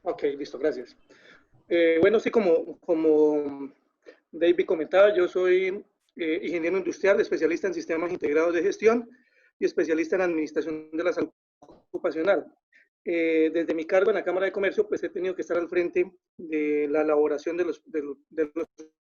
Ok, listo, gracias. Bueno, sí, como David comentaba, yo soy ingeniero industrial, especialista en sistemas integrados de gestión y especialista en administración de la salud ocupacional. Desde mi cargo en la Cámara de Comercio, pues he tenido que estar al frente de la elaboración de los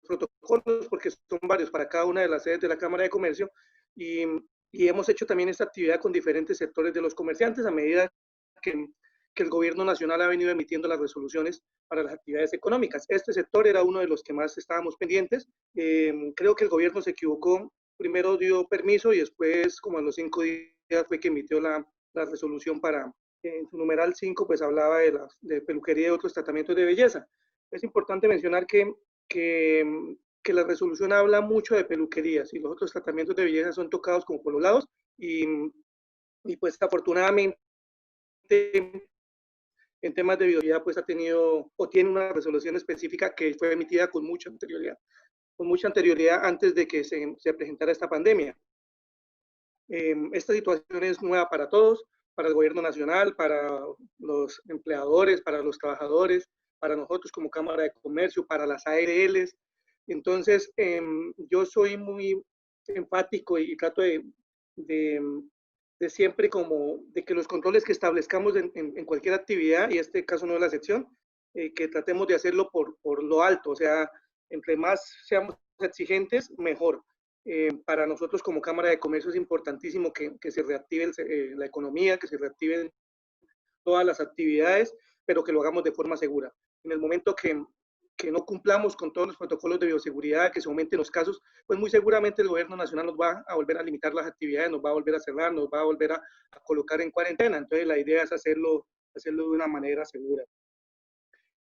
protocolos, porque son varios para cada una de las sedes de la Cámara de Comercio, y, y hemos hecho también esta actividad con diferentes sectores de los comerciantes a medida que, que el gobierno nacional ha venido emitiendo las resoluciones para las actividades económicas. Este sector era uno de los que más estábamos pendientes. Creo que el gobierno se equivocó, primero dio permiso y después, como a los 5 días, fue que emitió la resolución para, en su numeral 5, pues hablaba de peluquería y otros tratamientos de belleza. Es importante mencionar que, que la resolución habla mucho de peluquerías y los otros tratamientos de belleza son tocados como por los lados y, y pues afortunadamente en temas de bioseguridad pues ha tenido o tiene una resolución específica que fue emitida con mucha anterioridad antes de que se presentara esta pandemia. Esta situación es nueva para todos, para el gobierno nacional, para los empleadores, para los trabajadores, para nosotros como Cámara de Comercio, para las ARLs. Entonces, yo soy muy enfático y trato de, de siempre como de que los controles que establezcamos en cualquier actividad, y este caso no es la excepción, que tratemos de hacerlo por lo alto, o sea, entre más seamos exigentes, mejor. Para nosotros como Cámara de Comercio es importantísimo que se reactive la economía, que se reactiven todas las actividades, pero que lo hagamos de forma segura. En el momento que no cumplamos con todos los protocolos de bioseguridad, que se aumenten los casos, pues muy seguramente el gobierno nacional nos va a volver a limitar las actividades, nos va a volver a cerrar, nos va a volver a colocar en cuarentena. Entonces la idea es hacerlo de una manera segura.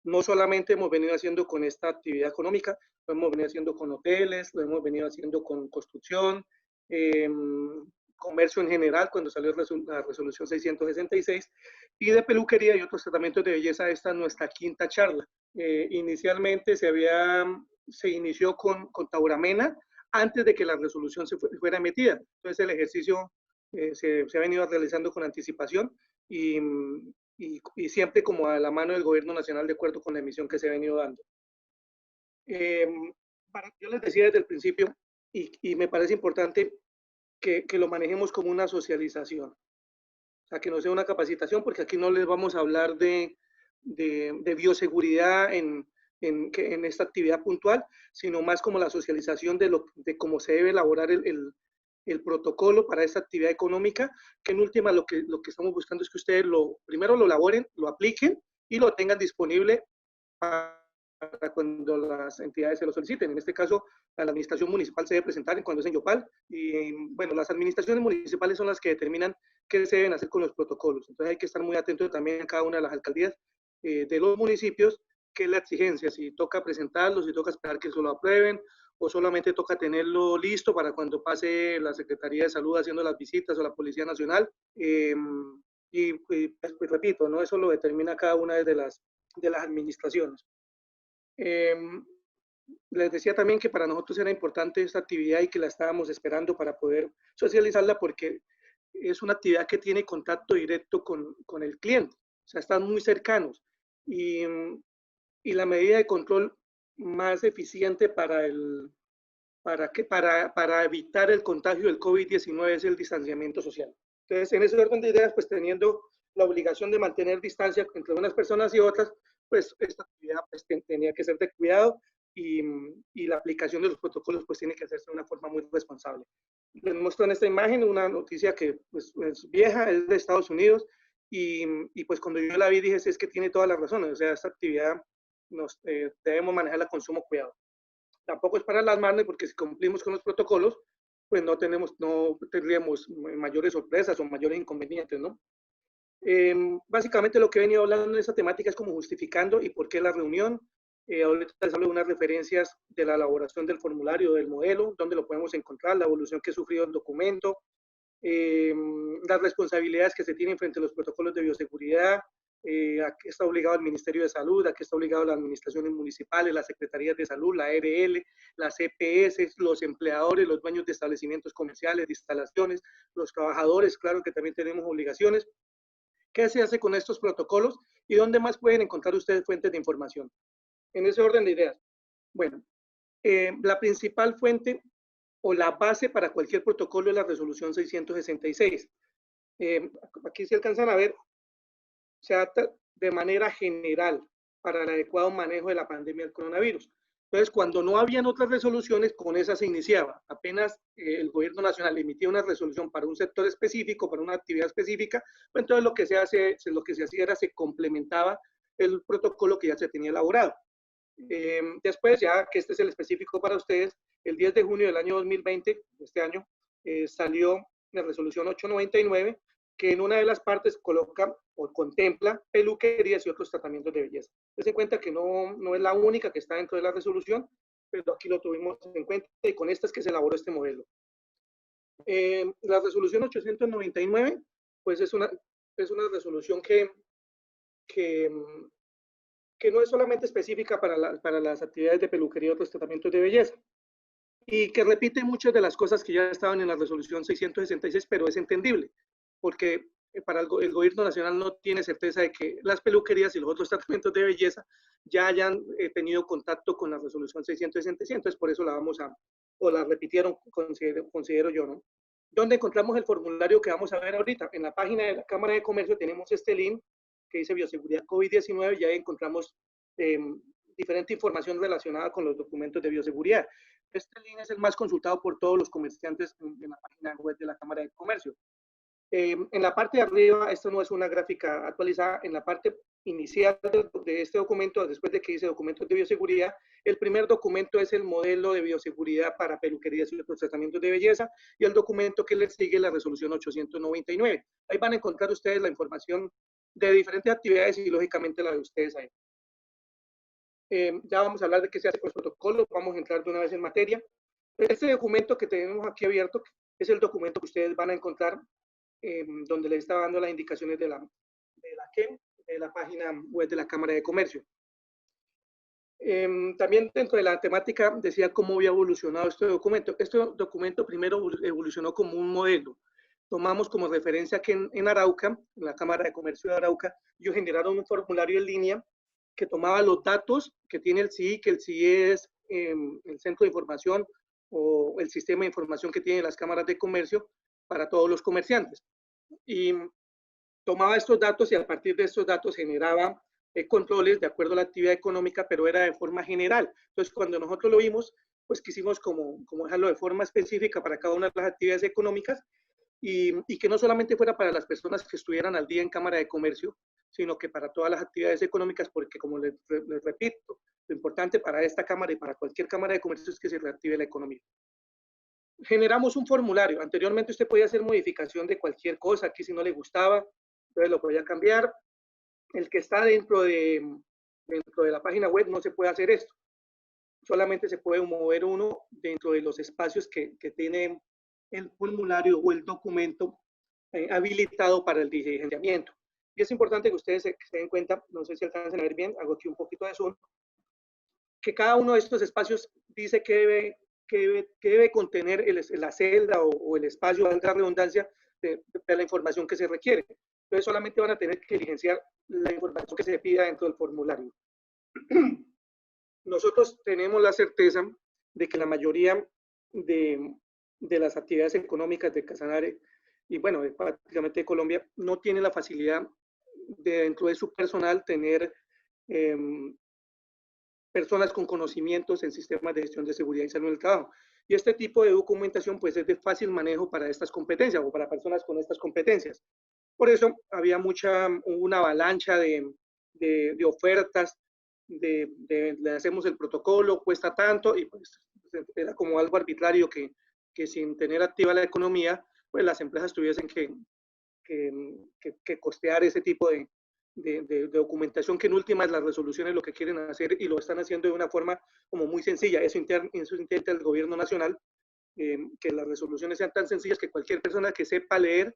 No solamente hemos venido haciendo con esta actividad económica, lo hemos venido haciendo con hoteles, lo hemos venido haciendo con construcción, eh, comercio en general, cuando salió la resolución 666, y de peluquería y otros tratamientos de belleza. Esta es nuestra quinta charla. Inicialmente se inició con tauramena antes de que la resolución fuera emitida. Entonces el ejercicio se ha venido realizando con anticipación y siempre como a la mano del gobierno nacional de acuerdo con la emisión que se ha venido dando. Yo les decía desde el principio, y me parece importante que lo manejemos como una socialización, o sea, que no sea una capacitación, porque aquí no les vamos a hablar de bioseguridad en esta actividad puntual, sino más como la socialización de cómo se debe elaborar el protocolo para esta actividad económica, que en última lo que estamos buscando es que ustedes primero lo elaboren, lo apliquen y lo tengan disponible para cuando las entidades se lo soliciten. En este caso, la administración municipal se debe presentar cuando es en Yopal y, bueno, las administraciones municipales son las que determinan qué se deben hacer con los protocolos. Entonces hay que estar muy atento también a cada una de las alcaldías de los municipios, qué es la exigencia, si toca presentarlo, si toca esperar que se lo aprueben o solamente toca tenerlo listo para cuando pase la Secretaría de Salud haciendo las visitas o la Policía Nacional. Pues, repito, ¿no? Eso lo determina cada una de las administraciones. Eh, Les decía también que para nosotros era importante esta actividad y que la estábamos esperando para poder socializarla porque es una actividad que tiene contacto directo con el cliente, o sea, están muy cercanos y, y la medida de control más eficiente para evitar el contagio del COVID-19 es el distanciamiento social. Entonces, en ese orden de ideas, pues teniendo la obligación de mantener distancia entre unas personas y otras, pues esta actividad pues, tenía que ser de cuidado y la aplicación de los protocolos pues tiene que hacerse de una forma muy responsable. Les muestro en esta imagen una noticia que pues, es vieja, es de Estados Unidos, y pues cuando yo la vi dije, sí, es que tiene todas las razones, o sea, esta actividad debemos manejarla con sumo cuidado. Tampoco es para alarmarnos porque si cumplimos con los protocolos, pues no tendríamos mayores sorpresas o mayores inconvenientes, ¿no? Básicamente lo que he venido hablando en esta temática es como justificando y por qué la reunión. Ahorita les hablo de unas referencias de la elaboración del formulario del modelo, donde lo podemos encontrar, la evolución que ha sufrido el documento, las responsabilidades que se tienen frente a los protocolos de bioseguridad, a qué está obligado el Ministerio de Salud, a qué está obligado las administraciones municipales, las secretarías de salud, la ARL, las EPS, los empleadores, los dueños de establecimientos comerciales, de instalaciones, los trabajadores, claro que también tenemos obligaciones, ¿Qué se hace con estos protocolos y dónde más pueden encontrar ustedes fuentes de información? En ese orden de ideas. Bueno, la principal fuente o la base para cualquier protocolo es la resolución 666. Aquí se alcanzan a ver, se adapta de manera general para el adecuado manejo de la pandemia del coronavirus. Entonces, cuando no habían otras resoluciones, con esa se iniciaba. Apenas el gobierno nacional emitía una resolución para un sector específico, para una actividad específica, pues entonces lo que se hacía era se complementaba el protocolo que ya se tenía elaborado. Después, ya que este es el específico para ustedes, el 10 de junio del año 2020, este año, salió la resolución 899, que en una de las partes coloca o contempla peluquerías y otros tratamientos de belleza. Ten en cuenta que no es la única que está dentro de la resolución, pero aquí lo tuvimos en cuenta y con esta es que se elaboró este modelo. La resolución 899, pues es una resolución que, que no es solamente específica para las actividades de peluquería y otros tratamientos de belleza, y que repite muchas de las cosas que ya estaban en la resolución 666, pero es entendible, porque para el gobierno nacional no tiene certeza de que las peluquerías y los otros tratamientos de belleza ya hayan tenido contacto con la resolución 666, entonces por eso o la repitieron, considero yo, ¿no? ¿Dónde encontramos el formulario que vamos a ver ahorita? En la página de la Cámara de Comercio tenemos este link que dice Bioseguridad COVID-19, y ahí encontramos diferente información relacionada con los documentos de bioseguridad. Este link es el más consultado por todos los comerciantes en la página web de la Cámara de Comercio. En la parte de arriba, esto no es una gráfica actualizada, en la parte inicial de este documento, después de que dice documentos de bioseguridad, el primer documento es el modelo de bioseguridad para peluquerías y otros tratamientos de belleza, y el documento que le sigue la resolución 899. Ahí van a encontrar ustedes la información de diferentes actividades y lógicamente la de ustedes ahí. Ya vamos a hablar de qué se hace con los protocolos, vamos a entrar de una vez en materia. Este documento que tenemos aquí abierto es el documento que ustedes van a encontrar donde les está dando las indicaciones de la página web de la Cámara de Comercio. También dentro de la temática decía cómo había evolucionado este documento. Este documento primero evolucionó como un modelo. Tomamos como referencia que en Arauca, en la Cámara de Comercio de Arauca, ellos generaron un formulario en línea que tomaba los datos que tiene el CII, que el CII es el centro de información o el sistema de información que tienen las cámaras de comercio para todos los comerciantes. Y tomaba estos datos y a partir de estos datos generaba controles de acuerdo a la actividad económica, pero era de forma general. Entonces, cuando nosotros lo vimos, pues quisimos como dejarlo de forma específica para cada una de las actividades económicas y que no solamente fuera para las personas que estuvieran al día en Cámara de Comercio, sino que para todas las actividades económicas, porque como les repito, lo importante para esta Cámara y para cualquier Cámara de Comercio es que se reactive la economía. Generamos un formulario. Anteriormente usted podía hacer modificación de cualquier cosa, aquí si no le gustaba, entonces lo podía cambiar. El que está dentro de la página web no se puede hacer esto. Solamente se puede mover uno dentro de los espacios que tiene el formulario o el documento habilitado para el diligenciamiento. Y es importante que ustedes se den cuenta, no sé si alcanzan a ver bien, hago aquí un poquito de zoom, que cada uno de estos espacios dice que debe contener la celda o el espacio, valga la redundancia, de la información que se requiere. Entonces solamente van a tener que diligenciar la información que se pida dentro del formulario. Nosotros tenemos la certeza de que la mayoría de las actividades económicas de Casanare y bueno, prácticamente de Colombia, no tienen la facilidad de dentro de su personal tener personas con conocimientos en sistemas de gestión de seguridad y salud en el trabajo. Y este tipo de documentación pues es de fácil manejo para estas competencias o para personas con estas competencias. Por eso había una avalancha de ofertas, le hacemos el protocolo, cuesta tanto, y pues era como algo arbitrario que sin tener activa la economía, pues las empresas tuviesen que costear ese tipo de documentación, que en últimas las resoluciones lo que quieren hacer y lo están haciendo de una forma como muy sencilla. Eso intenta el gobierno nacional, que las resoluciones sean tan sencillas que cualquier persona que sepa leer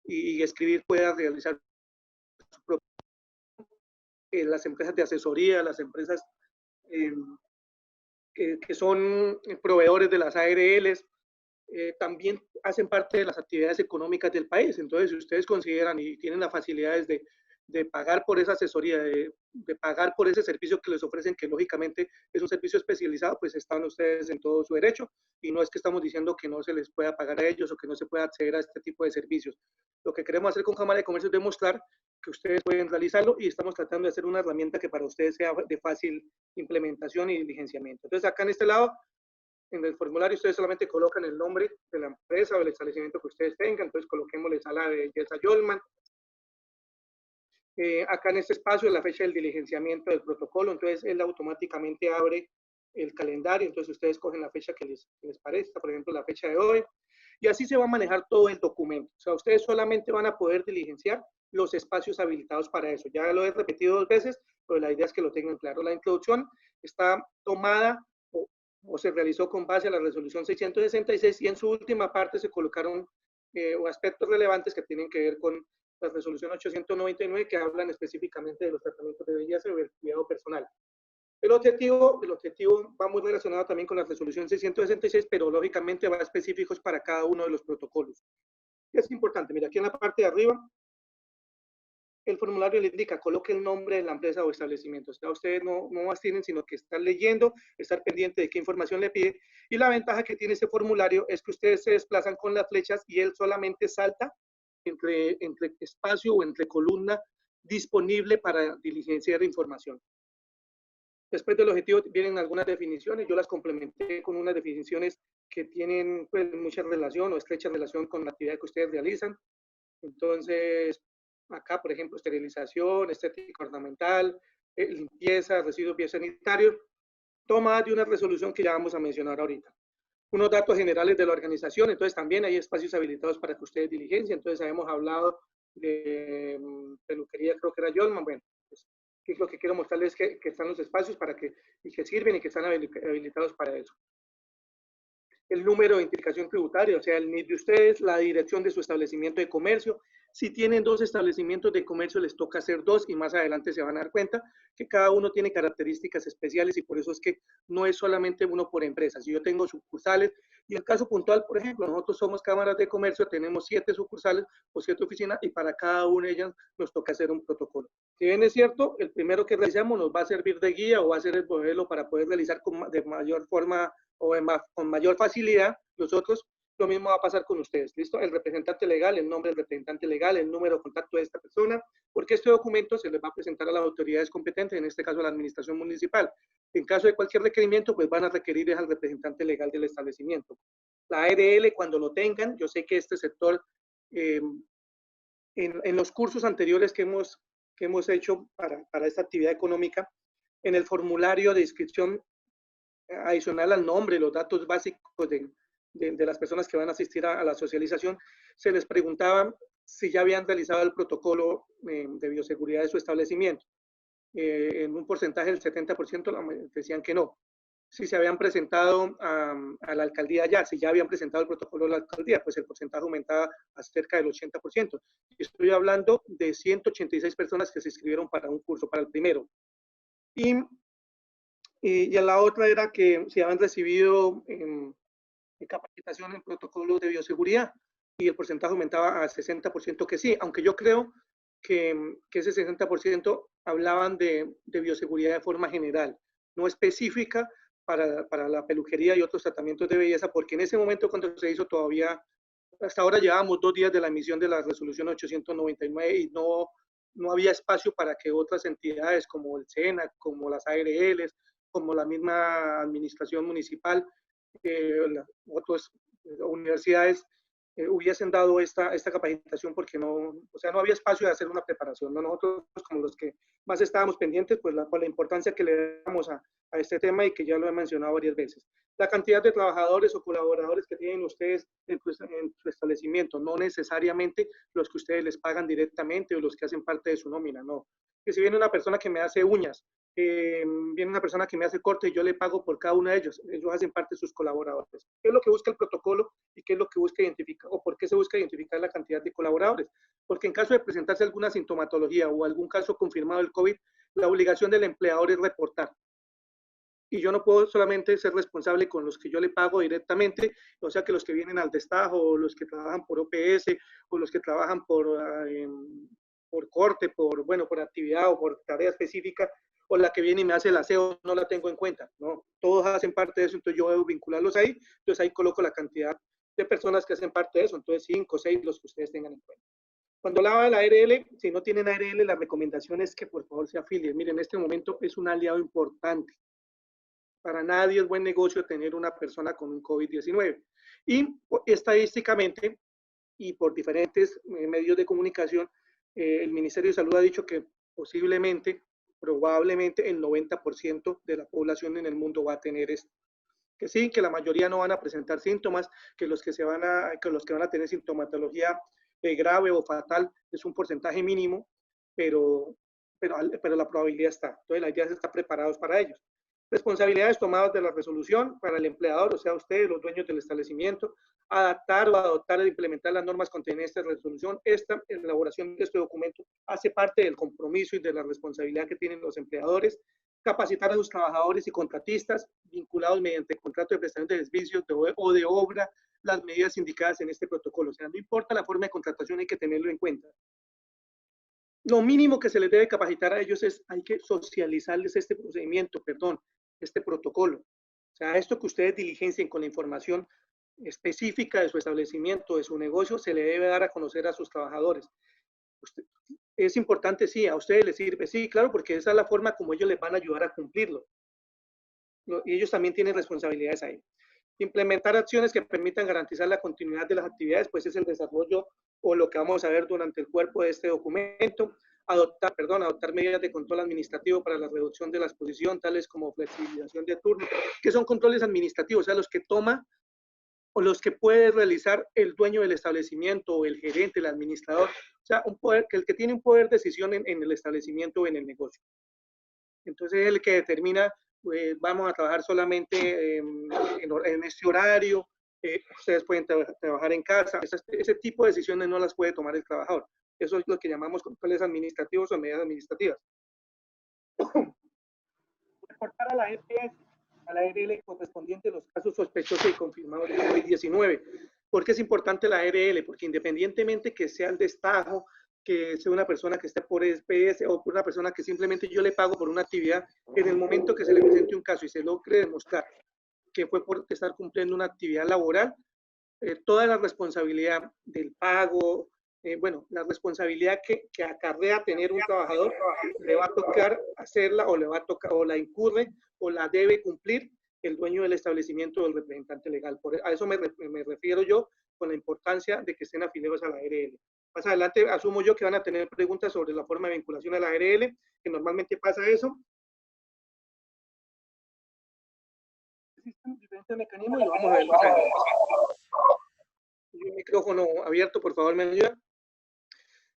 y escribir pueda realizar su propio. Las empresas de asesoría, las empresas que son proveedores de las ARLs, también hacen parte de las actividades económicas del país. Entonces, si ustedes consideran y tienen las facilidades de pagar por esa asesoría, de pagar por ese servicio que les ofrecen, que lógicamente es un servicio especializado, pues están ustedes en todo su derecho, y no es que estamos diciendo que no se les pueda pagar a ellos o que no se pueda acceder a este tipo de servicios. Lo que queremos hacer con Cámara de Comercio es demostrar que ustedes pueden realizarlo, y estamos tratando de hacer una herramienta que para ustedes sea de fácil implementación y diligenciamiento. Entonces, acá en este lado, en el formulario ustedes solamente colocan el nombre de la empresa o el establecimiento que ustedes tengan. Entonces coloquémosle Sala de Belleza Yolman. Acá en este espacio la fecha del diligenciamiento del protocolo, entonces él automáticamente abre el calendario, entonces ustedes cogen la fecha que les parezca, por ejemplo la fecha de hoy, y así se va a manejar todo el documento. O sea, ustedes solamente van a poder diligenciar los espacios habilitados para eso. Ya lo he repetido 2 veces, pero la idea es que lo tengan claro. La introducción está tomada o se realizó con base a la resolución 666, y en su última parte se colocaron aspectos relevantes que tienen que ver con la resolución 899, que hablan específicamente de los tratamientos de belleza y del cuidado personal. El objetivo va muy relacionado también con la resolución 666, pero lógicamente va específicos para cada uno de los protocolos. Es importante, mira, aquí en la parte de arriba, el formulario le indica, coloque el nombre de la empresa o establecimiento. O sea, ustedes no más tienen sino que estar leyendo, estar pendiente de qué información le pide, y la ventaja que tiene este formulario es que ustedes se desplazan con las flechas y él solamente salta entre espacio o entre columna disponible para diligenciar información. Después del objetivo vienen algunas definiciones, yo las complementé con unas definiciones que tienen pues mucha relación o estrecha relación con la actividad que ustedes realizan. Entonces, acá, por ejemplo, esterilización, estética ornamental, limpieza, residuos biosanitarios, tomadas de una resolución que ya vamos a mencionar ahorita. Unos datos generales de la organización, entonces también hay espacios habilitados para que ustedes diligencien. Entonces, habíamos hablado de peluquería, creo que era Yolman. Bueno, pues, lo que quiero mostrarles es que están los espacios para que, y que sirven y que están habilitados para eso. El número de identificación tributaria, o sea, el NID de ustedes, la dirección de su establecimiento de comercio. Si tienen 2 establecimientos de comercio, les toca hacer 2, y más adelante se van a dar cuenta que cada uno tiene características especiales, y por eso es que no es solamente uno por empresa. Si yo tengo sucursales, y el caso puntual, por ejemplo, nosotros somos cámaras de comercio, tenemos 7 sucursales o 7 oficinas, y para cada una de ellas nos toca hacer un protocolo. Si bien es cierto, el primero que realizamos nos va a servir de guía o va a ser el modelo para poder realizar de mayor forma o con mayor facilidad los otros. Lo mismo va a pasar con ustedes, ¿listo? El representante legal, el nombre del representante legal, el número de contacto de esta persona, porque este documento se les va a presentar a las autoridades competentes, en este caso a la administración municipal. En caso de cualquier requerimiento, pues van a requerir al representante legal del establecimiento. La ARL, cuando lo tengan, yo sé que este sector, en los cursos anteriores que hemos hecho para esta actividad económica, en el formulario de inscripción adicional al nombre, los datos básicos de las personas que van a asistir a la socialización, se les preguntaba si ya habían realizado el protocolo de bioseguridad de su establecimiento. En un porcentaje del 70% decían que no. Si se habían presentado a la alcaldía ya, si ya habían presentado el protocolo a la alcaldía, pues el porcentaje aumentaba a cerca del 80%. Estoy hablando de 186 personas que se inscribieron para un curso, para el primero. Y la otra era que si habían recibido capacitación en protocolos de bioseguridad, y el porcentaje aumentaba a 60% que sí, aunque yo creo que ese 60% hablaban de bioseguridad de forma general, no específica para la peluquería y otros tratamientos de belleza, porque en ese momento cuando se hizo todavía, hasta ahora llevábamos 2 días de la emisión de la resolución 899 y no había espacio para que otras entidades como el SENA, como las ARLs, como la misma administración municipal, otras universidades hubiesen dado esta capacitación, porque no había espacio de hacer una preparación, ¿no? Nosotros, como los que más estábamos pendientes, pues por la importancia que le damos a este tema, y que ya lo he mencionado varias veces. La cantidad de trabajadores o colaboradores que tienen ustedes en su establecimiento, no necesariamente los que ustedes les pagan directamente o los que hacen parte de su nómina, no. Que si viene una persona que me hace uñas, viene una persona que me hace corte y yo le pago por cada uno de ellos hacen parte de sus colaboradores. ¿Qué es lo que busca el protocolo y qué es lo que busca identificar, o por qué se busca identificar la cantidad de colaboradores? Porque en caso de presentarse alguna sintomatología o algún caso confirmado del COVID, la obligación del empleador es reportar. y yo no puedo solamente ser responsable con los que yo le pago directamente, o sea que los que vienen al destajo, o los que trabajan por OPS, o los que trabajan por corte, bueno, por actividad o por tarea específica, o la que viene y me hace el aseo, no la tengo en cuenta, ¿no? Todos hacen parte de eso, entonces yo debo vincularlos ahí, entonces ahí coloco la cantidad de personas que hacen parte de eso, entonces 5 o 6 los que ustedes tengan en cuenta. Cuando lava la ARL, si no tienen ARL, la recomendación es que por favor se afilien. Miren, en este momento es un aliado importante. Para nadie es buen negocio tener una persona con un COVID-19. Y estadísticamente, y por diferentes medios de comunicación, el Ministerio de Salud ha dicho que posiblemente, probablemente el 90% de la población en el mundo va a tener esto. Que sí, que la mayoría no van a presentar síntomas, que los que van a tener sintomatología grave o fatal es un porcentaje mínimo, pero la probabilidad está. Entonces la idea es estar preparados para ellos. Responsabilidades tomadas de la resolución para el empleador, o sea, ustedes, los dueños del establecimiento, adaptar o adoptar e implementar las normas contenidas en esta resolución. Esta elaboración de este documento hace parte del compromiso y de la responsabilidad que tienen los empleadores. Capacitar a sus trabajadores y contratistas vinculados mediante contrato de prestación de servicios o de obra las medidas indicadas en este protocolo. O sea, no importa la forma de contratación, hay que tenerlo en cuenta. Lo mínimo que se les debe capacitar a ellos es, hay que socializarles este procedimiento, este protocolo. O sea, esto que ustedes diligencien con la información específica de su establecimiento, de su negocio, se le debe dar a conocer a sus trabajadores. Es importante, sí, a ustedes les sirve, sí, claro, porque esa es la forma como ellos les van a ayudar a cumplirlo. Y ellos también tienen responsabilidades ahí. Implementar acciones que permitan garantizar la continuidad de las actividades, pues es el desarrollo o lo que vamos a ver durante el cuerpo de este documento. Adoptar medidas de control administrativo para la reducción de la exposición, tales como flexibilización de turno, que son controles administrativos, o sea, los que toma o los que puede realizar el dueño del establecimiento o el gerente, el administrador, o sea, el que tiene un poder de decisión en el establecimiento o en el negocio. Entonces, es el que determina, vamos a trabajar solamente en este horario, ustedes pueden trabajar en casa, ese tipo de decisiones no las puede tomar el trabajador. Eso es lo que llamamos controles administrativos o medidas administrativas. Reportar a la EPS, a la ARL correspondiente los casos sospechosos y confirmados de COVID-19. ¿Por qué es importante la ARL? Porque independientemente que sea el destajo, que sea una persona que esté por EPS o por una persona que simplemente yo le pago por una actividad, en el momento que se le presente un caso y se logre demostrar que fue por estar cumpliendo una actividad laboral, toda la responsabilidad del pago, bueno, la responsabilidad que acarrea tener un trabajador, le va a tocar hacerla o le va a tocar o la incurre o la debe cumplir el dueño del establecimiento o el representante legal. A eso me refiero yo con la importancia de que estén afiliados a la ARL. Más adelante asumo yo que van a tener preguntas sobre la forma de vinculación a la ARL, que normalmente pasa eso. Existen diferentes mecanismos y lo vamos a ver más adelante. El micrófono abierto, por favor, me ayuda.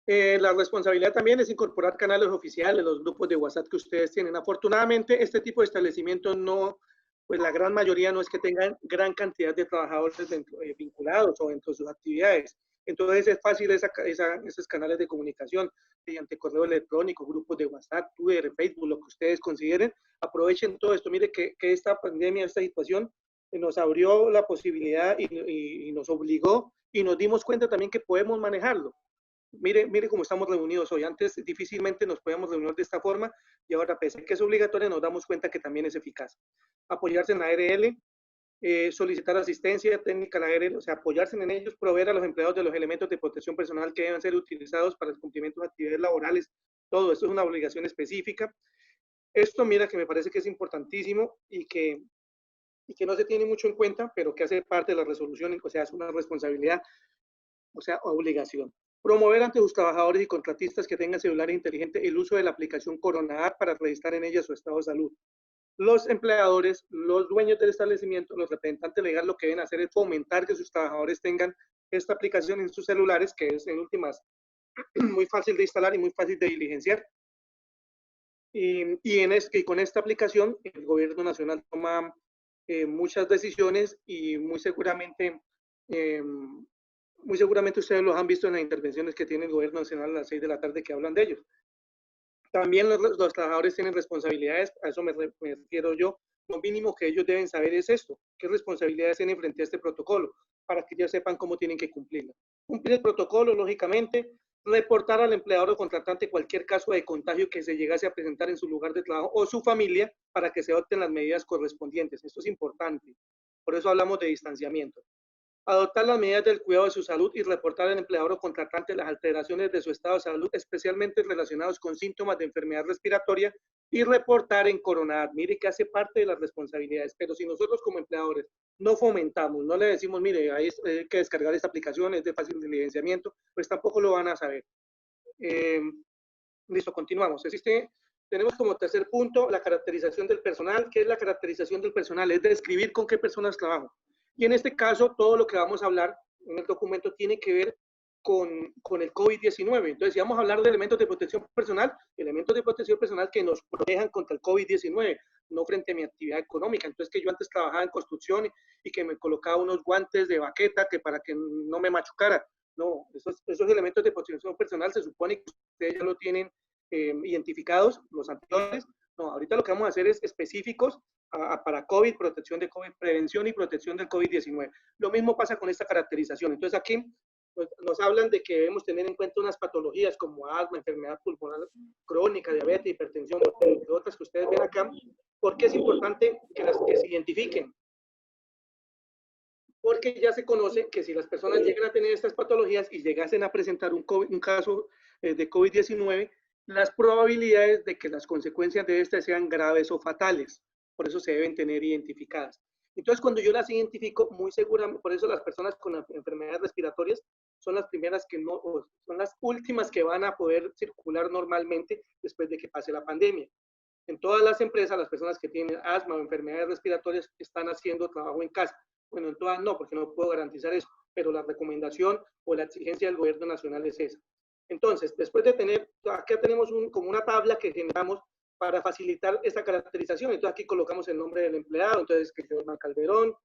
La responsabilidad también es incorporar canales oficiales, los grupos de WhatsApp que ustedes tienen. Afortunadamente, este tipo de establecimientos no, pues la gran mayoría no es que tengan gran cantidad de trabajadores vinculados o dentro de sus actividades. Entonces es fácil esos canales de comunicación mediante correo electrónico, grupos de WhatsApp, Twitter, Facebook, lo que ustedes consideren. Aprovechen todo esto. Mire que esta pandemia, esta situación nos abrió la posibilidad y nos obligó y nos dimos cuenta también que podemos manejarlo. Mire cómo estamos reunidos hoy. Antes difícilmente nos podíamos reunir de esta forma y ahora, pese a que es obligatoria, nos damos cuenta que también es eficaz. Apoyarse en la ARL, solicitar asistencia técnica a la ARL, o sea, apoyarse en ellos, proveer a los empleados de los elementos de protección personal que deben ser utilizados para el cumplimiento de actividades laborales. Todo esto es una obligación específica. Esto, mira, que me parece que es importantísimo y que no se tiene mucho en cuenta, pero que hace parte de la resolución, o sea, es una responsabilidad, o sea, obligación. Promover ante sus trabajadores y contratistas que tengan celular inteligente el uso de la aplicación Corona App para registrar en ella su estado de salud. Los empleadores, los dueños del establecimiento, los representantes legales lo que deben hacer es fomentar que sus trabajadores tengan esta aplicación en sus celulares, que es en últimas muy fácil de instalar y muy fácil de diligenciar. Y con esta aplicación el gobierno nacional toma muchas decisiones y muy seguramente ustedes los han visto en las intervenciones que tiene el gobierno nacional a las 6 de la tarde que hablan de ellos. También los trabajadores tienen responsabilidades, a eso me refiero yo, lo mínimo que ellos deben saber es esto, qué responsabilidades tienen frente a este protocolo, para que ya sepan cómo tienen que cumplirlo. Cumplir el protocolo, lógicamente, reportar al empleador o contratante cualquier caso de contagio que se llegase a presentar en su lugar de trabajo o su familia para que se adopten las medidas correspondientes. Esto es importante. Por eso hablamos de distanciamiento. Adoptar las medidas del cuidado de su salud y reportar al empleador o contratante las alteraciones de su estado de salud, especialmente relacionados con síntomas de enfermedad respiratoria, y reportar en Coronad. Mire que hace parte de las responsabilidades, pero si nosotros como empleadores no fomentamos, no le decimos, mire, hay que descargar esta aplicación, es de fácil diligenciamiento, pues tampoco lo van a saber. Listo, continuamos. Tenemos como tercer punto la caracterización del personal. ¿Qué es la caracterización del personal? Es describir con qué personas trabajo. Y en este caso, todo lo que vamos a hablar en el documento tiene que ver con el COVID-19. Entonces, si vamos a hablar de elementos de protección personal que nos protejan contra el COVID-19, no frente a mi actividad económica. Entonces, que yo antes trabajaba en construcción y que me colocaba unos guantes de baqueta que para que no me machucara. No, esos elementos de protección personal se supone que ustedes ya lo tienen identificados, los anteriores. No, ahorita lo que vamos a hacer es específicos para COVID, protección de COVID, prevención y protección del COVID-19. Lo mismo pasa con esta caracterización. Entonces aquí nos hablan de que debemos tener en cuenta unas patologías como asma, enfermedad pulmonar crónica, diabetes, hipertensión, entre otras que ustedes ven acá, porque es importante que se identifiquen. Porque ya se conoce que si las personas llegan a tener estas patologías y llegasen a presentar un caso de COVID-19, las probabilidades de que las consecuencias de estas sean graves o fatales. Por eso se deben tener identificadas. Entonces, cuando yo las identifico, muy seguramente, por eso las personas con enfermedades respiratorias son las primeras que no, son las últimas que van a poder circular normalmente después de que pase la pandemia. En todas las empresas, las personas que tienen asma o enfermedades respiratorias están haciendo trabajo en casa. Bueno, en todas no, porque no puedo garantizar eso, pero la recomendación o la exigencia del gobierno nacional es esa. Entonces, después de tener, acá tenemos como una tabla que generamos para facilitar esta caracterización. Entonces, aquí colocamos el nombre del empleado, entonces, que es Jorman Calderón.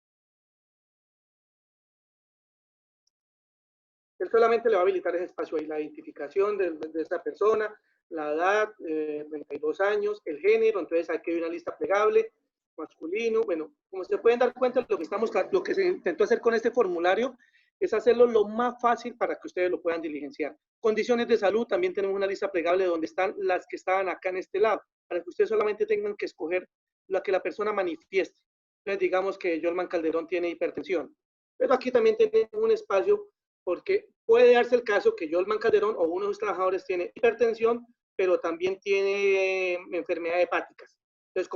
Él solamente le va a habilitar ese espacio ahí, la identificación de esta persona, la edad, 32 años, el género, entonces aquí hay una lista plegable, masculino. Bueno, como se pueden dar cuenta, lo que se intentó hacer con este formulario es hacerlo lo más fácil para que ustedes lo puedan diligenciar. Condiciones de salud, también tenemos una lista plegable donde están las que estaban acá en este lado, para que ustedes solamente tengan que escoger la que la persona manifieste. Entonces, digamos que Jorman Calderón tiene hipertensión, pero aquí también tenemos un espacio porque puede darse el caso que Jorman Calderón o uno de los trabajadores tiene hipertensión, pero también tiene enfermedades hepáticas. Entonces,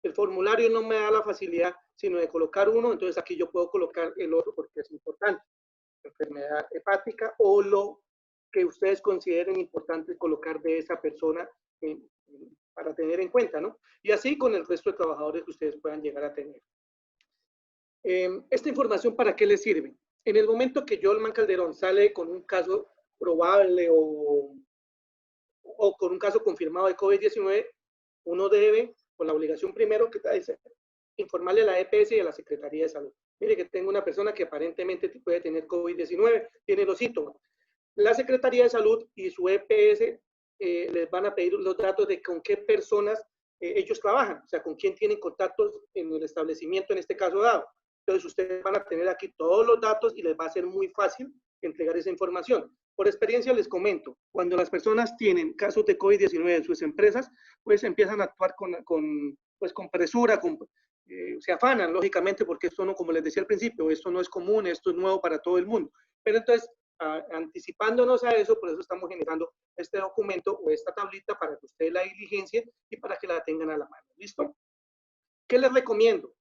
el formulario no me da la facilidad sino de colocar uno, entonces aquí yo puedo colocar el otro porque es importante, enfermedad hepática o lo que ustedes consideren importante colocar de esa persona para tener en cuenta, ¿no? Y así con el resto de trabajadores que ustedes puedan llegar a tener. ¿Esta información para qué les sirve? En el momento que Jorman Calderón sale con un caso probable o con un caso confirmado de COVID-19, uno debe, con la obligación primero que dice, informarle a la EPS y a la Secretaría de Salud. Mire que tengo una persona que aparentemente puede tener COVID-19, tiene los síntomas. La Secretaría de Salud y su EPS les van a pedir los datos de con qué personas ellos trabajan, o sea, con quién tienen contactos en el establecimiento, en este caso dado. Entonces, ustedes van a tener aquí todos los datos y les va a ser muy fácil entregar esa información. Por experiencia les comento, cuando las personas tienen casos de COVID-19 en sus empresas, pues empiezan a actuar con presura, se afanan, lógicamente, porque esto no, como les decía al principio, esto no es común, esto es nuevo para todo el mundo. Pero entonces, anticipándonos a eso, por eso estamos generando este documento o esta tablita para que ustedes la diligencien y para que la tengan a la mano. ¿Listo? ¿Qué les recomiendo?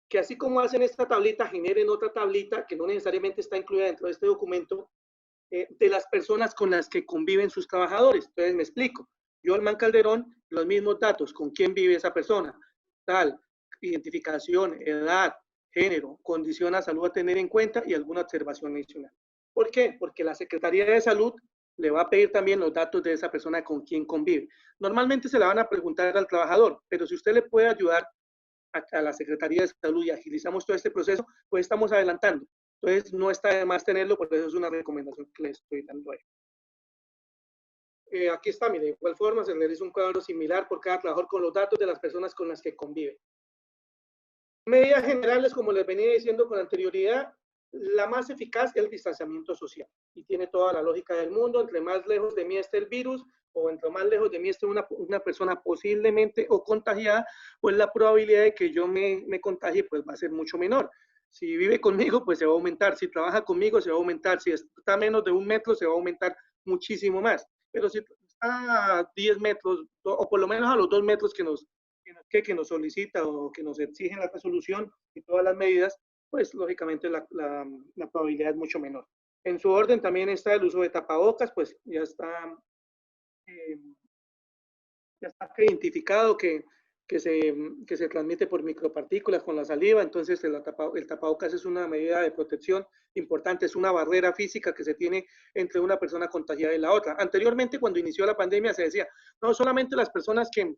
Que así como hacen esta tablita, generen otra tablita que no necesariamente está incluida dentro de este documento, de las personas con las que conviven sus trabajadores. Entonces me explico. Jorman Calderón, los mismos datos, con quién vive esa persona, tal, identificación, edad, género, condición a salud a tener en cuenta y alguna observación adicional. ¿Por qué? Porque la Secretaría de Salud le va a pedir también los datos de esa persona con quien convive. Normalmente se la van a preguntar al trabajador, pero si usted le puede ayudar a la Secretaría de Salud y agilizamos todo este proceso, pues estamos adelantando. Entonces, no está de más tenerlo, por eso es una recomendación que les estoy dando ahí. Aquí está, mire, de igual forma se realiza un cuadro similar por cada trabajador con los datos de las personas con las que convive. Medidas generales, como les venía diciendo con anterioridad, la más eficaz es el distanciamiento social y tiene toda la lógica del mundo. Entre más lejos de mí esté el virus o entre más lejos de mí esté una persona posiblemente o contagiada, pues la probabilidad de que yo me contagie pues va a ser mucho menor. Si vive conmigo, pues se va a aumentar. Si trabaja conmigo, se va a aumentar. Si está a menos de 1 metro, se va a aumentar muchísimo más. Pero si está a 10 metros, o por lo menos a los 2 metros que nos solicita o que nos exigen la resolución y todas las medidas, pues lógicamente la probabilidad es mucho menor. En su orden también está el uso de tapabocas, pues eh, ya está identificado que se transmite por micropartículas con la saliva, entonces el tapabocas es una medida de protección importante, es una barrera física que se tiene entre una persona contagiada y la otra. Anteriormente, cuando inició la pandemia, se decía, no solamente las personas que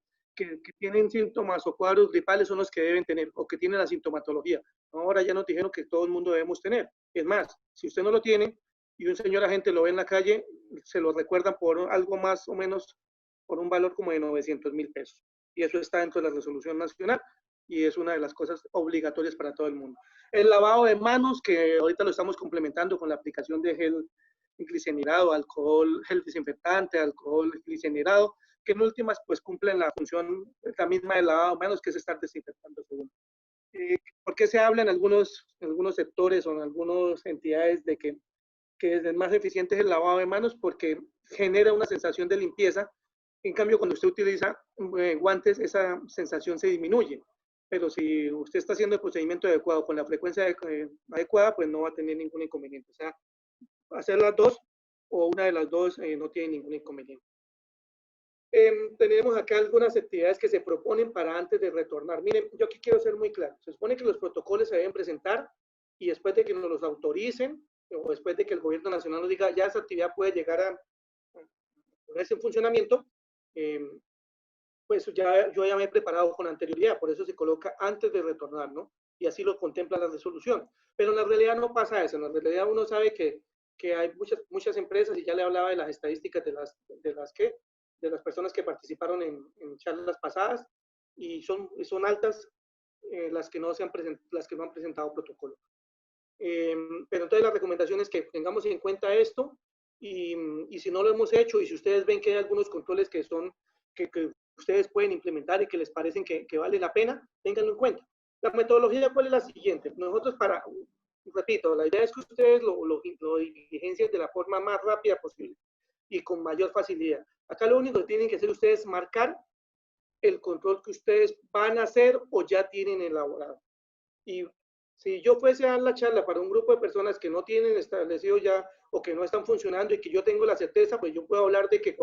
tienen síntomas o cuadros gripales son los que deben tener o que tienen la sintomatología. Ahora ya nos dijeron que todo el mundo debemos tener. Es más, si usted no lo tiene y un señor agente lo ve en la calle, se lo recuerdan por algo más o menos por un valor como de 900.000 pesos. Y eso está dentro de la resolución nacional y es una de las cosas obligatorias para todo el mundo. El lavado de manos, que ahorita lo estamos complementando con la aplicación de gel glicenerado, alcohol, gel desinfectante, alcohol glicenerado, que en últimas pues cumplen la función la misma del lavado de manos, que es estar desinfectando según. ¿Por qué se habla en algunos sectores o en algunas entidades de que es más eficiente es el lavado de manos? Porque genera una sensación de limpieza. En cambio, cuando usted utiliza guantes, esa sensación se disminuye. Pero si usted está haciendo el procedimiento adecuado con la frecuencia adecuada, pues no va a tener ningún inconveniente. O sea, hacer las dos o una de las dos no tiene ningún inconveniente. Tenemos acá algunas actividades que se proponen para antes de retornar. Miren, yo aquí quiero ser muy claro. Se supone que los protocolos se deben presentar y después de que nos los autoricen o después de que el gobierno nacional nos diga ya esa actividad puede llegar a ponerse en funcionamiento, eh, pues yo ya me he preparado con anterioridad, por eso se coloca antes de retornar, ¿no? Y así lo contempla la resolución. Pero en la realidad no pasa eso, en la realidad uno sabe que hay muchas empresas, y ya le hablaba de las estadísticas de las personas que participaron en charlas pasadas, y son altas las que no han presentado protocolo. Pero entonces la recomendación es que tengamos en cuenta esto y si no lo hemos hecho y si ustedes ven que hay algunos controles que ustedes pueden implementar y que les parecen que vale la pena, ténganlo en cuenta. La metodología, ¿cuál es la siguiente? Nosotros repito, la idea es que ustedes lo diligencien de la forma más rápida posible y con mayor facilidad. Acá lo único que tienen que hacer ustedes es marcar el control que ustedes van a hacer o ya tienen elaborado. Y si yo fuese a dar la charla para un grupo de personas que no tienen establecido ya o que no están funcionando y que yo tengo la certeza, pues yo puedo hablar de que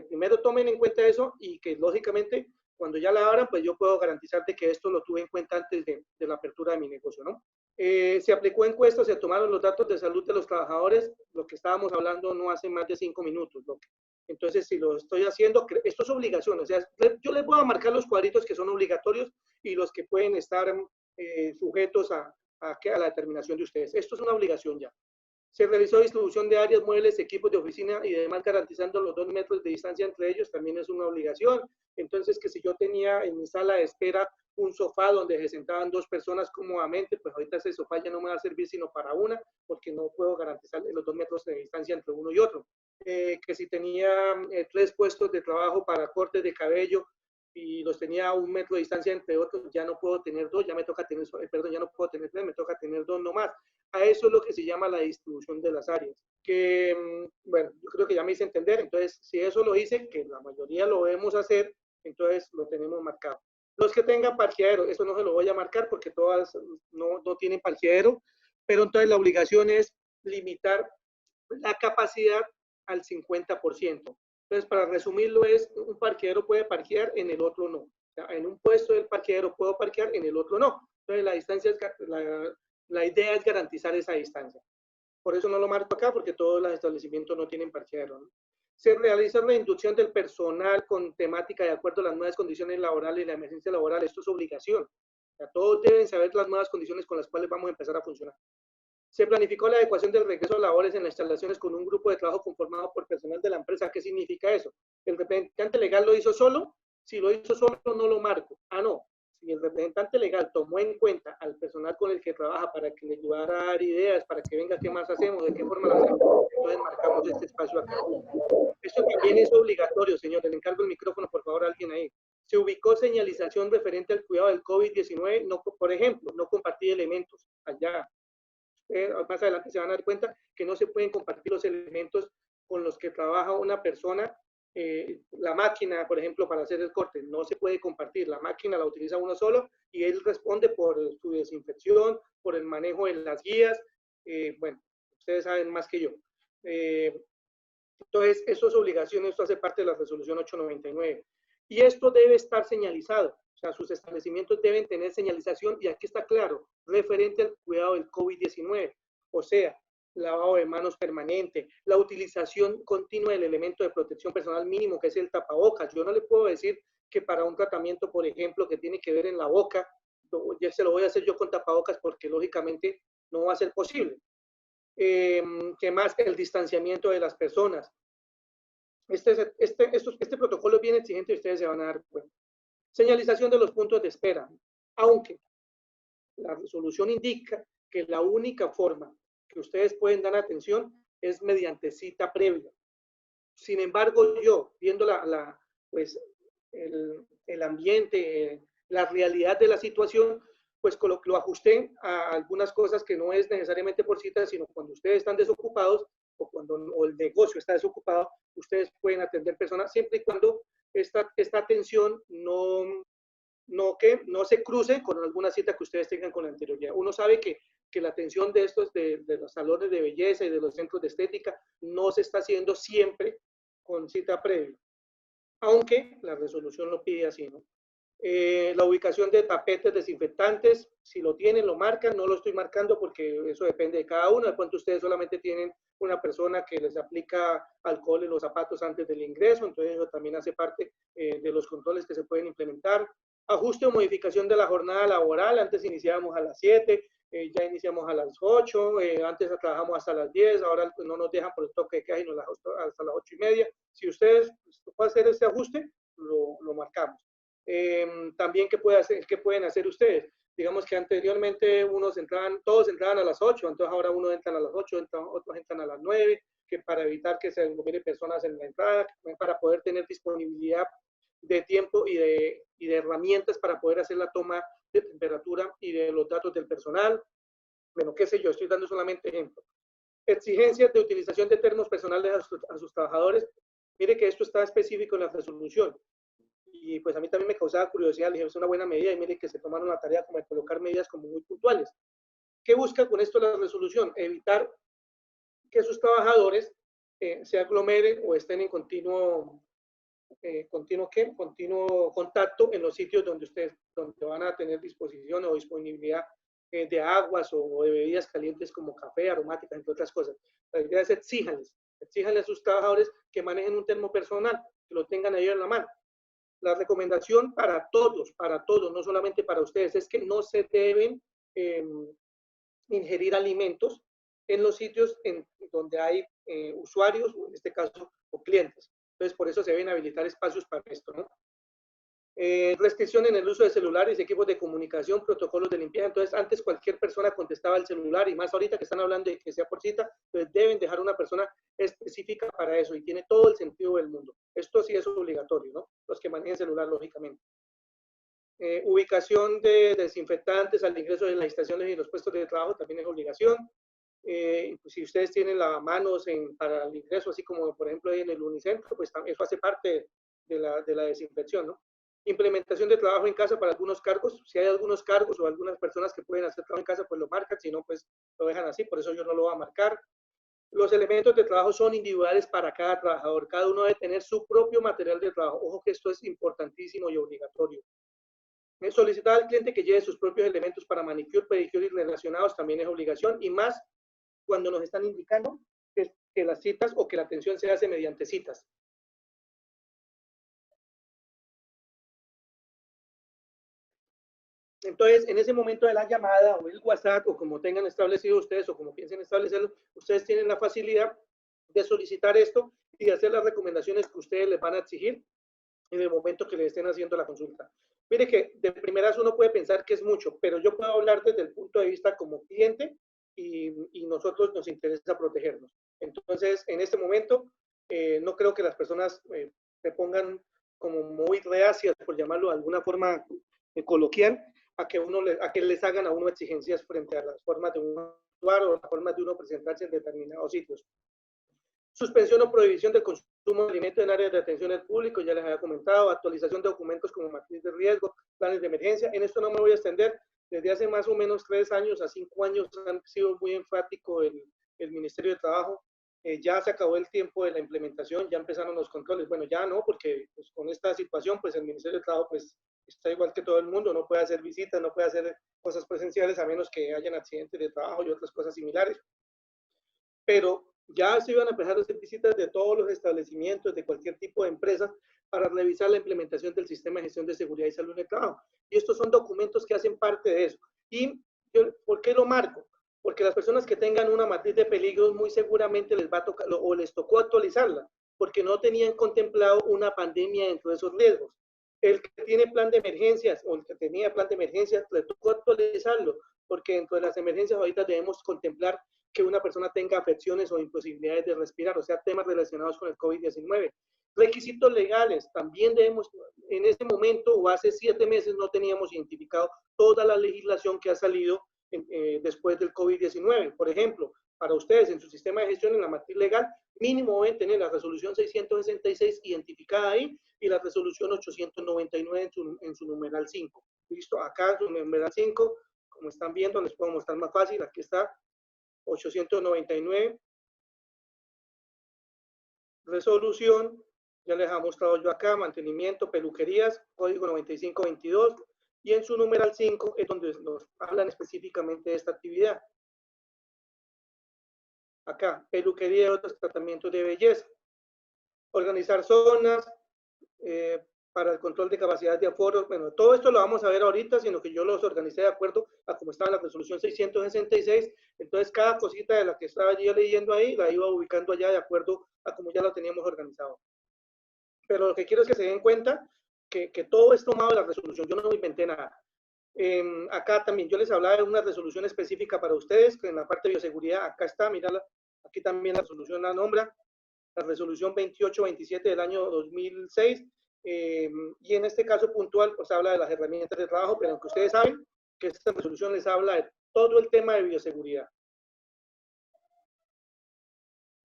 primero tomen en cuenta eso y que lógicamente cuando ya la abran, pues yo puedo garantizarte que esto lo tuve en cuenta antes de la apertura de mi negocio, ¿no? Se aplicó encuestas, se tomaron los datos de salud de los trabajadores, lo que estábamos hablando no hace más de 5 minutos. Entonces, si lo estoy haciendo, esto es obligación, o sea, yo les voy a marcar los cuadritos que son obligatorios y los que pueden estar sujetos a la determinación de ustedes. Esto es una obligación ya. Se realizó distribución de áreas, muebles, equipos de oficina y demás, garantizando los 2 metros de distancia entre ellos, también es una obligación. Entonces, que si yo tenía en mi sala de espera un sofá donde se sentaban 2 personas cómodamente, pues ahorita ese sofá ya no me va a servir sino para una, porque no puedo garantizar los 2 metros de distancia entre uno y otro. Que si tenía 3 puestos de trabajo para cortes de cabello, y los tenía a 1 metro de distancia entre otros, ya no puedo tener 2, ya me toca tener, perdón, ya no puedo tener 3, me toca tener 2 nomás. A eso es lo que se llama la distribución de las áreas. Que, bueno, yo creo que ya me hice entender, entonces, si eso lo hice, que la mayoría lo debemos hacer, entonces lo tenemos marcado. Los que tengan parqueadero, eso no se lo voy a marcar porque todas no tienen parqueadero, pero entonces la obligación es limitar la capacidad al 50%. Entonces, para resumirlo, es un parqueadero puede parquear, en el otro no. O sea, en un puesto del parqueadero puedo parquear, en el otro no. Entonces, la distancia la idea es garantizar esa distancia. Por eso no lo marco acá, porque todos los establecimientos no tienen parqueadero, ¿no? Se realiza la inducción del personal con temática de acuerdo a las nuevas condiciones laborales y la emergencia laboral. Esto es obligación. O sea, todos deben saber las nuevas condiciones con las cuales vamos a empezar a funcionar. Se planificó la adecuación del regreso a labores en las instalaciones con un grupo de trabajo conformado por personal de la empresa. ¿Qué significa eso? ¿El representante legal lo hizo solo? Si lo hizo solo, no lo marco. Ah, no. Si el representante legal tomó en cuenta al personal con el que trabaja para que le ayudara a dar ideas, para que venga, ¿qué más hacemos? ¿De qué forma lo hacemos? Entonces marcamos este espacio acá. Esto también es obligatorio, señores. Le encargo el micrófono, por favor, a alguien ahí. Se ubicó señalización referente al cuidado del COVID-19, no, por ejemplo, no compartir elementos allá. Más adelante se van a dar cuenta que no se pueden compartir los elementos con los que trabaja una persona. La máquina, por ejemplo, para hacer el corte, no se puede compartir. La máquina la utiliza uno solo y él responde por su desinfección, por el manejo en las guías. Bueno, ustedes saben más que yo. Entonces, eso es obligación, esto hace parte de la resolución 899. Y esto debe estar señalizado. O sea, sus establecimientos deben tener señalización y aquí está claro, referente al cuidado del COVID-19. O sea, lavado de manos permanente, la utilización continua del elemento de protección personal mínimo, que es el tapabocas. Yo no le puedo decir que para un tratamiento, por ejemplo, que tiene que ver en la boca, ya se lo voy a hacer yo con tapabocas porque lógicamente no va a ser posible. ¿Qué más? El distanciamiento de las personas. Este protocolo es bien exigente y ustedes se van a dar cuenta. Señalización de los puntos de espera, aunque la resolución indica que la única forma que ustedes pueden dar atención es mediante cita previa. Sin embargo, yo, viendo pues, el ambiente, la realidad de la situación, pues lo ajusté a algunas cosas que no es necesariamente por cita, sino cuando ustedes están desocupados o cuando el negocio está desocupado, ustedes pueden atender personas siempre y cuando esta atención no se cruce con alguna cita que ustedes tengan con anterioridad. Uno sabe que la atención de estos, de los salones de belleza y de los centros de estética, no se está haciendo siempre con cita previa, aunque la resolución lo pide así, ¿no? La ubicación de tapetes desinfectantes, si lo tienen, lo marcan, no lo estoy marcando porque eso depende de cada uno, de cuánto ustedes solamente tienen una persona que les aplica alcohol en los zapatos antes del ingreso, entonces eso también hace parte de los controles que se pueden implementar. Ajuste o modificación de la jornada laboral, antes iniciábamos a las 7, ya iniciamos a las 8, antes trabajamos hasta las 10, ahora no nos dejan por el toque de queda y nos hasta las 8:30. Si ustedes pueden hacer este ajuste, lo marcamos. También, ¿qué pueden hacer ustedes? Digamos que anteriormente todos entraban a las 8, entonces ahora uno entran a las 8, otros entran a las 9, que para evitar que se aglomeren personas en la entrada, para poder tener disponibilidad de tiempo y de herramientas para poder hacer la toma de temperatura y de los datos del personal. Bueno, qué sé yo, estoy dando solamente ejemplos. Exigencias de utilización de termos personales a sus trabajadores. Mire que esto está específico en la resolución. Y pues a mí también me causaba curiosidad, le dije, es una buena medida, y mire que se tomaron la tarea como de colocar medidas como muy puntuales. ¿Qué busca con esto la resolución? Evitar que sus trabajadores se aglomeren o estén en continuo contacto en los sitios donde van a tener disposición o disponibilidad de aguas o de bebidas calientes como café, aromáticas, entre otras cosas. La idea es exíjanle a sus trabajadores que manejen un termo personal, que lo tengan ahí en la mano. La recomendación para todos, no solamente para ustedes, es que no se deben ingerir alimentos en los sitios donde hay usuarios, o en este caso, o clientes. Entonces, por eso se deben habilitar espacios para esto, ¿no? Restricción en el uso de celulares, equipos de comunicación, protocolos de limpieza. Entonces, antes cualquier persona contestaba el celular, y más ahorita que están hablando de que sea por cita, entonces deben dejar una persona específica para eso, y tiene todo el sentido del mundo. Esto sí es obligatorio, ¿no? Los que manejen celular, lógicamente. Ubicación de desinfectantes al ingreso de las estaciones y los puestos de trabajo también es obligación. Pues si ustedes tienen lavamanos para el ingreso, así como por ejemplo en el Unicentro, pues eso hace parte de la desinfección, ¿no? Implementación de trabajo en casa para algunos cargos. Si hay algunos cargos o algunas personas que pueden hacer trabajo en casa, pues lo marcan, si no, pues lo dejan así, por eso yo no lo voy a marcar. Los elementos de trabajo son individuales para cada trabajador, cada uno debe tener su propio material de trabajo. Ojo que esto es importantísimo y obligatorio. Solicitar al cliente que lleve sus propios elementos para manicure, pedicure y relacionados también es obligación, y más cuando nos están indicando que las citas o que la atención se hace mediante citas. Entonces, en ese momento de la llamada o el WhatsApp, o como tengan establecido ustedes, o como piensen establecerlo, ustedes tienen la facilidad de solicitar esto y de hacer las recomendaciones que ustedes les van a exigir en el momento que le estén haciendo la consulta. Mire que de primeras uno puede pensar que es mucho, pero yo puedo hablar desde el punto de vista como cliente y nosotros nos interesa protegernos. Entonces, en este momento, no creo que las personas se pongan como muy reacias, por llamarlo de alguna forma coloquial, a que les hagan a uno exigencias frente a las formas de uno actuar o las formas de uno presentarse en determinados sitios. Suspensión o prohibición del consumo de alimentos en áreas de atención al público, ya les había comentado, actualización de documentos como matriz de riesgo, planes de emergencia. En esto no me voy a extender. Desde hace más o menos 3 años a 5 años han sido muy enfático el Ministerio de Trabajo. Ya se acabó el tiempo de la implementación, ya empezaron los controles. Bueno, ya no, porque pues, con esta situación, pues el Ministerio de Trabajo pues, está igual que todo el mundo, no puede hacer visitas, no puede hacer cosas presenciales a menos que hayan accidentes de trabajo y otras cosas similares. Pero ya se iban a empezar a hacer visitas de todos los establecimientos, de cualquier tipo de empresa, para revisar la implementación del sistema de gestión de seguridad y salud en el trabajo. Y estos son documentos que hacen parte de eso. ¿Y yo, por qué lo marco? Porque las personas que tengan una matriz de peligros muy seguramente les va a tocar o les tocó actualizarla, porque no tenían contemplado una pandemia dentro de esos riesgos. El que tiene plan de emergencias o el que tenía plan de emergencias le tocó actualizarlo, porque dentro de las emergencias ahorita debemos contemplar que una persona tenga afecciones o imposibilidades de respirar, o sea, temas relacionados con el COVID-19. Requisitos legales, también debemos, en este momento o hace 7 meses no teníamos identificado toda la legislación que ha salido después del COVID-19. Por ejemplo, para ustedes en su sistema de gestión en la matriz legal, mínimo deben tener la resolución 666 identificada ahí y la resolución 899 en su numeral 5. Listo, acá en su numeral 5, como están viendo, les puedo mostrar más fácil, aquí está 899, resolución, ya les ha mostrado yo acá, mantenimiento, peluquerías, código 9522, y en su numeral 5 es donde nos hablan específicamente de esta actividad. Acá, peluquería y otros tratamientos de belleza. Organizar zonas para el control de capacidad de aforo. Bueno, todo esto lo vamos a ver ahorita, sino que yo los organicé de acuerdo a cómo estaba la resolución 666. Entonces, cada cosita de la que estaba yo leyendo ahí, la iba ubicando allá de acuerdo a cómo ya lo teníamos organizado. Pero lo que quiero es que se den cuenta que todo es tomado de la resolución. Yo no inventé nada. Acá también yo les hablaba de una resolución específica para ustedes, que en la parte de bioseguridad, acá está, mírala, aquí también la resolución la nombra, la resolución 2827 del año 2006, y en este caso puntual, pues habla de las herramientas de trabajo, pero aunque ustedes saben que esta resolución les habla de todo el tema de bioseguridad.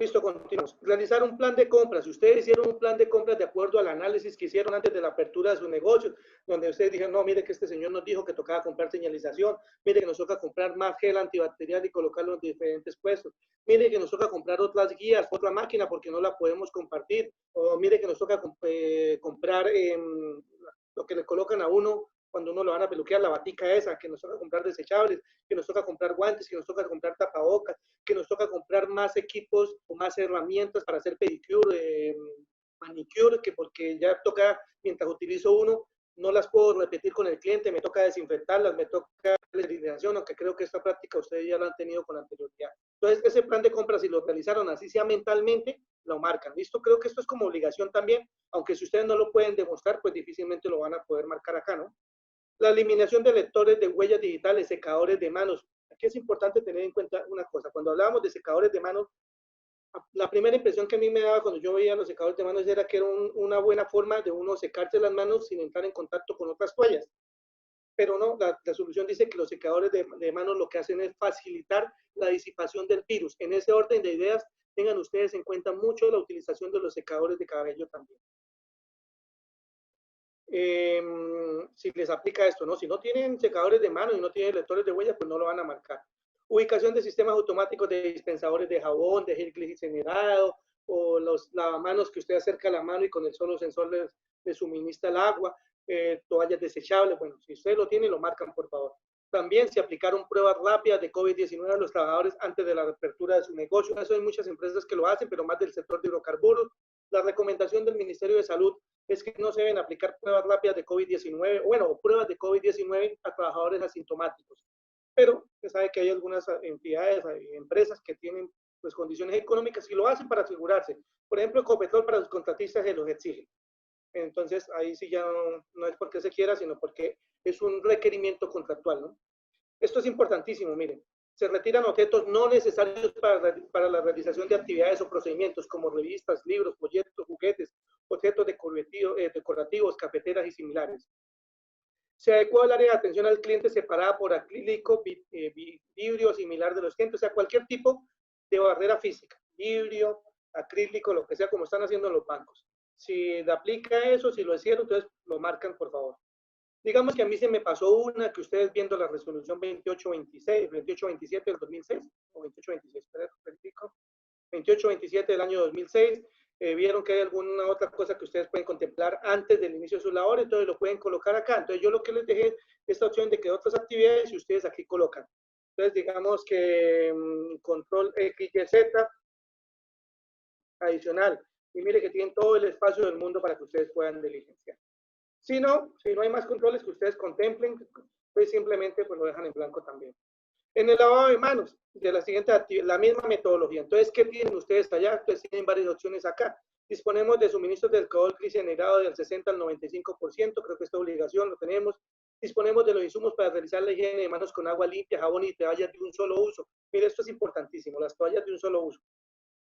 Listo, continuamos. Realizar un plan de compras. Si ustedes hicieron un plan de compras de acuerdo al análisis que hicieron antes de la apertura de su negocio, donde ustedes dijeron, no, mire que este señor nos dijo que tocaba comprar señalización, mire que nos toca comprar más gel antibacterial y colocarlo en diferentes puestos, mire que nos toca comprar otras guías, otra máquina porque no la podemos compartir, o mire que nos toca comprar lo que le colocan a uno cuando uno lo van a peluquear, la batica esa, que nos toca comprar desechables, que nos toca comprar guantes, que nos toca comprar tapabocas, que nos toca comprar más equipos o más herramientas para hacer pedicure, manicure, que porque ya toca, mientras utilizo uno, no las puedo repetir con el cliente, me toca desinfectarlas, me toca la esterilización, aunque creo que esta práctica ustedes ya la han tenido con anterioridad. Entonces, ese plan de compra, si lo realizaron así sea mentalmente, lo marcan. ¿Listo? Creo que esto es como obligación también, aunque si ustedes no lo pueden demostrar, pues difícilmente lo van a poder marcar acá, ¿no? La eliminación de lectores de huellas digitales, secadores de manos. Aquí es importante tener en cuenta una cosa. Cuando hablábamos de secadores de manos, la primera impresión que a mí me daba cuando yo veía los secadores de manos era que era una buena forma de uno secarse las manos sin entrar en contacto con otras toallas. Pero no, la solución dice que los secadores de manos lo que hacen es facilitar la disipación del virus. En ese orden de ideas, tengan ustedes en cuenta mucho la utilización de los secadores de cabello también. Si les aplica esto, ¿no? Si no tienen secadores de mano y no tienen lectores de huellas, pues no lo van a marcar. Ubicación de sistemas automáticos de dispensadores de jabón, de gel glicerado, o los lavamanos que usted acerca la mano y con el solo sensor le suministra el agua, toallas desechables. Bueno, si usted lo tiene, lo marcan, por favor. También se aplicaron pruebas rápidas de COVID-19 a los trabajadores antes de la apertura de su negocio. Eso hay muchas empresas que lo hacen, pero más del sector de hidrocarburos. La recomendación del Ministerio de Salud es que no se deben aplicar pruebas rápidas de COVID-19, bueno, pruebas de COVID-19 a trabajadores asintomáticos. Pero se sabe que hay algunas entidades, empresas que tienen pues condiciones económicas y lo hacen para asegurarse. Por ejemplo, Ecopetrol para sus contratistas se los exige. Entonces, ahí sí ya no es porque se quiera, sino porque es un requerimiento contractual, ¿no? Esto es importantísimo, miren. Se retiran objetos no necesarios para la realización de actividades o procedimientos como revistas, libros, folletos, juguetes, objetos decorativos, cafeteras y similares. Se adecua el área de atención al cliente separada por acrílico, vidrio similar de los clientes, o sea, cualquier tipo de barrera física, vidrio, acrílico, lo que sea, como están haciendo los bancos. Si le aplica eso, si lo hicieron, entonces lo marcan, por favor. Digamos que a mí se me pasó una que ustedes viendo la resolución 2827 del 2006, o 2826, verifico, 2827 del año 2006, vieron que hay alguna otra cosa que ustedes pueden contemplar antes del inicio de su labor, entonces lo pueden colocar acá. Entonces yo lo que les dejé esta opción de que otras actividades y ustedes aquí colocan. Entonces digamos que control XYZ adicional. Y mire que tienen todo el espacio del mundo para que ustedes puedan diligenciar. Si no hay más controles que ustedes contemplen, pues simplemente pues lo dejan en blanco también. En el lavado de manos, de la siguiente actividad, la misma metodología. Entonces, ¿qué tienen ustedes allá? Entonces, tienen varias opciones acá. Disponemos de suministros de alcohol cristianizado del 60 al 95%, creo que esta obligación lo tenemos. Disponemos de los insumos para realizar la higiene de manos con agua limpia, jabón y toallas de un solo uso. Mire, esto es importantísimo, las toallas de un solo uso.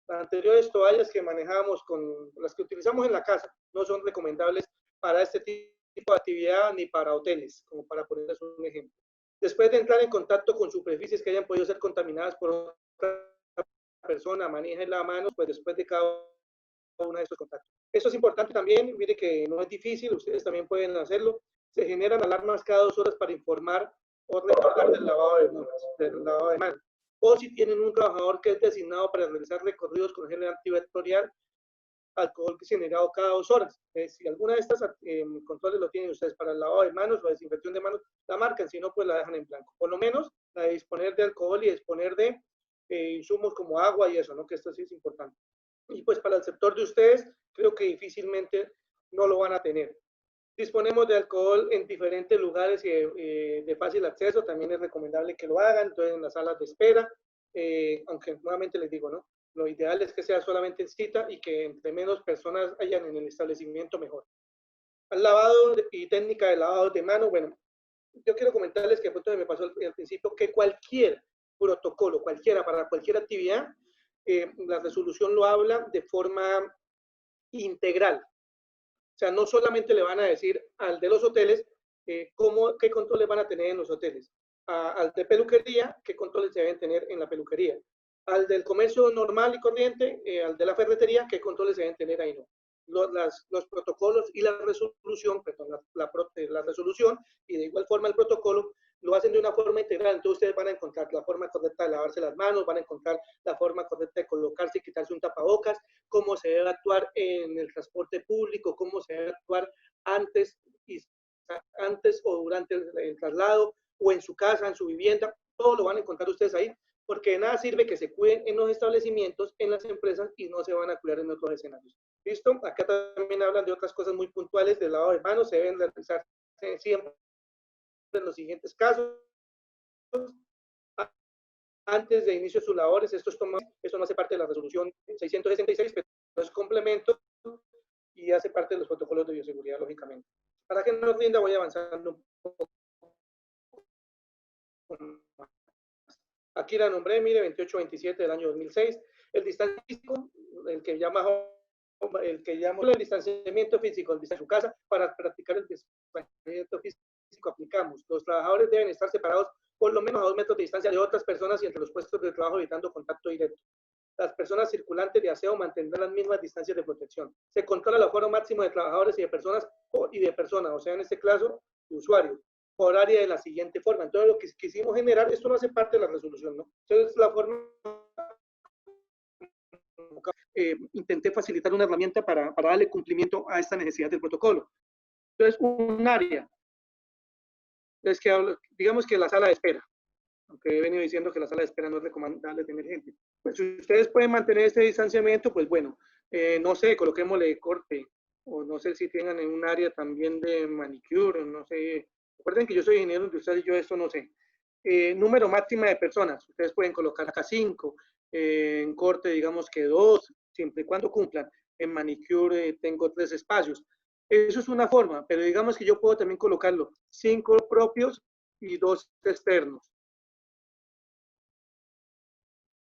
Las anteriores toallas que manejábamos con las que utilizamos en la casa no son recomendables para este tipo de actividad ni para hoteles, como para ponerles un ejemplo. Después de entrar en contacto con superficies que hayan podido ser contaminadas por otra persona, manejen la mano, pues después de cada uno de estos contactos. Eso es importante también, mire que no es difícil, ustedes también pueden hacerlo. Se generan alarmas cada 2 horas para informar o recordar del lavado de manos. O si tienen un trabajador que es designado para realizar recorridos con gel antibacterial, alcohol generado cada 2 horas. Si alguna de estas controles lo tienen ustedes para el lavado de manos o desinfección de manos, la marcan, si no, pues la dejan en blanco. Por lo menos la de disponer de alcohol y disponer de insumos como agua y eso, ¿no? Que esto sí es importante. Y pues para el sector de ustedes, creo que difícilmente no lo van a tener. Disponemos de alcohol en diferentes lugares y de fácil acceso, también es recomendable que lo hagan, entonces en las salas de espera, aunque nuevamente les digo, ¿no? Lo ideal es que sea solamente en cita y que entre menos personas hayan en el establecimiento, mejor. Al lavado y técnica de lavado de mano, bueno, yo quiero comentarles que pronto me pasó al principio que cualquier protocolo, cualquiera, para cualquier actividad, la resolución lo habla de forma integral. O sea, no solamente le van a decir al de los hoteles qué controles van a tener en los hoteles, al de peluquería, qué controles deben tener en la peluquería, al del comercio normal y corriente, al de la ferretería, qué controles deben tener ahí, no. Los protocolos y la resolución, perdón, la resolución y de igual forma el protocolo lo hacen de una forma integral. Entonces ustedes van a encontrar la forma correcta de lavarse las manos, van a encontrar la forma correcta de colocarse y quitarse un tapabocas, cómo se debe actuar en el transporte público, cómo se debe actuar antes o durante el traslado o en su casa, en su vivienda. Todo lo van a encontrar ustedes ahí, porque de nada sirve que se cuiden en los establecimientos, en las empresas y no se van a cuidar en otros escenarios. ¿Listo? Acá también hablan de otras cosas muy puntuales del lavado de manos, se deben realizar siempre en los siguientes casos. Antes de inicio de sus labores, esto no hace parte de la resolución 666, pero es complemento y hace parte de los protocolos de bioseguridad, lógicamente. Para que nos rinda, voy avanzando un poco. Aquí la nombré, mire, 2827 del año 2006. El distanciamiento, el que llama el distanciamiento físico de su casa, para practicar el distanciamiento físico aplicamos. Los trabajadores deben estar separados por lo menos a 2 metros de distancia de otras personas y entre los puestos de trabajo evitando contacto directo. Las personas circulantes de aseo mantendrán las mismas distancias de protección. Se controla el aforo máximo de trabajadores y de personas, o sea, en este caso, de usuarios, por área de la siguiente forma. Entonces, lo que quisimos generar, esto no hace parte de la resolución, ¿no? Entonces, la forma... intenté facilitar una herramienta para darle cumplimiento a esta necesidad del protocolo. Entonces, un área. Entonces, digamos que la sala de espera, aunque he venido diciendo que la sala de espera no es recomendable tener gente. Pues si ustedes pueden mantener este distanciamiento, pues bueno, no sé, coloquémosle corte o no sé si tengan en un área también de manicure, no sé. Recuerden que yo soy ingeniero industrial y yo esto no sé. Número máximo de personas, ustedes pueden colocar acá 5, en corte digamos que 2, siempre y cuando cumplan. En manicure tengo 3 espacios. Eso es una forma, pero digamos que yo puedo también colocarlo 5 propios y 2 externos.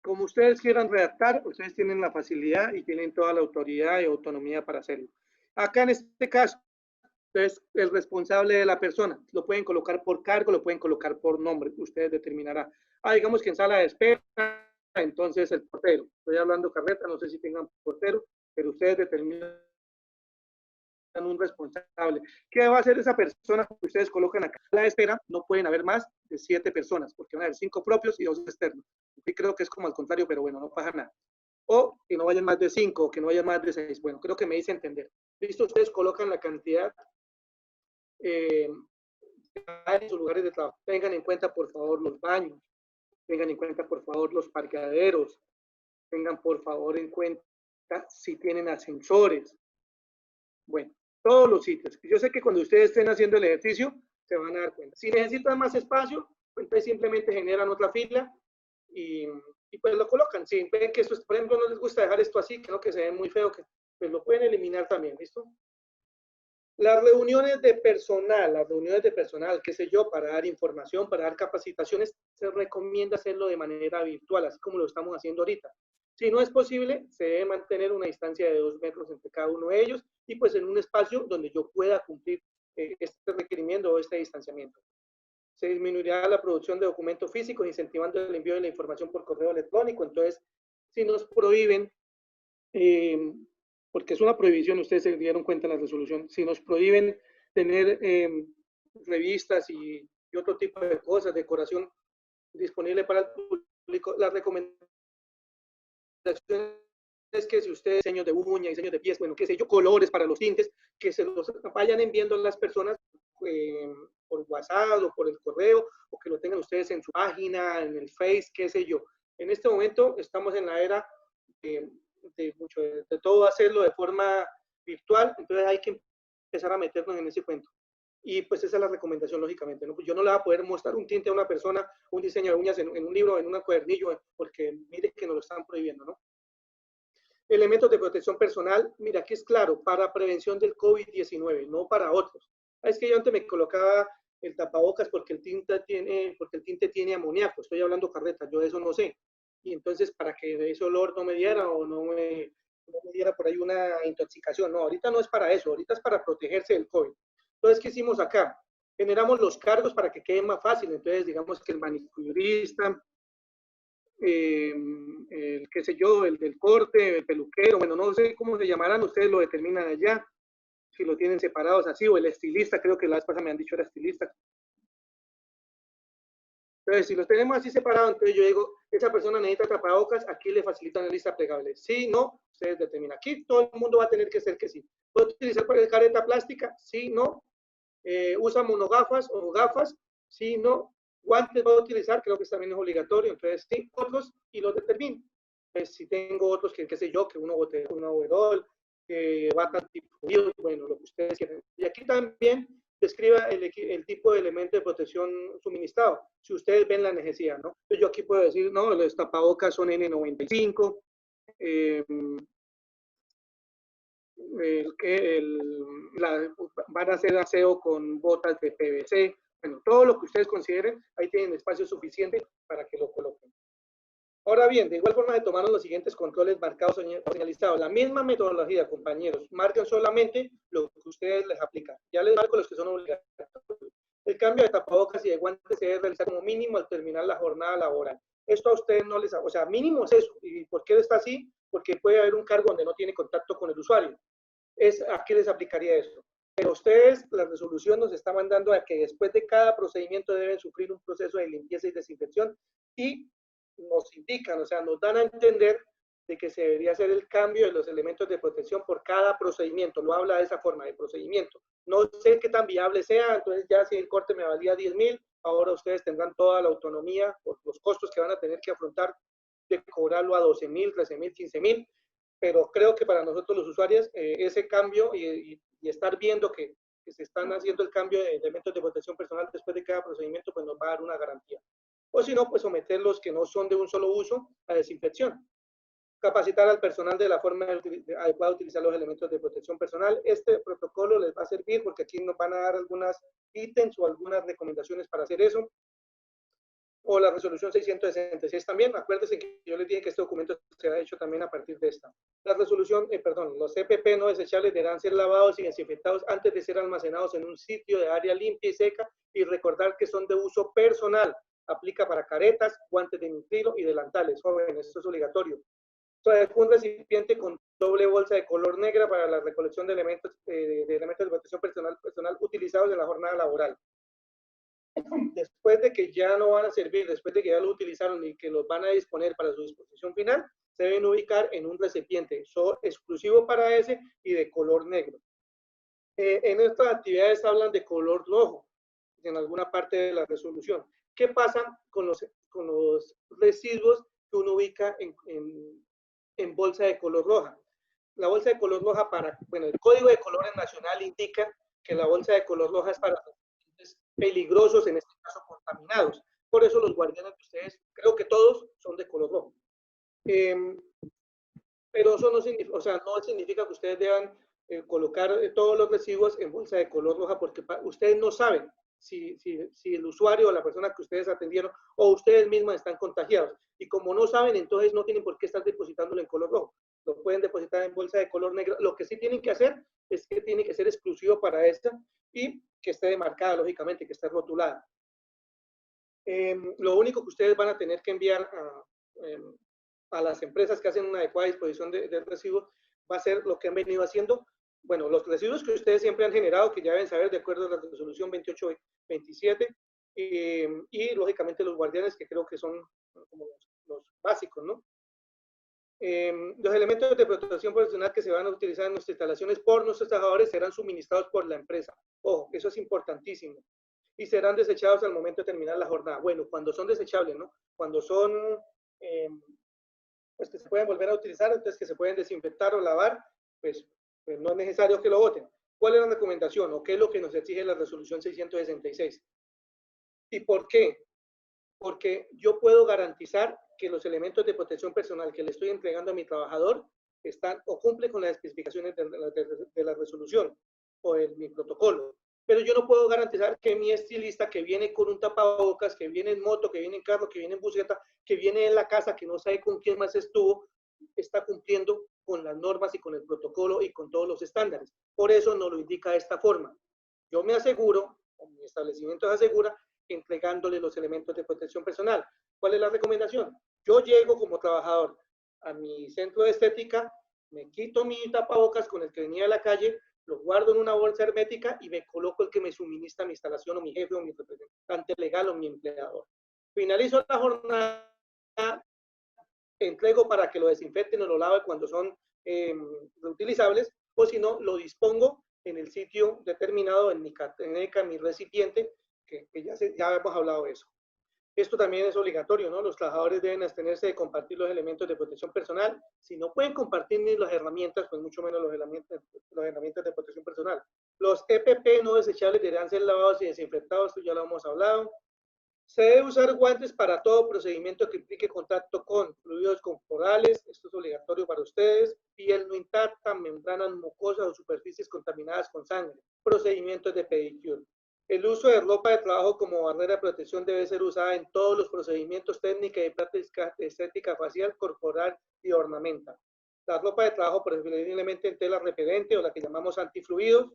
Como ustedes quieran redactar, ustedes tienen la facilidad y tienen toda la autoridad y autonomía para hacerlo. Acá en este caso, es el responsable de la persona. Lo pueden colocar por cargo, lo pueden colocar por nombre, ustedes determinarán. Digamos que en sala de espera, entonces el portero. Estoy hablando carreta, no sé si tengan portero, pero ustedes determinan un responsable. ¿Qué va a hacer esa persona que ustedes colocan acá? En la espera no pueden haber más de 7 personas, porque van a haber 5 propios y 2 externos. Y creo que es como al contrario, pero bueno, no pasa nada. O que no vayan más de 5, o que no vayan más de 6. Bueno, creo que me hice entender. Listo, ustedes colocan la cantidad en sus lugares de trabajo. Tengan en cuenta, por favor, los baños. Tengan en cuenta, por favor, los parqueaderos. Tengan, por favor, en cuenta si tienen ascensores. Bueno, todos los sitios. Yo sé que cuando ustedes estén haciendo el ejercicio, se van a dar cuenta. Si necesitan más espacio, pues entonces simplemente generan otra fila y pues lo colocan. Si ven que esto, por ejemplo, no les gusta dejar esto así, creo que se ve muy feo, que pues lo pueden eliminar también, ¿listo? Las reuniones de personal, qué sé yo, para dar información, para dar capacitaciones, se recomienda hacerlo de manera virtual, así como lo estamos haciendo ahorita. Si no es posible, se debe mantener una distancia de 2 metros entre cada uno de ellos y pues en un espacio donde yo pueda cumplir este requerimiento o este distanciamiento. Se disminuirá la producción de documentos físicos, incentivando el envío de la información por correo electrónico. Entonces, si nos prohíben porque es una prohibición, ustedes se dieron cuenta en la resolución, si nos prohíben tener revistas y otro tipo de cosas, decoración disponible para el público, la recomendación es que si ustedes diseños de uña, diseños de pies, bueno, qué sé yo, colores para los tintes, que se los vayan enviando a las personas por WhatsApp o por el correo, o que lo tengan ustedes en su página, en el Face, qué sé yo. En este momento estamos en la era de todo hacerlo de forma virtual, entonces hay que empezar a meternos en ese cuento. Y pues esa es la recomendación, lógicamente, ¿no? Pues yo no le voy a poder mostrar un tinte a una persona, un diseño de uñas en un libro, en un cuadernillo, porque mire que nos lo están prohibiendo, ¿no? Elementos de protección personal, mira, aquí es claro, para prevención del COVID-19, no para otros. Es que yo antes me colocaba el tapabocas porque el tinte tiene amoníaco, estoy hablando carreta, yo de eso no sé. Y entonces, para que ese olor no me diera o no me diera por ahí una intoxicación, no, ahorita no es para eso, ahorita es para protegerse del COVID. Entonces, ¿qué hicimos acá? Generamos los cargos para que quede más fácil, entonces digamos que el manicurista, el qué sé yo, el del corte, el peluquero, bueno, no sé cómo se llamarán, ustedes lo determinan allá, si lo tienen separados así, o el estilista, creo que la vez pasada me han dicho era estilista. Entonces, si los tenemos así separados, entonces yo digo, esa persona necesita tapabocas, aquí le facilitan la lista plegable. Sí, no, ustedes determinan. Aquí todo el mundo va a tener que ser que sí. ¿Puede utilizar careta plástica? Sí, no. ¿Usa monogafas o gafas? Sí, no. ¿Guantes va a utilizar? Creo que también es obligatorio. Entonces, sí, otros y los determino. Pues, si tengo otros que, qué sé yo, que uno bote un overol, que batan tipo, bueno, lo que ustedes quieran. Y aquí también describa el tipo de elemento de protección suministrado, si ustedes ven la necesidad, ¿no? Entonces yo aquí puedo decir, no, los tapabocas son N95, van a hacer aseo con botas de PVC, bueno, todo lo que ustedes consideren, ahí tienen espacio suficiente para que lo coloquen. Ahora bien, de igual forma de tomaron los siguientes controles marcados o señalizados. La misma metodología, compañeros. Marquen solamente lo que ustedes les aplican. Ya les marco los que son obligatorios. El cambio de tapabocas y de guantes se debe realizar como mínimo al terminar la jornada laboral. Esto a ustedes no les... O sea, mínimo es eso. ¿Y por qué está así? Porque puede haber un cargo donde no tiene contacto con el usuario. ¿A qué les aplicaría eso? Pero ustedes, la resolución nos está mandando a que después de cada procedimiento deben sufrir un proceso de limpieza y desinfección y nos indican, o sea, nos dan a entender de que se debería hacer el cambio de los elementos de protección por cada procedimiento. Lo habla de esa forma, de procedimiento. No sé qué tan viable sea, entonces ya si el corte me valía 10.000, ahora ustedes tendrán toda la autonomía por los costos que van a tener que afrontar de cobrarlo a 12.000, 13.000, 15.000. pero creo que para nosotros los usuarios ese cambio y estar viendo que se están haciendo el cambio de elementos de protección personal después de cada procedimiento, pues nos va a dar una garantía. O si no, pues someter los que no son de un solo uso a desinfección. Capacitar al personal de la forma adecuada de utilizar los elementos de protección personal. Este protocolo les va a servir porque aquí nos van a dar algunas ítems o algunas recomendaciones para hacer eso. O la resolución 666 también. Acuérdense que yo les dije que este documento se ha hecho también a partir de esta. La resolución, los EPP no desechables deberán ser lavados y desinfectados antes de ser almacenados en un sitio de área limpia y seca, y recordar que son de uso personal. Aplica para caretas, guantes de nitrilo y delantales. Jóvenes, esto es obligatorio. Un recipiente con doble bolsa de color negra para la recolección de elementos de protección personal utilizados en la jornada laboral. Después de que ya no van a servir, después de que ya lo utilizaron y que los van a disponer para su disposición final, se deben ubicar en un recipiente exclusivo para ese y de color negro. En estas actividades hablan de color rojo en alguna parte de la resolución. ¿Qué pasa con los residuos que uno ubica en bolsa de color roja? La bolsa de color roja el Código de Colores Nacional indica que la bolsa de color roja es para peligrosos, en este caso contaminados. Por eso los guardianes de ustedes, creo que todos son de color rojo. Pero eso no significa que ustedes deban colocar todos los residuos en bolsa de color roja, porque ustedes no saben si el usuario o la persona que ustedes atendieron o ustedes mismas están contagiados. Y como no saben, entonces no tienen por qué estar depositándolo en color rojo. Lo pueden depositar en bolsa de color negro. Lo que sí tienen que hacer es que tiene que ser exclusivo para esta y que esté demarcada, lógicamente, que esté rotulada. Lo único que ustedes van a tener que enviar a las empresas que hacen una adecuada disposición de residuos va a ser lo que han venido haciendo. Bueno, los residuos que ustedes siempre han generado, que ya deben saber de acuerdo a la resolución 2827, y lógicamente los guardianes, que creo que son como los básicos, ¿no? Los elementos de protección profesional que se van a utilizar en nuestras instalaciones por nuestros trabajadores serán suministrados por la empresa. Ojo, eso es importantísimo. Y serán desechados al momento de terminar la jornada. Bueno, cuando son desechables, ¿no? Cuando son, pues que se pueden volver a utilizar, entonces que se pueden desinfectar o lavar, pues no es necesario que lo boten. ¿Cuál es la recomendación o qué es lo que nos exige la resolución 666? ¿Y por qué? Porque yo puedo garantizar que los elementos de protección personal que le estoy entregando a mi trabajador están o cumplen con las especificaciones de la resolución o de mi protocolo. Pero yo no puedo garantizar que mi estilista, que viene con un tapabocas, que viene en moto, que viene en carro, que viene en buseta, que viene en la casa, que no sabe con quién más estuvo, está cumpliendo con las normas y con el protocolo y con todos los estándares. Por eso nos lo indica de esta forma. Yo me aseguro, o mi establecimiento se asegura, entregándole los elementos de protección personal. ¿Cuál es la recomendación? Yo llego como trabajador a mi centro de estética, me quito mi tapabocas con el que venía de la calle, lo guardo en una bolsa hermética y me coloco el que me suministra mi instalación o mi jefe o mi representante legal o mi empleador. Finalizo la jornada, entrego para que lo desinfecten o lo laven cuando son reutilizables, o si no, lo dispongo en el sitio determinado, en mi cateneca, en mi recipiente, que ya hemos hablado de eso. Esto también es obligatorio, ¿no? Los trabajadores deben abstenerse de compartir los elementos de protección personal. Si no pueden compartir ni las herramientas, pues mucho menos las herramientas de protección personal. Los EPP no desechables deberán ser lavados y desinfectados, esto ya lo hemos hablado. Se debe usar guantes para todo procedimiento que implique contacto con fluidos corporales, esto es obligatorio para ustedes, piel no intacta, membranas mucosas o superficies contaminadas con sangre, procedimientos de pedicure. El uso de ropa de trabajo como barrera de protección debe ser usada en todos los procedimientos técnicos y práctica estética facial, corporal y ornamental. La ropa de trabajo preferiblemente en tela repelente o la que llamamos antifluidos,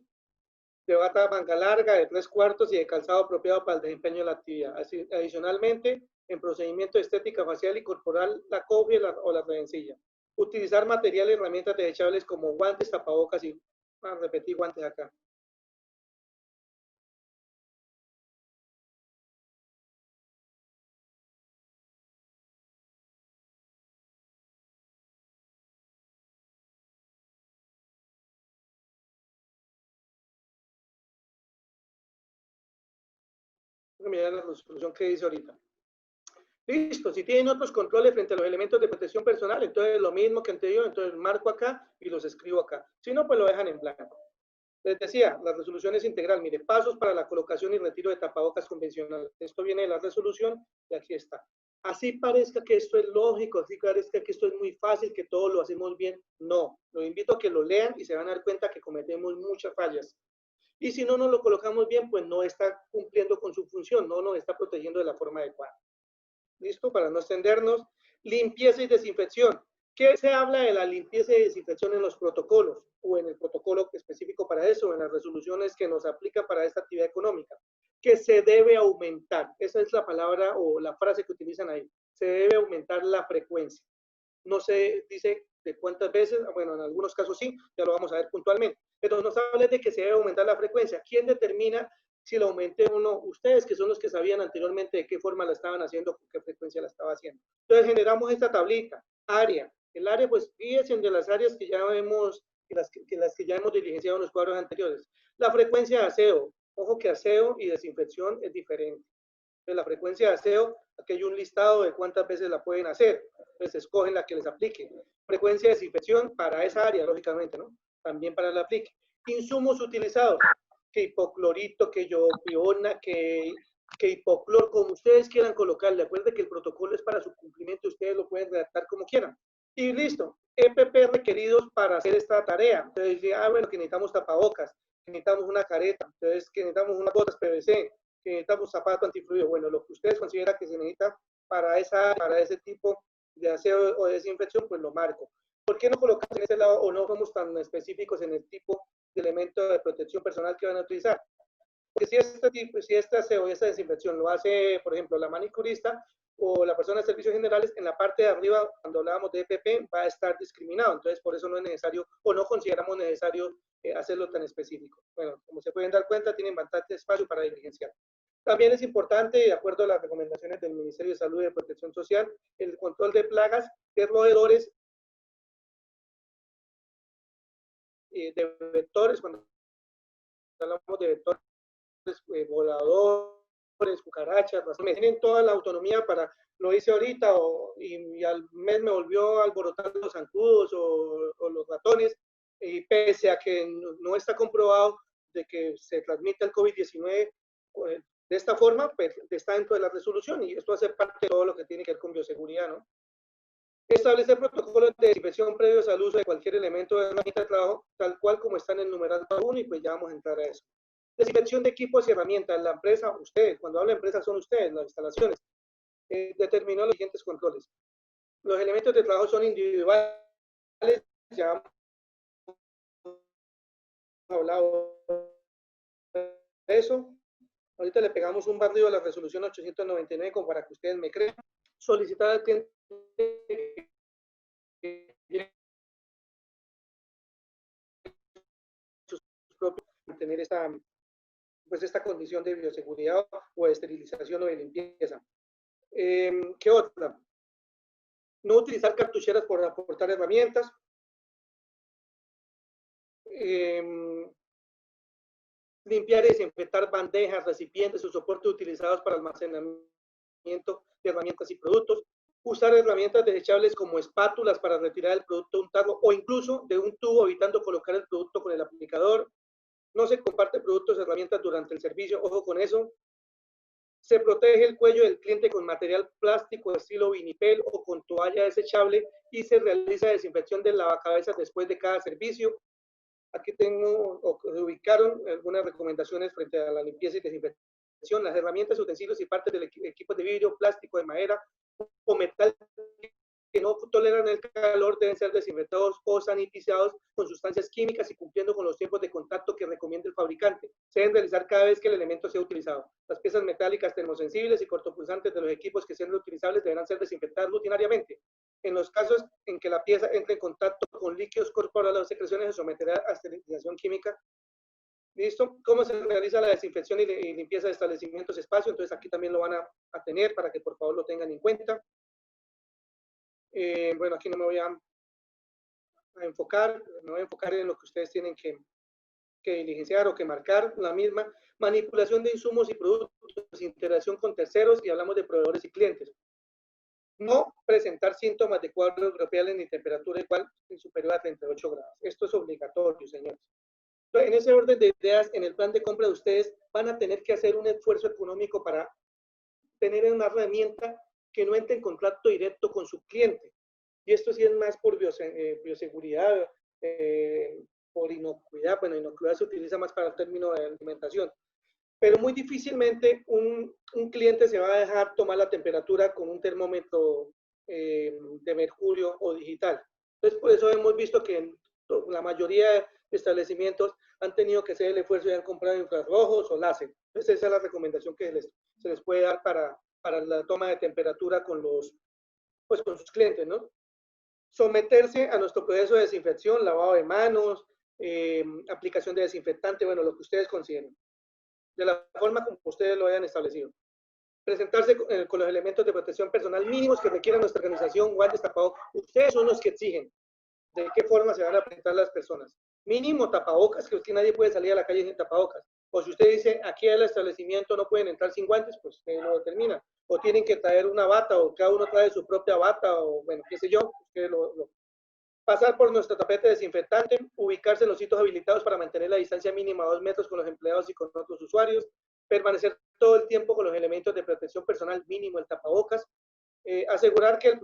de bata manga larga, de 3/4 y de calzado apropiado para el desempeño de la actividad. Adicionalmente, en procedimiento de estética facial y corporal, la cofia o la redencilla. Utilizar materiales y herramientas desechables como guantes, tapabocas y, repetir guantes acá. Mirar la resolución que dice ahorita. Listo, si tienen otros controles frente a los elementos de protección personal, entonces lo mismo que anterior, entonces marco acá y los escribo acá. Si no, pues lo dejan en blanco. Les decía, la resolución es integral. Mire, pasos para la colocación y retiro de tapabocas convencional. Esto viene de la resolución y aquí está. Así parezca que esto es lógico, así parezca que esto es muy fácil, que todo lo hacemos bien. No, los invito a que lo lean y se van a dar cuenta que cometemos muchas fallas. Y si no nos lo colocamos bien, pues no está cumpliendo con su función, no nos está protegiendo de la forma adecuada. ¿Listo? Para no extendernos. Limpieza y desinfección. ¿Qué se habla de la limpieza y desinfección en los protocolos o en el protocolo específico para eso, en las resoluciones que nos aplican para esta actividad económica? Que se debe aumentar. Esa es la palabra o la frase que utilizan ahí. Se debe aumentar la frecuencia. No se dice de cuántas veces, bueno, en algunos casos sí, ya lo vamos a ver puntualmente, pero nos habla de que se debe aumentar la frecuencia. ¿Quién determina si lo aumente o no? Ustedes, que son los que sabían anteriormente de qué forma la estaban haciendo, con qué frecuencia la estaba haciendo. Entonces generamos esta tablita, área. El área, pues, fíjense de las áreas que ya vemos, las que ya hemos diligenciado en los cuadros anteriores. La frecuencia de aseo. Ojo que aseo y desinfección es diferente. Entonces, la frecuencia de aseo, aquí hay un listado de cuántas veces la pueden hacer. Entonces, escogen la que les aplique. Frecuencia de desinfección para esa área, lógicamente, ¿no? También para la aplique. Insumos utilizados, que hipoclorito, que yopiona, que hipoclor, como ustedes quieran colocarle. Acuérdense que el protocolo es para su cumplimiento, ustedes lo pueden redactar como quieran. Y listo, EPP requeridos para hacer esta tarea. Entonces, bueno, que necesitamos tapabocas, que necesitamos una careta, entonces que necesitamos unas botas PVC, que necesitamos zapato antifluido. Bueno, lo que ustedes consideran que se necesita para ese tipo de aseo o de desinfección, pues lo marco. ¿Por qué no colocamos en ese lado o no somos tan específicos en el tipo de elemento de protección personal que van a utilizar? Porque si este aseo y esta desinfección lo hace, por ejemplo, la manicurista o la persona de servicios generales, en la parte de arriba, cuando hablábamos de EPP, va a estar discriminado. Entonces, por eso no es necesario o no consideramos necesario hacerlo tan específico. Bueno, como se pueden dar cuenta, tienen bastante espacio para diligenciar. También es importante, de acuerdo a las recomendaciones del Ministerio de Salud y de Protección Social, el control de plagas de roedores, de vectores, cuando hablamos de vectores, voladores, cucarachas, me tienen toda la autonomía para, lo hice ahorita y al mes me volvió a alborotar los zancudos o los ratones, y pese a que no está comprobado de que se transmite el COVID-19 de esta forma, pues está dentro de la resolución y esto hace parte de todo lo que tiene que ver con bioseguridad, ¿no? Establecer protocolos de desinfección previos al uso de cualquier elemento de herramienta de trabajo, tal cual como está en el numeral 1, y pues ya vamos a entrar a eso. Desinfección de equipos y herramientas. La empresa, ustedes, cuando hablo de empresa son ustedes, las instalaciones, determinó los siguientes controles. Los elementos de trabajo son individuales, ya hemos hablado de eso. Ahorita le pegamos un barrido a la resolución 899 como para que ustedes me crean. Solicitar al cliente sus propios, mantener esta condición de bioseguridad o de esterilización o de limpieza. ¿Qué otra? No utilizar cartucheras por aportar herramientas. Limpiar y desinfectar bandejas, recipientes o soportes utilizados para almacenamiento de herramientas y productos. Usar herramientas desechables como espátulas para retirar el producto de un tarro o incluso de un tubo, evitando colocar el producto con el aplicador. No se comparte productos o herramientas durante el servicio, ojo con eso. Se protege el cuello del cliente con material plástico estilo vinipel o con toalla desechable y se realiza desinfección del lavacabezas después de cada servicio. Aquí tengo, o se ubicaron algunas recomendaciones frente a la limpieza y desinfección. Las herramientas, utensilios y partes del equipo de vidrio, plástico, de madera o metal que no toleran el calor deben ser desinfectados o sanitizados con sustancias químicas y cumpliendo con los tiempos de contacto que recomienda el fabricante. Se deben realizar cada vez que el elemento sea utilizado. Las piezas metálicas termosensibles y cortopulsantes de los equipos que sean reutilizables deberán ser desinfectadas rutinariamente. En los casos en que la pieza entre en contacto con líquidos corporales o secreciones, se someterá a esterilización química. ¿Listo? ¿Cómo se realiza la desinfección y limpieza de establecimientos y espacios? Entonces aquí también lo van a tener para que por favor lo tengan en cuenta. Bueno, aquí no me voy a enfocar, me voy a enfocar en lo que ustedes tienen que diligenciar o que marcar, la misma. Manipulación de insumos y productos, interacción con terceros, y hablamos de proveedores y clientes. No presentar síntomas de cuadros gripables ni temperatura igual ni superior a 38 grados. Esto es obligatorio, señores. Entonces, en ese orden de ideas, en el plan de compra de ustedes van a tener que hacer un esfuerzo económico para tener una herramienta que no entre en contacto directo con su cliente. Y esto sí es más por bioseguridad, por inocuidad. Bueno, inocuidad se utiliza más para el término de alimentación. Pero muy difícilmente un cliente se va a dejar tomar la temperatura con un termómetro de mercurio o digital. Entonces, por eso hemos visto que en la mayoría de establecimientos han tenido que hacer el esfuerzo y han comprado infrarrojos o láser. Entonces, esa es la recomendación que se les puede dar para la toma de temperatura con pues, con sus clientes, ¿no? Someterse a nuestro proceso de desinfección, lavado de manos, aplicación de desinfectante, bueno, lo que ustedes consideren, de la forma como ustedes lo hayan establecido. Presentarse con los elementos de protección personal mínimos que requiera nuestra organización, guantes, tapabocas. Ustedes son los que exigen de qué forma se van a presentar las personas. Mínimo tapabocas, que aquí nadie puede salir a la calle sin tapabocas. O si usted dice, aquí al establecimiento no pueden entrar sin guantes, pues usted lo determina. O tienen que traer una bata, o cada uno trae su propia bata, o bueno, qué sé yo, usted pasar por nuestro tapete desinfectante, ubicarse en los sitios habilitados para mantener la distancia mínima de 2 metros con los empleados y con otros usuarios, permanecer todo el tiempo con los elementos de protección personal mínimo, el tapabocas, asegurar que el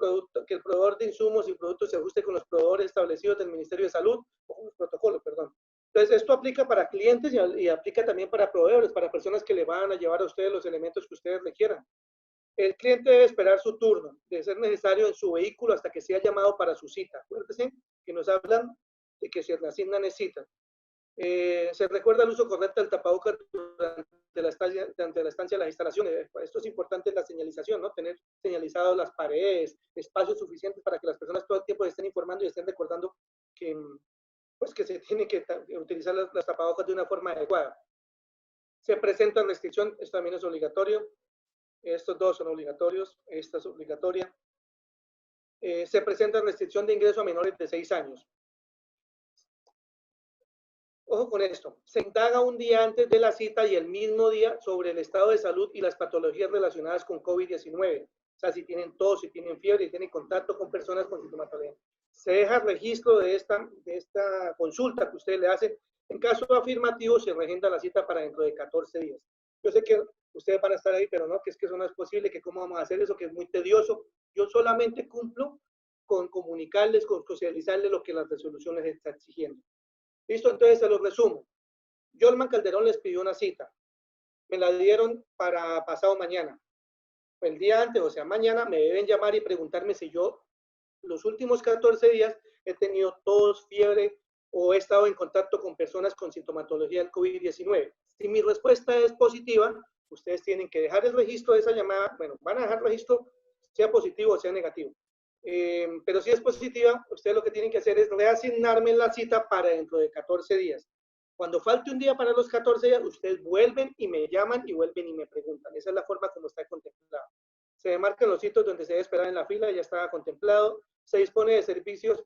proveedor de insumos y productos se ajuste con los proveedores establecidos del Ministerio de Salud o con los protocolos, perdón. Entonces, esto aplica para clientes y aplica también para proveedores, para personas que le van a llevar a ustedes los elementos que ustedes requieran. El cliente debe esperar su turno, de ser necesario, en su vehículo hasta que sea llamado para su cita. Acuérdense que nos hablan de que se le asignan citas. Se recuerda el uso correcto del tapabocas durante la estancia de las instalaciones. Esto es importante en la señalización, ¿no? Tener señalizadas las paredes, espacios suficientes para que las personas todo el tiempo estén informando y estén recordando que, pues, que se tiene que utilizar las tapabocas de una forma adecuada. Se presenta restricción, esto también es obligatorio. Estos dos son obligatorios, esta es obligatoria. Se presenta restricción de ingreso a menores de 6 años. Ojo con esto, se indaga un día antes de la cita y el mismo día sobre el estado de salud y las patologías relacionadas con COVID-19. O sea, si tienen tos, si tienen fiebre, si tienen contacto con personas con sintomatología. Se deja registro de esta consulta que usted le hace. En caso afirmativo, se regenda la cita para dentro de 14 días. Yo sé que ustedes van a estar ahí, pero no, que es que eso no es posible, que cómo vamos a hacer eso, que es muy tedioso. Yo solamente cumplo con comunicarles, con socializarles lo que la resolución les está exigiendo. Listo, entonces se los resumo. Yolman Calderón les pidió una cita. Me la dieron para pasado mañana. El día antes, o sea, mañana, me deben llamar y preguntarme si yo los últimos 14 días he tenido tos, fiebre o he estado en contacto con personas con sintomatología del COVID-19. Si mi respuesta es positiva, ustedes tienen que dejar el registro de esa llamada. Bueno, van a dejar el registro, sea positivo o sea negativo. Pero si es positiva, ustedes lo que tienen que hacer es reasignarme la cita para dentro de 14 días. Cuando falte un día para los 14 días, ustedes vuelven y me llaman y vuelven y me preguntan. Esa es la forma como está contemplado. Se demarcan los sitios donde se debe esperar en la fila, ya estaba contemplado. Se dispone de servicios,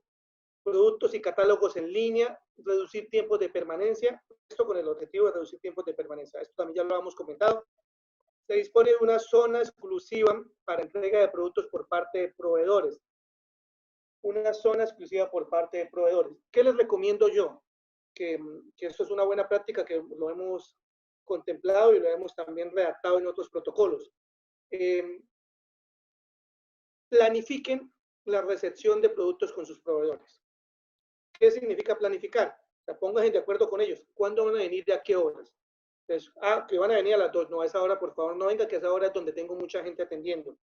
productos y catálogos en línea, reducir tiempos de permanencia, esto con el objetivo de reducir tiempos de permanencia. Esto también ya lo hemos comentado. Se dispone de una zona exclusiva para entrega de productos por parte de proveedores. Una zona exclusiva por parte de proveedores. ¿Qué les recomiendo yo? Que esto es una buena práctica que lo hemos contemplado y lo hemos también redactado en otros protocolos. Planifiquen la recepción de productos con sus proveedores. ¿Qué significa planificar? O sea, pónganse de acuerdo con ellos. ¿Cuándo van a venir? ¿De a qué horas? Entonces, que van a venir a las 2. No, a esa hora, por favor, no venga, que a esa hora es donde tengo mucha gente atendiendo.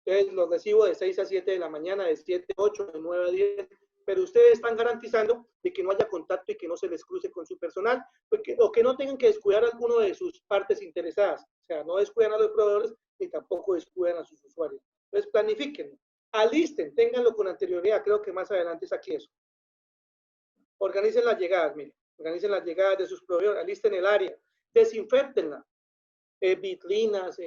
Entonces, los recibo de 6 a 7 de la mañana, de 7 a 8, de 9 a 10, pero ustedes están garantizando de que no haya contacto y que no se les cruce con su personal, o que no tengan que descuidar alguno de sus partes interesadas. O sea, no descuidan a los proveedores ni tampoco descuidan a sus usuarios. Entonces, planifiquen, alisten, ténganlo con anterioridad. Creo que más adelante saqué eso. Organicen las llegadas, miren, organicen las llegadas de sus proveedores, alisten el área, desinfectenla. Vitrinas,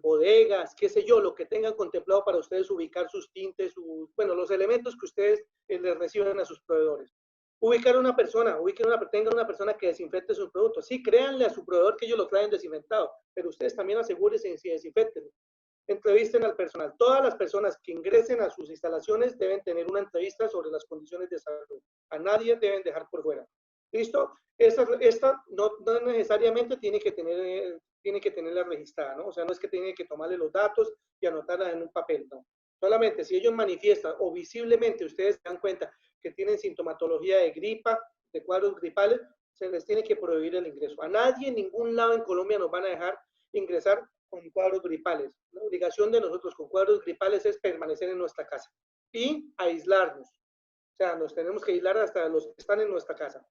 bodegas, qué sé yo, lo que tengan contemplado para ustedes ubicar sus tintes, bueno, los elementos que ustedes les reciban a sus proveedores. Ubicar una persona, tengan una persona que desinfecte sus productos. Sí, créanle a su proveedor que ellos lo traen desinfectado, pero ustedes también asegúrense si desinfecten. Entrevisten al personal. Todas las personas que ingresen a sus instalaciones deben tener una entrevista sobre las condiciones de salud. A nadie deben dejar por fuera. ¿Listo? Esta no necesariamente tiene que tenerla registrada, ¿no? O sea, no es que tiene que tomarle los datos y anotarla en un papel, no. Solamente si ellos manifiestan o visiblemente ustedes se dan cuenta que tienen sintomatología de gripa, de cuadros gripales, se les tiene que prohibir el ingreso. A nadie en ningún lado en Colombia nos van a dejar ingresar con cuadros gripales. La obligación de nosotros con cuadros gripales es permanecer en nuestra casa y aislarnos. O sea, nos tenemos que aislar hasta los que están en nuestra casa.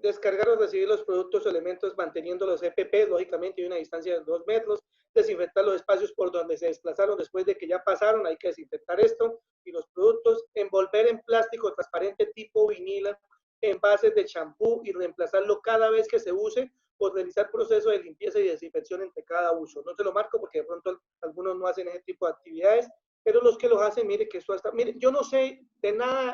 Descargar o recibir los productos o elementos manteniendo los EPP, lógicamente, y una distancia de 2 metros. Desinfectar los espacios por donde se desplazaron después de que ya pasaron, hay que desinfectar esto. Y los productos, envolver en plástico transparente tipo vinila, envases de champú y reemplazarlo cada vez que se use o realizar proceso de limpieza y desinfección entre cada uso. No se lo marco porque de pronto algunos no hacen ese tipo de actividades, pero los que lo hacen, mire que esto está, mire, yo no sé de nada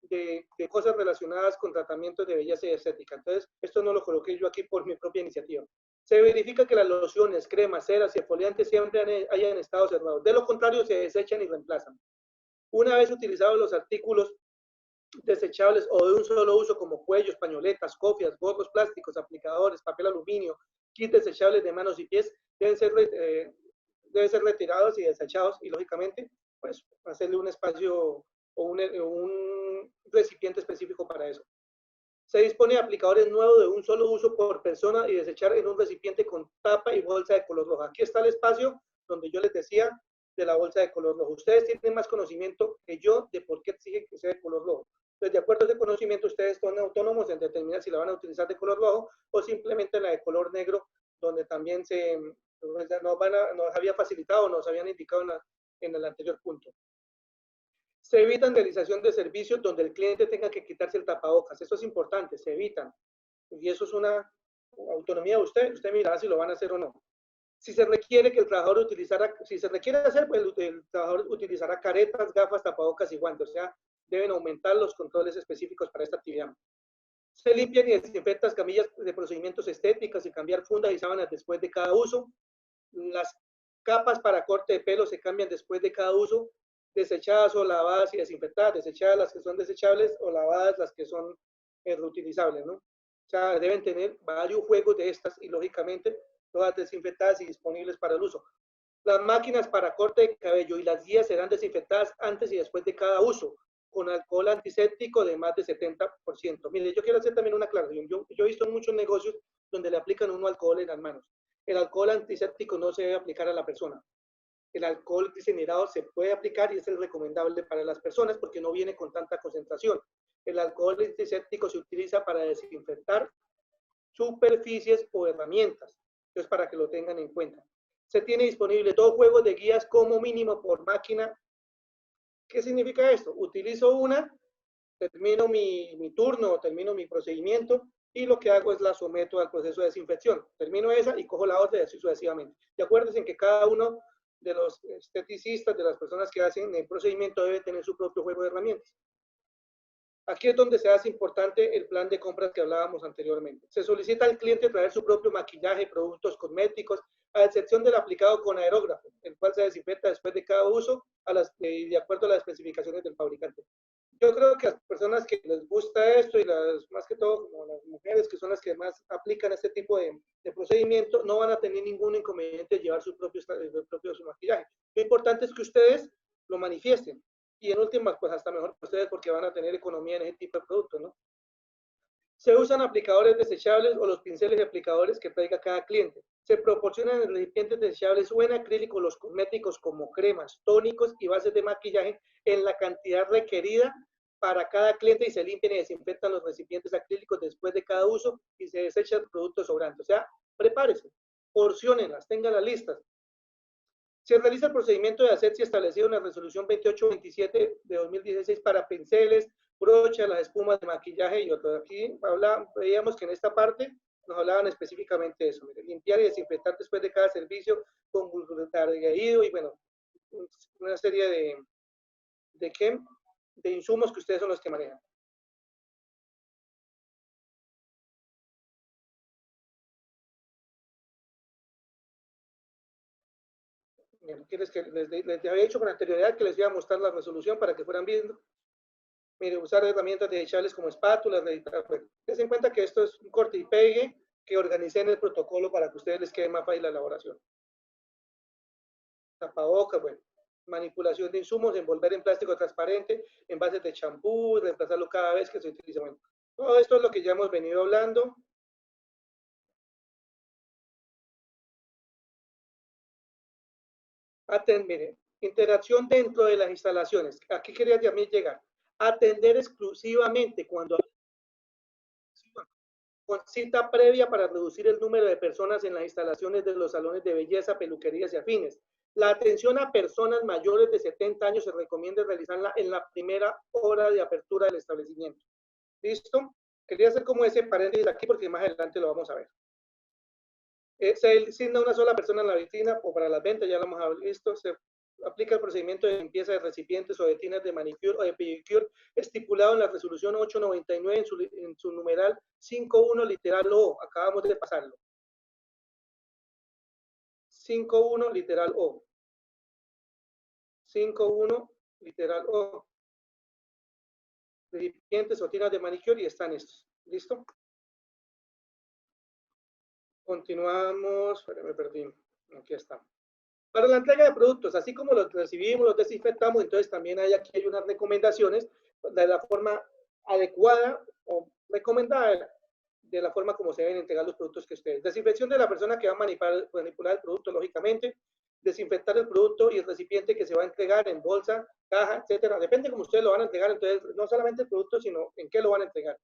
de cosas relacionadas con tratamientos de belleza y estética. Entonces, esto no lo coloqué yo aquí por mi propia iniciativa. Se verifica que las lociones, cremas, ceras y exfoliantes siempre hayan estado cerrados. De lo contrario, se desechan y reemplazan. Una vez utilizados los artículos desechables o de un solo uso como cuellos, pañoletas, cofias, gorros plásticos, aplicadores, papel aluminio, kits desechables de manos y pies, deben ser retirados y desechados y lógicamente pues hacerle un espacio o un recipiente específico para eso. Se dispone de aplicadores nuevos de un solo uso por persona y desechar en un recipiente con tapa y bolsa de color rojo. Aquí está el espacio donde yo les decía de la bolsa de color rojo. Ustedes tienen más conocimiento que yo de por qué exigen que sea de color rojo. Entonces, de acuerdo a ese conocimiento, ustedes son autónomos en determinar si la van a utilizar de color rojo o simplemente la de color negro, donde también nos había facilitado, nos habían indicado en el anterior punto. Se evitan realización de servicios donde el cliente tenga que quitarse el tapabocas. Eso es importante, se evitan. Y eso es una autonomía de usted. Usted mirará si lo van a hacer o no. Si se requiere que el trabajador utilizara, si se requiere hacer, pues el trabajador utilizará caretas, gafas, tapabocas y guantes. O sea, deben aumentar los controles específicos para esta actividad. Se limpian y desinfectan camillas de procedimientos estéticos y cambiar fundas y sábanas después de cada uso. Las capas para corte de pelo se cambian después de cada uso, desechadas o lavadas y desinfectadas, desechadas las que son desechables o lavadas las que son reutilizables, ¿no? O sea, deben tener varios juegos de estas y lógicamente todas desinfectadas y disponibles para el uso. Las máquinas para corte de cabello y las guías serán desinfectadas antes y después de cada uso, con alcohol antiséptico de más de 70%. Mire, yo quiero hacer también una aclaración. Yo he visto muchos negocios donde le aplican uno alcohol en las manos. El alcohol antiséptico no se debe aplicar a la persona. El alcohol degenerado se puede aplicar y es el recomendable para las personas porque no viene con tanta concentración. El alcohol antiséptico se utiliza para desinfectar superficies o herramientas. Entonces, para que lo tengan en cuenta. Se tiene disponible 2 juegos de guías como mínimo por máquina. ¿Qué significa esto? Utilizo una, termino mi turno, termino mi procedimiento y lo que hago es la someto al proceso de desinfección. Termino esa y cojo la otra y así sucesivamente. Y acuérdense en que cada uno de los esteticistas, de las personas que hacen el procedimiento, debe tener su propio juego de herramientas. Aquí es donde se hace importante el plan de compras que hablábamos anteriormente. Se solicita al cliente traer su propio maquillaje, productos cosméticos, a excepción del aplicado con aerógrafo, el cual se desinfecta después de cada uso de acuerdo a las especificaciones del fabricante. Yo creo que a las personas que les gusta esto y más que todo como las mujeres que son las que más aplican este tipo de procedimiento, no van a tener ningún inconveniente de llevar su propio su maquillaje. Lo importante es que ustedes lo manifiesten y en últimas, pues hasta mejor para ustedes porque van a tener economía en ese tipo de productos, ¿no? Se usan aplicadores desechables o los pinceles de aplicadores que traiga cada cliente. Se proporcionan en recipientes desechables o en acrílico los cosméticos como cremas, tónicos y bases de maquillaje en la cantidad requerida para cada cliente y se limpian y desinfectan los recipientes acrílicos después de cada uso y se desecha el producto sobrante. O sea, prepárese, porciónenlas, tengan las listas. Se realiza el procedimiento de asepsia establecido en la resolución 2827 de 2016 para pinceles, brochas, las espumas de maquillaje y otros. Aquí veíamos que en esta parte nos hablaban específicamente de eso. Mire, limpiar y desinfectar después de cada servicio con glutaraldehido y bueno, una serie de insumos que ustedes son los que manejan. Les había dicho con anterioridad que les iba a mostrar la resolución para que fueran viendo. Mire, usar herramientas desechables como espátulas, bueno, ten en cuenta que esto es un corte y pegue que organicé en el protocolo para que a ustedes les quede más fácil la elaboración. Tapabocas, bueno, manipulación de insumos, envolver en plástico transparente, envases de champú, reemplazarlo cada vez que se utiliza. Bueno, todo esto es lo que ya hemos venido hablando. Mire, interacción dentro de las instalaciones. Aquí quería también llegar. Atender exclusivamente cuando con cita previa para reducir el número de personas en las instalaciones de los salones de belleza, peluquerías y afines. La atención a personas mayores de 70 años se recomienda realizarla en la primera hora de apertura del establecimiento. ¿Listo? Quería hacer como ese paréntesis aquí porque más adelante lo vamos a ver. Se designa una sola persona en la vitrina o para las ventas, ya lo hemos visto. Se aplica el procedimiento de limpieza de recipientes o de tinas de manicure o de pedicure estipulado en la resolución 899 en su numeral 51 literal O. Acabamos de pasarlo. 51 literal O. 51 literal O. Recipientes o tinas de manicure y están estos. ¿Listo? Continuamos. Me perdí. Aquí está. Para la entrega de productos, así como los recibimos, los desinfectamos, entonces también aquí hay unas recomendaciones de la forma adecuada o recomendada de la forma como se deben entregar los productos que ustedes. Desinfección de la persona que va a manipular el producto, lógicamente. Desinfectar el producto y el recipiente que se va a entregar en bolsa, caja, etcétera. Depende cómo ustedes lo van a entregar, entonces no solamente el producto, sino en qué lo van a entregar.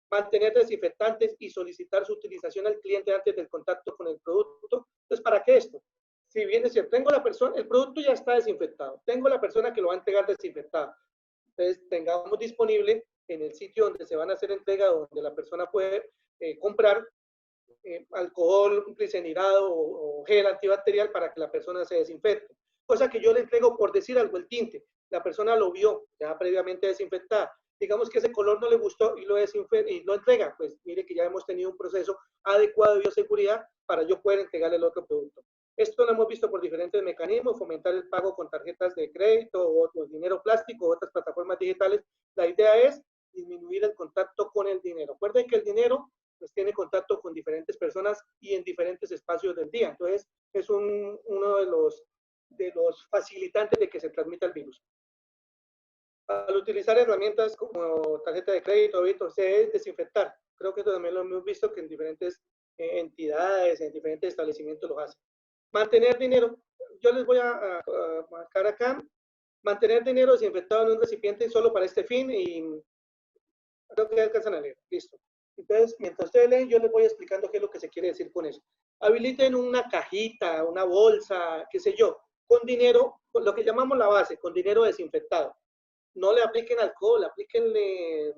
Mantener desinfectantes y solicitar su utilización al cliente antes del contacto con el producto. Entonces, ¿para qué esto? Si bien es cierto, tengo la persona, el producto ya está desinfectado, tengo la persona que lo va a entregar desinfectada. Entonces, tengamos disponible en el sitio donde se van a hacer entrega, donde la persona puede comprar alcohol glicerinado o gel antibacterial para que la persona se desinfecte. Cosa que yo le entrego, por decir algo, el tinte. La persona lo vio ya previamente desinfectada. Digamos que ese color no le gustó y lo entrega. Pues mire que ya hemos tenido un proceso adecuado de bioseguridad para yo poder entregarle el otro producto. Esto lo hemos visto por diferentes mecanismos, fomentar el pago con tarjetas de crédito o dinero plástico o otras plataformas digitales. La idea es disminuir el contacto con el dinero. Recuerden que el dinero pues tiene contacto con diferentes personas y en diferentes espacios del día. Entonces, es uno de los facilitantes de que se transmita el virus. Al utilizar herramientas como tarjeta de crédito, se debe desinfectar. Creo que esto también lo hemos visto que en diferentes entidades, en diferentes establecimientos lo hacen. Mantener dinero. Yo les voy a marcar acá. Mantener dinero desinfectado en un recipiente solo para este fin y creo que alcanzan a leer. Listo. Entonces, mientras ustedes leen, yo les voy explicando qué es lo que se quiere decir con eso. Habiliten una cajita, una bolsa, qué sé yo, con dinero, con lo que llamamos la base, con dinero desinfectado. No le apliquen alcohol, aplíquenle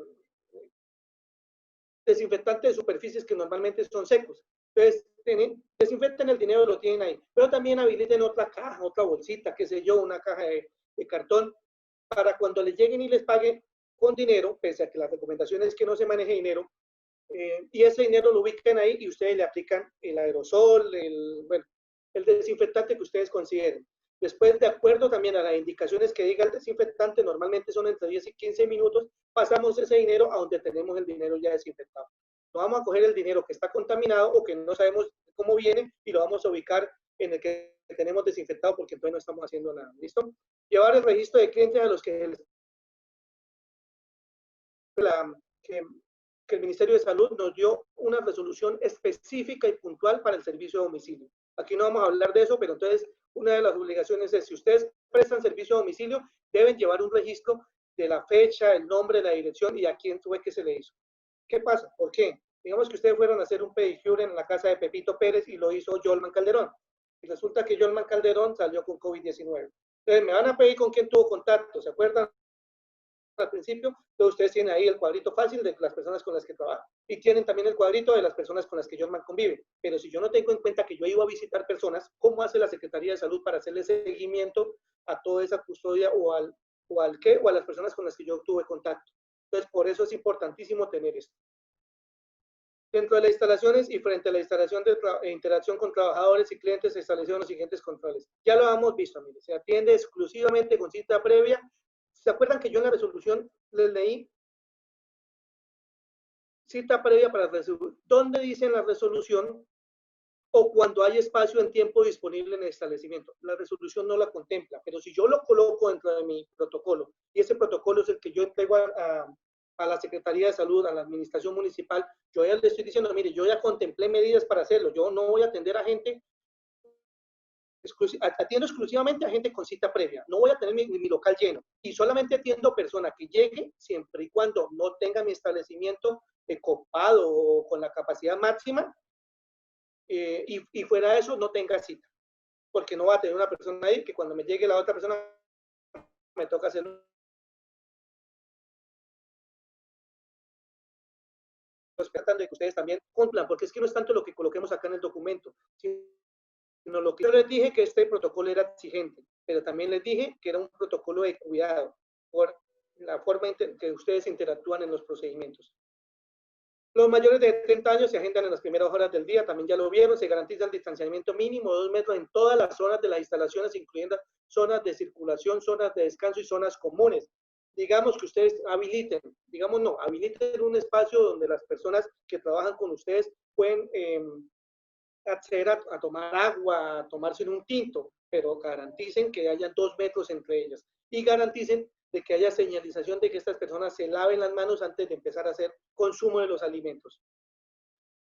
desinfectantes de superficies que normalmente son secos. Entonces, desinfecten el dinero, lo tienen ahí. Pero también habiliten otra caja, otra bolsita, qué sé yo, una caja de cartón, para cuando les lleguen y les paguen con dinero, pese a que la recomendación es que no se maneje dinero, y ese dinero lo ubican ahí y ustedes le aplican el aerosol, el desinfectante que ustedes consideren. Después, de acuerdo también a las indicaciones que diga el desinfectante, normalmente son entre 10 y 15 minutos, pasamos ese dinero a donde tenemos el dinero ya desinfectado. No vamos a coger el dinero que está contaminado o que no sabemos cómo viene y lo vamos a ubicar en el que tenemos desinfectado porque entonces no estamos haciendo nada. ¿Listo? Llevar el registro de clientes a los que que el Ministerio de Salud nos dio una resolución específica y puntual para el servicio de domicilio. Aquí no vamos a hablar de eso, pero entonces una de las obligaciones es, si ustedes prestan servicio de domicilio, deben llevar un registro de la fecha, el nombre, la dirección y a quién fue que se le hizo. ¿Qué pasa? ¿Por qué? Digamos que ustedes fueron a hacer un pedicure en la casa de Pepito Pérez y lo hizo Yolman Calderón. Y resulta que Yolman Calderón salió con COVID-19. Entonces me van a pedir con quién tuvo contacto, ¿se acuerdan? Al principio, entonces ustedes tienen ahí el cuadrito fácil de las personas con las que trabajan y tienen también el cuadrito de las personas con las que Yolman convive. Pero si yo no tengo en cuenta que yo iba a visitar personas, ¿cómo hace la Secretaría de Salud para hacerle seguimiento a toda esa custodia o a las personas con las que yo tuve contacto? Entonces, por eso es importantísimo tener esto. Dentro de las instalaciones y frente a la instalación de interacción con trabajadores y clientes se establecieron los siguientes controles. Ya lo hemos visto, mire, se atiende exclusivamente con cita previa. ¿Se acuerdan que yo en la resolución les leí cita previa para resolución? ¿Dónde dice en la resolución o cuando hay espacio en tiempo disponible en el establecimiento? La resolución no la contempla, pero si yo lo coloco dentro de mi protocolo, y ese protocolo es el que yo entrego a la Secretaría de Salud, a la Administración Municipal, yo ya le estoy diciendo, mire, yo ya contemplé medidas para hacerlo, yo no voy a atender a gente, atiendo exclusivamente a gente con cita previa, no voy a tener mi local lleno, y solamente atiendo persona que llegue siempre y cuando no tenga mi establecimiento copado o con la capacidad máxima, y fuera de eso no tenga cita, porque no va a tener una persona ahí que cuando me llegue la otra persona me toca hacerlo. Tratando de que ustedes también cumplan, porque es que no es tanto lo que coloquemos acá en el documento, sino lo que yo les dije que este protocolo era exigente, pero también les dije que era un protocolo de cuidado por la forma en que ustedes interactúan en los procedimientos. Los mayores de 30 años se agendan en las primeras horas del día, también ya lo vieron, se garantiza el distanciamiento mínimo de 2 metros en todas las zonas de las instalaciones, incluyendo zonas de circulación, zonas de descanso y zonas comunes. Digamos que ustedes habiliten, digamos no, habiliten un espacio donde las personas que trabajan con ustedes pueden acceder a tomar agua, a tomarse un tinto, pero garanticen que haya 2 metros entre ellas y garanticen de que haya señalización de que estas personas se laven las manos antes de empezar a hacer consumo de los alimentos.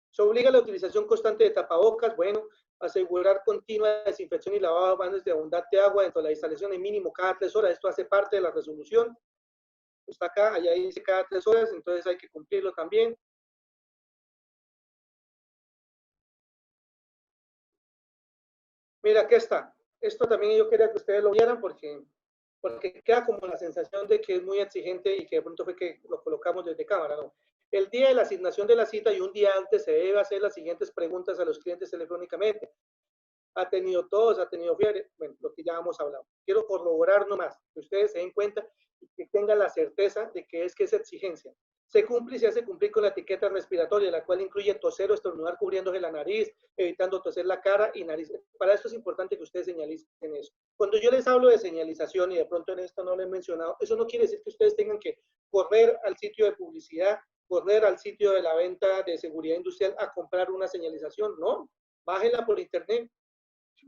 Se obliga a la utilización constante de tapabocas, bueno, asegurar continua desinfección y lavado de manos de abundante agua dentro de la instalación en mínimo cada 3 horas. Esto hace parte de la resolución. Está acá, allá dice cada 3 horas, entonces hay que cumplirlo también. Mira, aquí está. Esto también yo quería que ustedes lo vieran porque queda como la sensación de que es muy exigente y que de pronto fue que lo colocamos desde cámara, ¿no? El día de la asignación de la cita y un día antes se debe hacer las siguientes preguntas a los clientes telefónicamente. ¿Ha tenido tos? ¿Ha tenido fiebre? Bueno, lo que ya hemos hablado. Quiero corroborar nomás, que ustedes se den cuenta y que tengan la certeza de que es exigencia. Se cumple y se hace cumplir con la etiqueta respiratoria, la cual incluye toser o estornudar cubriéndose la nariz, evitando toser la cara y nariz. Para esto es importante que ustedes señalicen eso. Cuando yo les hablo de señalización y de pronto en esto no lo he mencionado, eso no quiere decir que ustedes tengan que correr al sitio de publicidad, correr al sitio de la venta de seguridad industrial a comprar una señalización, no. Bájenla por internet,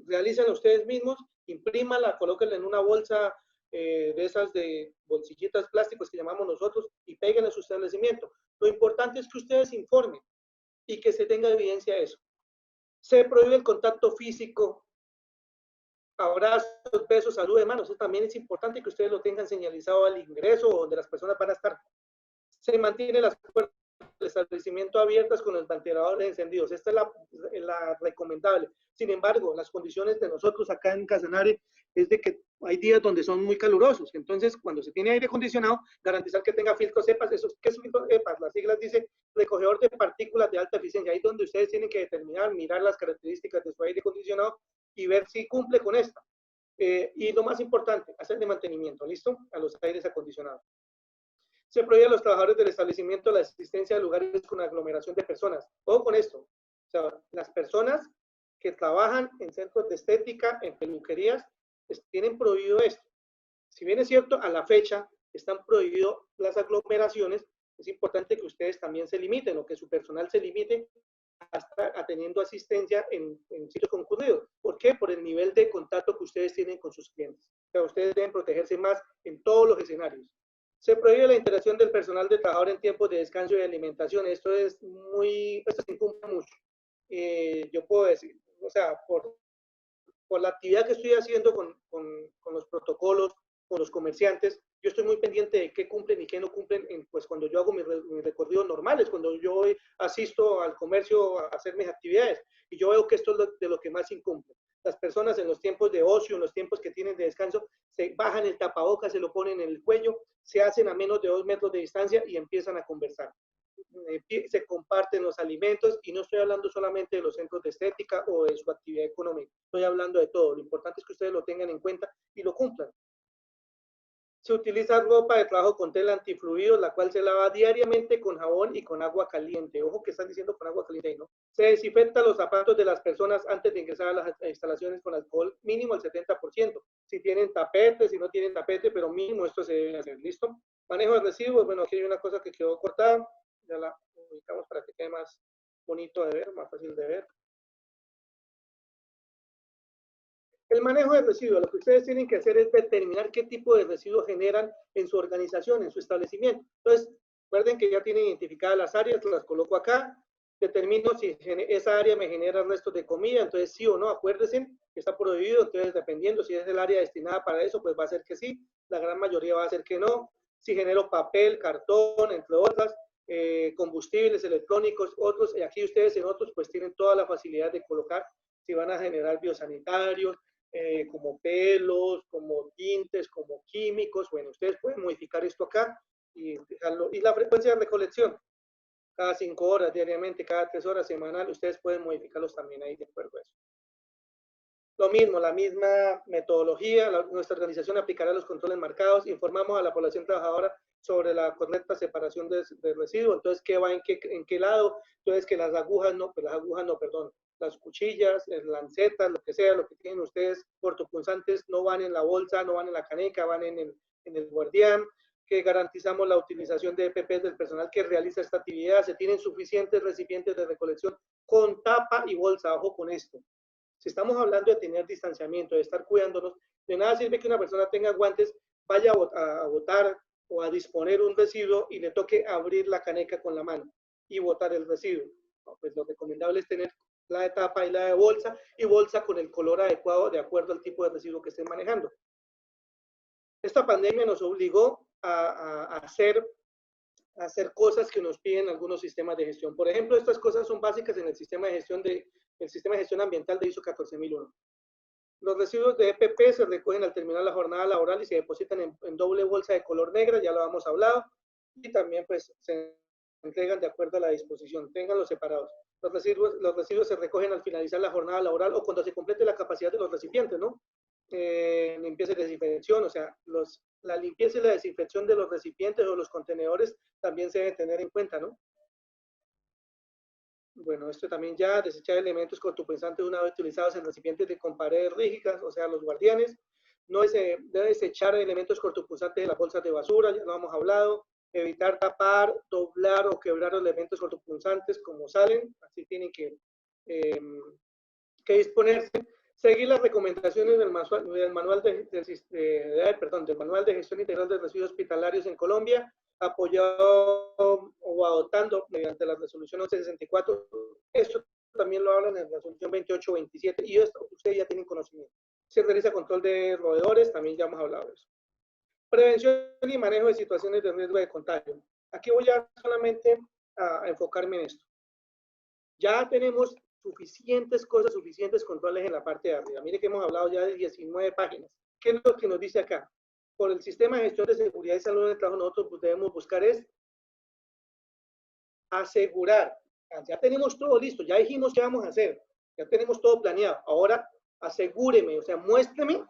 realicen ustedes mismos, imprímanla, colóquenla en una bolsa de esas de bolsillitas plásticos que llamamos nosotros y peguen en su establecimiento. Lo importante es que ustedes informen y que se tenga evidencia de eso. Se prohíbe el contacto físico, abrazos, besos, salud de manos. Eso también es importante que ustedes lo tengan señalizado al ingreso donde las personas van a estar. Se mantiene las puertas del establecimiento abiertas con los ventiladores encendidos. Esta es la recomendable. Sin embargo, las condiciones de nosotros acá en Casanare es de que hay días donde son muy calurosos. Entonces, cuando se tiene aire acondicionado, garantizar que tenga filtros EPAS. ¿Qué es filtros EPAS? Las siglas dice recogedor de partículas de alta eficiencia. Ahí es donde ustedes tienen que determinar, mirar las características de su aire acondicionado y ver si cumple con esta. Y lo más importante, hacer de mantenimiento, ¿listo? A los aires acondicionados. Se prohíbe a los trabajadores del establecimiento la asistencia a lugares con aglomeración de personas. Todo con esto. O sea, las personas que trabajan en centros de estética, en peluquerías, tienen prohibido esto. Si bien es cierto, a la fecha están prohibidas las aglomeraciones, es importante que ustedes también se limiten o que su personal se limite a estar atendiendo asistencia en sitios concurridos. ¿Por qué? Por el nivel de contacto que ustedes tienen con sus clientes. O sea, ustedes deben protegerse más en todos los escenarios. Se prohíbe la interacción del personal de trabajador en tiempos de descanso y alimentación. Esto se incumple mucho. Yo puedo decir, o sea, por la actividad que estoy haciendo con los protocolos, con los comerciantes, yo estoy muy pendiente de qué cumplen y qué no cumplen, pues cuando yo hago mis recorridos normales, cuando yo asisto al comercio a hacer mis actividades, y yo veo que esto es de lo que más incumple. Las personas en los tiempos de ocio, en los tiempos que tienen de descanso, se bajan el tapabocas, se lo ponen en el cuello, se hacen a menos de 2 metros de distancia y empiezan a conversar. Se comparten los alimentos y no estoy hablando solamente de los centros de estética o de su actividad económica, estoy hablando de todo. Lo importante es que ustedes lo tengan en cuenta y lo cumplan. Se utiliza ropa de trabajo con tela antifluidos, la cual se lava diariamente con jabón y con agua caliente. Ojo que están diciendo con agua caliente, ¿no? Se desinfecta los zapatos de las personas antes de ingresar a las instalaciones con alcohol, mínimo el 70%. Si tienen tapete, si no tienen tapete, pero mínimo esto se debe hacer. ¿Listo? Manejo de residuos. Bueno, aquí hay una cosa que quedó cortada. Ya la ubicamos para que quede más bonito de ver, más fácil de ver. El manejo de residuos, lo que ustedes tienen que hacer es determinar qué tipo de residuos generan en su organización, en su establecimiento. Entonces, recuerden que ya tienen identificadas las áreas, las coloco acá, determino si esa área me genera restos de comida, entonces sí o no, acuérdense que está prohibido, entonces dependiendo si es el área destinada para eso, pues va a ser que sí, la gran mayoría va a ser que no. Si genero papel, cartón, entre otras, combustibles electrónicos, otros, y aquí ustedes en otros pues tienen toda la facilidad de colocar si van a generar biosanitarios, como pelos, como tintes, como químicos. Bueno, ustedes pueden modificar esto acá y dejarlo. Y la frecuencia de recolección, cada 5 horas diariamente, cada 3 horas semanal, ustedes pueden modificarlos también ahí de acuerdo a eso. Lo mismo, la misma metodología, nuestra organización aplicará los controles marcados, informamos a la población trabajadora sobre la correcta separación de residuos, entonces qué va en qué lado, entonces que las agujas no, perdón, las cuchillas, las lancetas, lo que sea, lo que tienen ustedes, cortopunzantes, no van en la bolsa, no van en la caneca, van en el guardián, que garantizamos la utilización de EPPs del personal que realiza esta actividad, se tienen suficientes recipientes de recolección con tapa y bolsa, ojo con esto. Si estamos hablando de tener distanciamiento, de estar cuidándonos, de nada sirve que una persona tenga guantes, vaya a botar o a disponer un residuo y le toque abrir la caneca con la mano y botar el residuo. No, pues lo recomendable es tener la de tapa y la de bolsa, y bolsa con el color adecuado de acuerdo al tipo de residuo que estén manejando. Esta pandemia nos obligó a hacer cosas que nos piden algunos sistemas de gestión. Por ejemplo, estas cosas son básicas en el sistema de gestión ambiental de ISO 14001. Los residuos de EPP se recogen al terminar la jornada laboral y se depositan en doble bolsa de color negra, ya lo hemos hablado, y también pues se entregan de acuerdo a la disposición, ténganlos separados. Los residuos se recogen al finalizar la jornada laboral o cuando se complete la capacidad de los recipientes, ¿no? Limpieza y desinfección, o sea, la limpieza y la desinfección de los recipientes o los contenedores también se deben tener en cuenta, ¿no? Bueno, esto también ya, desechar elementos cortopunzantes una vez utilizados en recipientes con paredes rígidas, o sea, los guardianes. No debe desechar elementos cortopunzantes de las bolsas de basura, ya lo hemos hablado. Evitar tapar, doblar o quebrar elementos cortopunzantes como salen, así tienen que disponerse. Seguir las recomendaciones del manual de gestión integral de residuos hospitalarios en Colombia, apoyado o adoptando mediante la resolución 1164. Esto también lo hablan en la resolución 2827 y esto ustedes ya tienen conocimiento. Se realiza control de roedores, también ya hemos hablado de eso. Prevención y manejo de situaciones de riesgo de contagio. Aquí voy a solamente a enfocarme en esto. Ya tenemos suficientes cosas, suficientes controles en la parte de arriba. Mire que hemos hablado ya de 19 páginas. ¿Qué es lo que nos dice acá? Por el sistema de gestión de seguridad y salud en el trabajo, nosotros debemos buscar es asegurar. Ya tenemos todo listo, ya dijimos qué vamos a hacer, ya tenemos todo planeado. Ahora asegúreme, o sea, muéstreme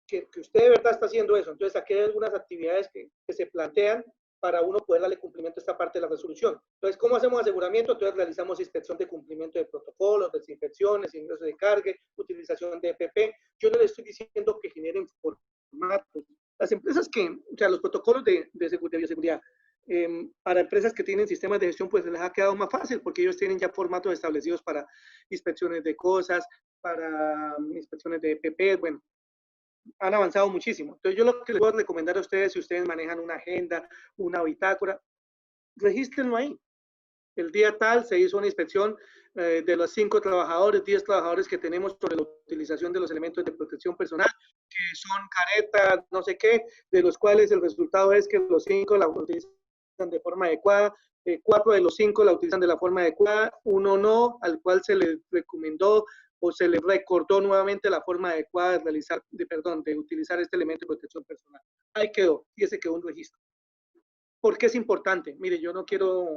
que usted de verdad está haciendo eso. Entonces, aquí hay algunas actividades que se plantean para uno poder darle cumplimiento a esta parte de la resolución. Entonces, ¿cómo hacemos aseguramiento? Entonces, realizamos inspección de cumplimiento de protocolos, desinfecciones, ingresos de cargue, utilización de EPP. Yo no le estoy diciendo que generen formatos. Las empresas o sea, los protocolos de bioseguridad, para empresas que tienen sistemas de gestión, pues les ha quedado más fácil porque ellos tienen ya formatos establecidos para inspecciones de cosas, para inspecciones de EPP, bueno, han avanzado muchísimo. Entonces yo lo que les puedo recomendar a ustedes, si ustedes manejan una agenda, una bitácora, regístrenlo ahí. El día tal se hizo una inspección de los 5 trabajadores, 10 trabajadores que tenemos sobre la utilización de los elementos de protección personal, que son caretas, no sé qué, de los cuales el resultado es que los 5 la utilizan de forma adecuada, 4 de los 5 la utilizan de la forma adecuada, 1 no, al cual se les recomendó o se le recordó nuevamente la forma adecuada de utilizar este elemento de protección personal. Ahí quedó, y ese quedó un registro. ¿Por qué es importante? Mire, yo no quiero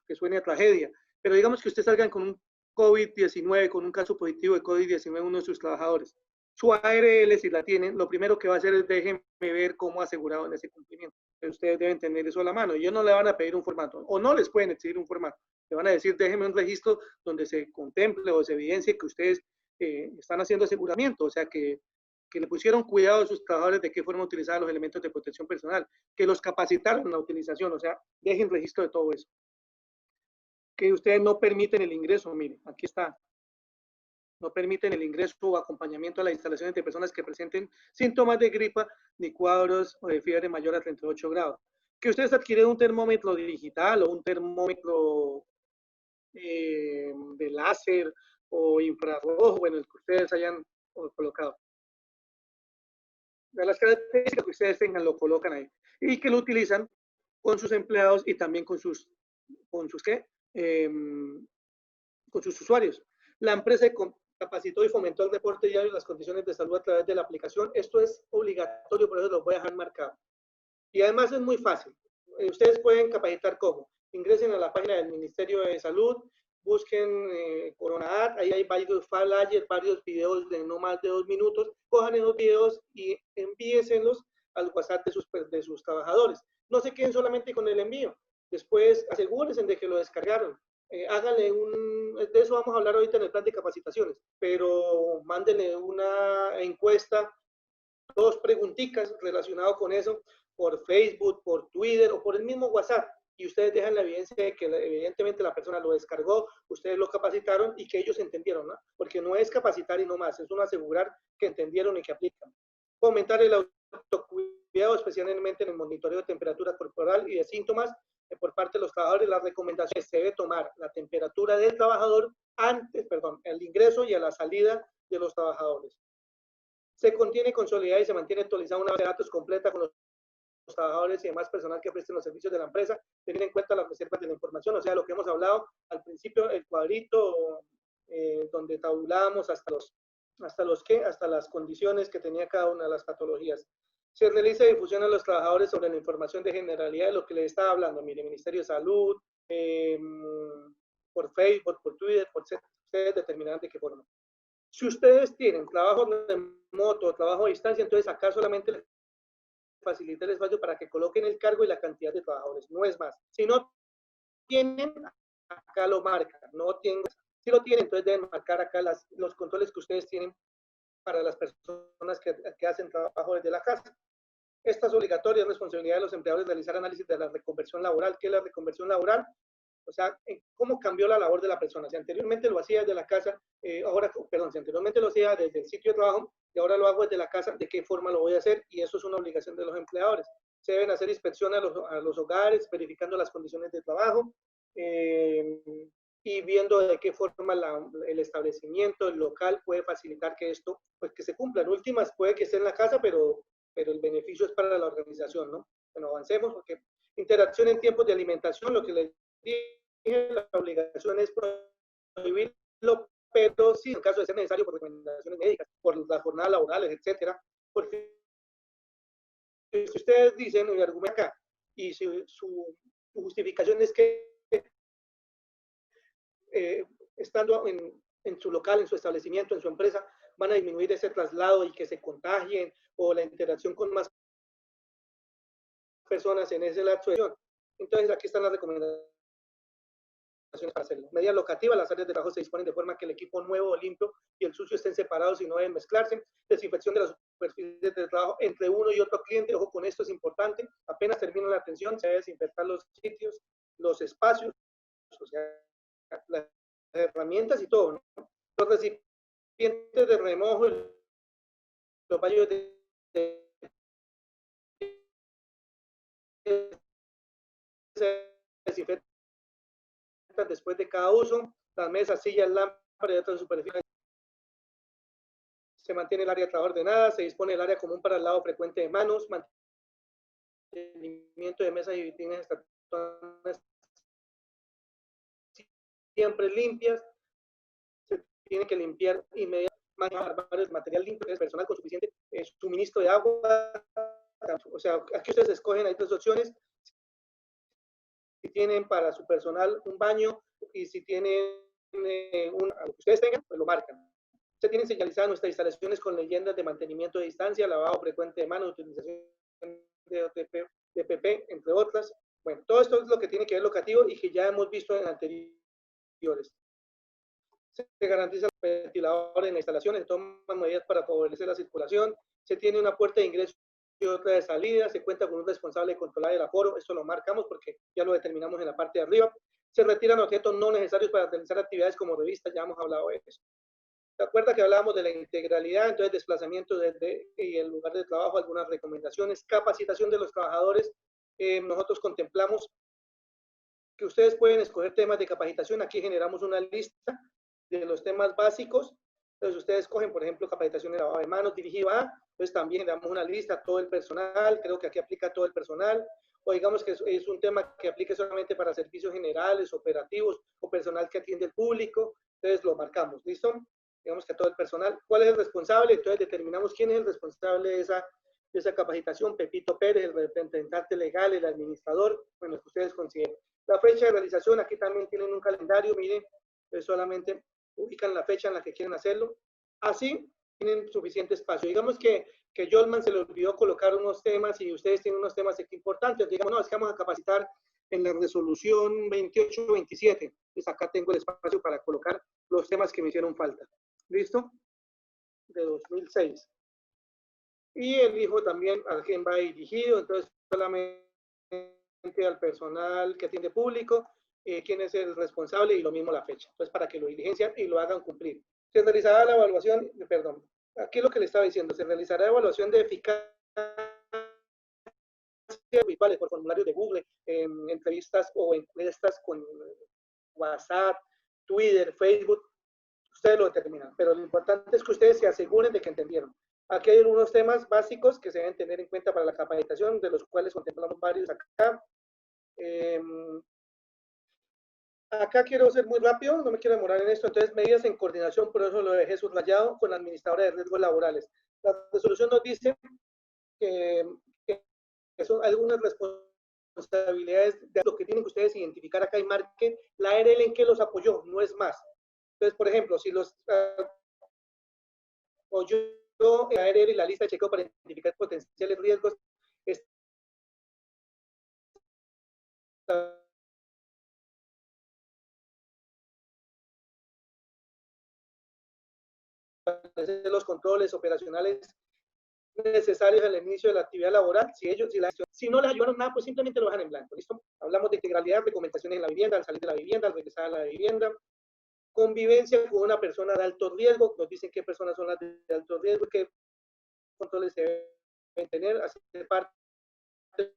que suene a tragedia, pero digamos que usted salga con un COVID-19, con un caso positivo de COVID-19 uno de sus trabajadores. Su ARL, si la tienen, lo primero que va a hacer es déjenme ver cómo asegurado en ese cumplimiento. Ustedes deben tener eso a la mano. Ellos no le van a pedir un formato, o no les pueden exigir un formato. Le van a decir, déjenme un registro donde se contemple o se evidencie que ustedes están haciendo aseguramiento, o sea, que le pusieron cuidado a sus trabajadores de qué forma utilizar los elementos de protección personal, que los capacitaron en la utilización, o sea, dejen registro de todo eso. Que ustedes no permiten el ingreso, miren, aquí está, no permiten el ingreso o acompañamiento a las instalaciones de personas que presenten síntomas de gripa ni cuadros o de fiebre mayor a 38 grados. Que ustedes adquieren un termómetro digital o un termómetro de láser o infrarrojo, bueno, el que ustedes hayan colocado. De las características que ustedes tengan, lo colocan ahí. Y que lo utilizan con sus empleados y también con sus ¿qué? Con sus usuarios. La empresa capacitó y fomentó el reporte diario de las condiciones de salud a través de la aplicación. Esto es obligatorio, por eso lo voy a dejar marcado. Y además es muy fácil. Ustedes pueden capacitar cómo. Ingresen a la página del Ministerio de Salud, busquen CoronaAd, ahí hay varios flyers, varios videos de no más de 2 minutos, cojan esos videos y envíeselos al WhatsApp de sus trabajadores. No se queden solamente con el envío, después asegúrense de que lo descargaron. Háganle de eso vamos a hablar ahorita en el plan de capacitaciones, pero mándenle una encuesta, 2 preguntitas relacionadas con eso, por Facebook, por Twitter o por el mismo WhatsApp, y ustedes dejan la evidencia de que evidentemente la persona lo descargó, ustedes lo capacitaron y que ellos entendieron, ¿no? Porque no es capacitar y no más, es uno asegurar que entendieron y que aplican. Fomentar el autocuidado, especialmente en el monitoreo de temperatura corporal y de síntomas por parte de los trabajadores. Las recomendaciones: se debe tomar la temperatura del trabajador antes, el ingreso y a la salida de los trabajadores. Se contiene, consolidada y se mantiene actualizada una base de datos completa con los trabajadores y demás personal que presten los servicios de la empresa, tener en cuenta las reservas de la información, o sea, lo que hemos hablado al principio, el cuadrito donde tabulábamos hasta las condiciones que tenía cada una de las patologías. Se realiza difusión a los trabajadores sobre la información de generalidad de lo que les estaba hablando, mire, Ministerio de Salud, por Facebook, por Twitter, ustedes determinarán de qué forma. Si ustedes tienen trabajo remoto o trabajo a distancia, entonces acá solamente les facilita el espacio para que coloquen el cargo y la cantidad de trabajadores, no es más. Si no tienen, acá lo marcan, no tienen, si lo tienen, entonces deben marcar acá los controles que ustedes tienen para las personas que hacen trabajo desde la casa. Esta es obligatoria, es responsabilidad de los empleadores realizar análisis de la reconversión laboral. ¿Qué es la reconversión laboral? O sea, cómo cambió la labor de la persona. Si anteriormente lo hacía desde la casa, si anteriormente lo hacía desde el sitio de trabajo y ahora lo hago desde la casa, ¿de qué forma lo voy a hacer? Y eso es una obligación de los empleadores. Se deben hacer inspecciones a los hogares, verificando las condiciones de trabajo y viendo de qué forma el establecimiento, el local puede facilitar que esto, pues que se cumpla. En últimas puede que esté en la casa, pero el beneficio es para la organización, ¿no? Bueno, avancemos, porque interacción en tiempos de alimentación, lo que les dije, la obligación es prohibirlo, pero sí, en caso de ser necesario por recomendaciones médicas, por las jornadas laborales, etcétera, porque si ustedes dicen y argumentan acá, y si su justificación es que estando en su local, en su establecimiento, en su empresa, van a disminuir ese traslado y que se contagien o la interacción con más personas en ese lapso de acción. Entonces, aquí están las recomendaciones para hacerlo. Medidas locativas: las áreas de trabajo se disponen de forma que el equipo nuevo o limpio y el sucio estén separados y no deben mezclarse. Desinfección de las superficies de trabajo entre uno y otro cliente. Ojo con esto, es importante. Apenas termina la atención, se debe desinfectar los sitios, los espacios, o sea, las herramientas y todo, ¿no? Los recipientes de remojo, los baños de desinfectan después de cada uso. Las mesas, sillas, lámparas y otras superficies. Se mantiene el área de trabajo ordenada, se dispone el área común para el lavado frecuente de manos, mantenimiento de mesas y vitrinas siempre limpias. Se tiene que limpiar inmediatamente, manejar varios material limpio, es personal con suficiente suministro de agua. O sea, aquí ustedes escogen, hay 3 opciones. Si tienen para su personal un baño y si tienen lo que ustedes tengan, pues lo marcan. Se tienen señalizadas nuestras instalaciones con leyendas de mantenimiento de distancia, lavado frecuente de manos, utilización de OTP, de PP, entre otras. Bueno, todo esto es lo que tiene que ver locativo y que ya hemos visto en anteriores. Se garantiza el ventilador en la instalación, se toman medidas para favorecer la circulación, se tiene una puerta de ingreso y otra de salida, se cuenta con un responsable de controlar el aforo, esto lo marcamos porque ya lo determinamos en la parte de arriba. Se retiran objetos no necesarios para realizar actividades como revistas, ya hemos hablado de eso. ¿Se acuerda que hablábamos de la integralidad? Entonces, desplazamiento desde el lugar de trabajo, algunas recomendaciones, capacitación de los trabajadores. Nosotros contemplamos que ustedes pueden escoger temas de capacitación. Aquí generamos una lista de los temas básicos. Entonces, ustedes escogen, por ejemplo, capacitación de lavado de manos dirigida a, entonces también damos una lista a todo el personal, creo que aquí aplica a todo el personal, o digamos que es un tema que aplique solamente para servicios generales, operativos, o personal que atiende el público, entonces lo marcamos, ¿listo? Digamos que a todo el personal. ¿Cuál es el responsable? Entonces determinamos quién es el responsable de esa capacitación. Pepito Pérez, el representante legal, el administrador, bueno, que ustedes consideren. La fecha de realización, aquí también tienen un calendario, miren, solamente ubican la fecha en la que quieren hacerlo. Así tienen suficiente espacio. Digamos que Jolman se le olvidó colocar unos temas y ustedes tienen unos temas importantes. Digamos, no, es que vamos a capacitar en la resolución 28-27. Pues acá tengo el espacio para colocar los temas que me hicieron falta. ¿Listo? De 2006. Y elijo también a quién va dirigido, entonces solamente al personal que atiende público, quién es el responsable y lo mismo la fecha. Entonces, para que lo diligencian y lo hagan cumplir. Se realizará la evaluación, perdón, aquí es lo que le estaba diciendo, se realizará evaluación de eficacia virtuales por formularios de Google, entrevistas o encuestas con WhatsApp, Twitter, Facebook, ustedes lo determinan, pero lo importante es que ustedes se aseguren de que entendieron. Aquí hay algunos temas básicos que se deben tener en cuenta para la capacitación, de los cuales contemplamos varios acá. Acá quiero ser muy rápido, no me quiero demorar en esto, entonces medidas en coordinación, por eso lo dejé subrayado, con la administradora de riesgos laborales. La resolución nos dice que son algunas responsabilidades de lo que tienen que ustedes identificar acá y marquen la ARL en que los apoyó, no es más. Entonces, por ejemplo, si los apoyó la ARL y la lista de chequeo para identificar potenciales riesgos, los controles operacionales necesarios al inicio de la actividad laboral. Si no les ayudaron nada, pues simplemente lo dejan en blanco. ¿Listo? Hablamos de integralidad, recomendaciones en la vivienda, al salir de la vivienda, al regresar a la vivienda. Convivencia con una persona de alto riesgo. Nos dicen qué personas son las de alto riesgo, qué controles se deben tener, hacer parte de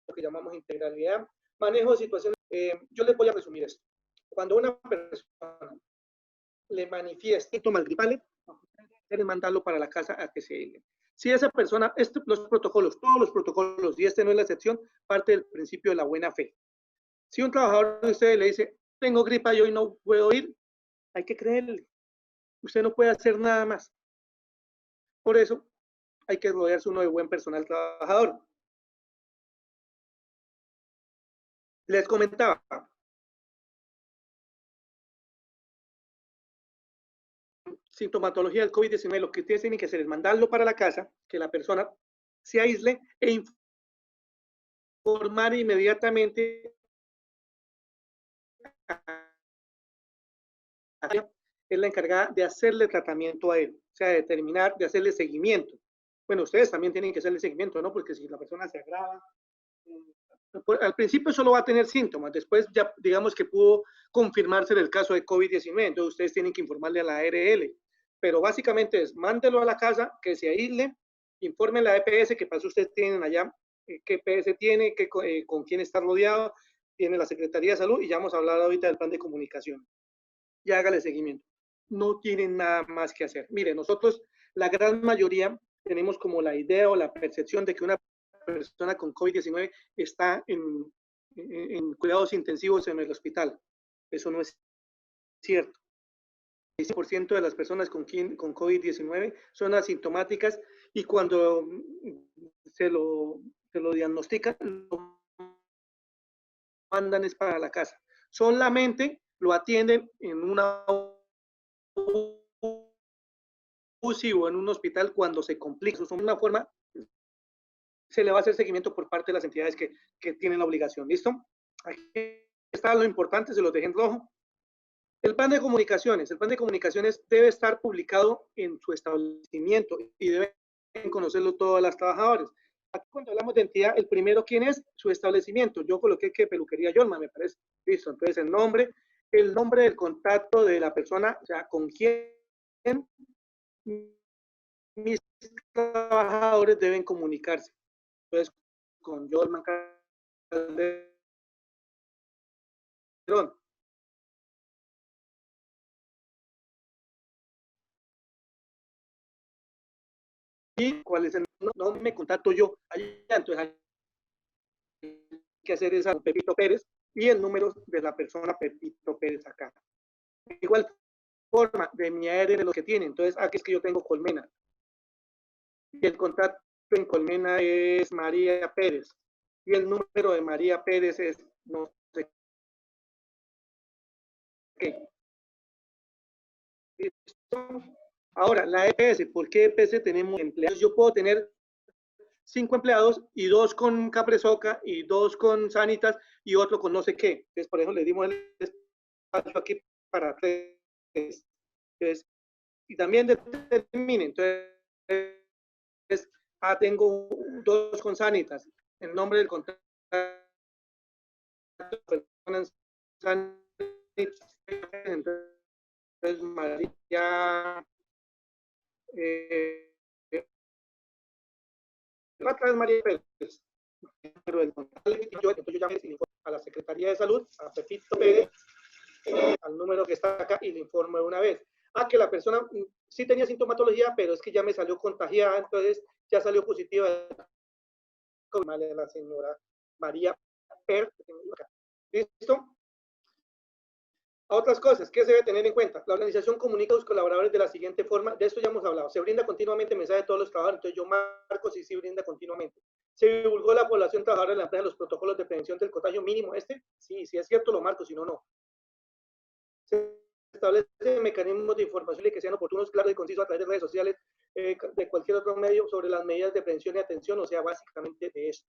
lo que llamamos integralidad. Manejo de situaciones. Yo les voy a resumir esto. Cuando una persona le manifiesta síntomas gripales, deben mandarlo para la casa a que se aísle. Si esa persona, los protocolos, todos los protocolos, y este no es la excepción, parte del principio de la buena fe. Si un trabajador de ustedes le dice, tengo gripa y hoy no puedo ir, hay que creerle. Usted no puede hacer nada más. Por eso hay que rodearse uno de buen personal trabajador. Les comentaba, sintomatología del COVID-19, lo que ustedes tienen que hacer es mandarlo para la casa, que la persona se aísle e informar inmediatamente es la encargada de hacerle tratamiento a él, o sea, de determinar, de hacerle seguimiento. Bueno, ustedes también tienen que hacerle seguimiento, ¿no? Porque si la persona se agrava, al principio solo va a tener síntomas, después ya digamos que pudo confirmarse el caso de COVID-19, entonces ustedes tienen que informarle a la ARL, pero básicamente es, mándelo a la casa, que se aísle, informen a la EPS que pasó ustedes tienen allá, qué EPS tiene, con quién está rodeado, tiene la Secretaría de Salud, y ya vamos a hablar ahorita del plan de comunicación. Y hágale seguimiento. No tienen nada más que hacer. Mire, nosotros, la gran mayoría, tenemos como la idea o la percepción de que una persona con COVID-19 está en cuidados intensivos en el hospital. Eso no es cierto. El 10% de las personas con COVID-19 son asintomáticas y cuando se lo diagnostican, lo mandan es para la casa. Solamente lo atienden en una UCI o en un hospital cuando se complica. Eso es una forma, se le va a hacer seguimiento por parte de las entidades que tienen la obligación. ¿Listo? Aquí está lo importante, se los dejé en rojo. El plan de comunicaciones. El plan de comunicaciones debe estar publicado en su establecimiento y deben conocerlo todas las trabajadoras. Aquí cuando hablamos de entidad, el primero, ¿quién es? Su establecimiento. Yo coloqué que peluquería Yolma, me parece. Listo, entonces el nombre del contacto de la persona, o sea, con quién mis trabajadores deben comunicarse. Entonces, con Yolma Calderón. ¿Y cuál es el no me contacto yo? Allá, entonces hay que hacer esa Pepito Pérez y el número de la persona Pepito Pérez acá. De igual forma, de mi ARN de los que tienen. Entonces, aquí es que yo tengo Colmena. Y el contacto en Colmena es María Pérez. Y el número de María Pérez es no sé qué. ¿Listo? Ahora, la EPS, ¿por qué EPS tenemos empleados? Yo puedo tener 5 empleados y 2 con Capresoca y 2 con Sanitas y otro con no sé qué. Entonces, por eso le dimos el espacio aquí para 3. Entonces, y también determinen. Entonces, tengo 2 con Sanitas. El nombre del contrato entonces María otra vez María Pérez, pero el entonces yo llamé a la Secretaría de Salud, a Pepito Pérez, al número que está acá y le informo de una vez. Que la persona sí tenía sintomatología, pero es que ya me salió contagiada, entonces ya salió positiva de la señora María Pérez. ¿Listo? A otras cosas, ¿qué se debe tener en cuenta? La organización comunica a los colaboradores de la siguiente forma, de esto ya hemos hablado, se brinda continuamente mensaje de todos los trabajadores, entonces yo marco si sí brinda continuamente. Se divulgó a la población trabajadora de la empresa los protocolos de prevención del contagio mínimo, sí, si es cierto lo marco, si no, no. Se establecen mecanismos de información que sean oportunos, claros y concisos a través de redes sociales, de cualquier otro medio sobre las medidas de prevención y atención, o sea, básicamente de eso.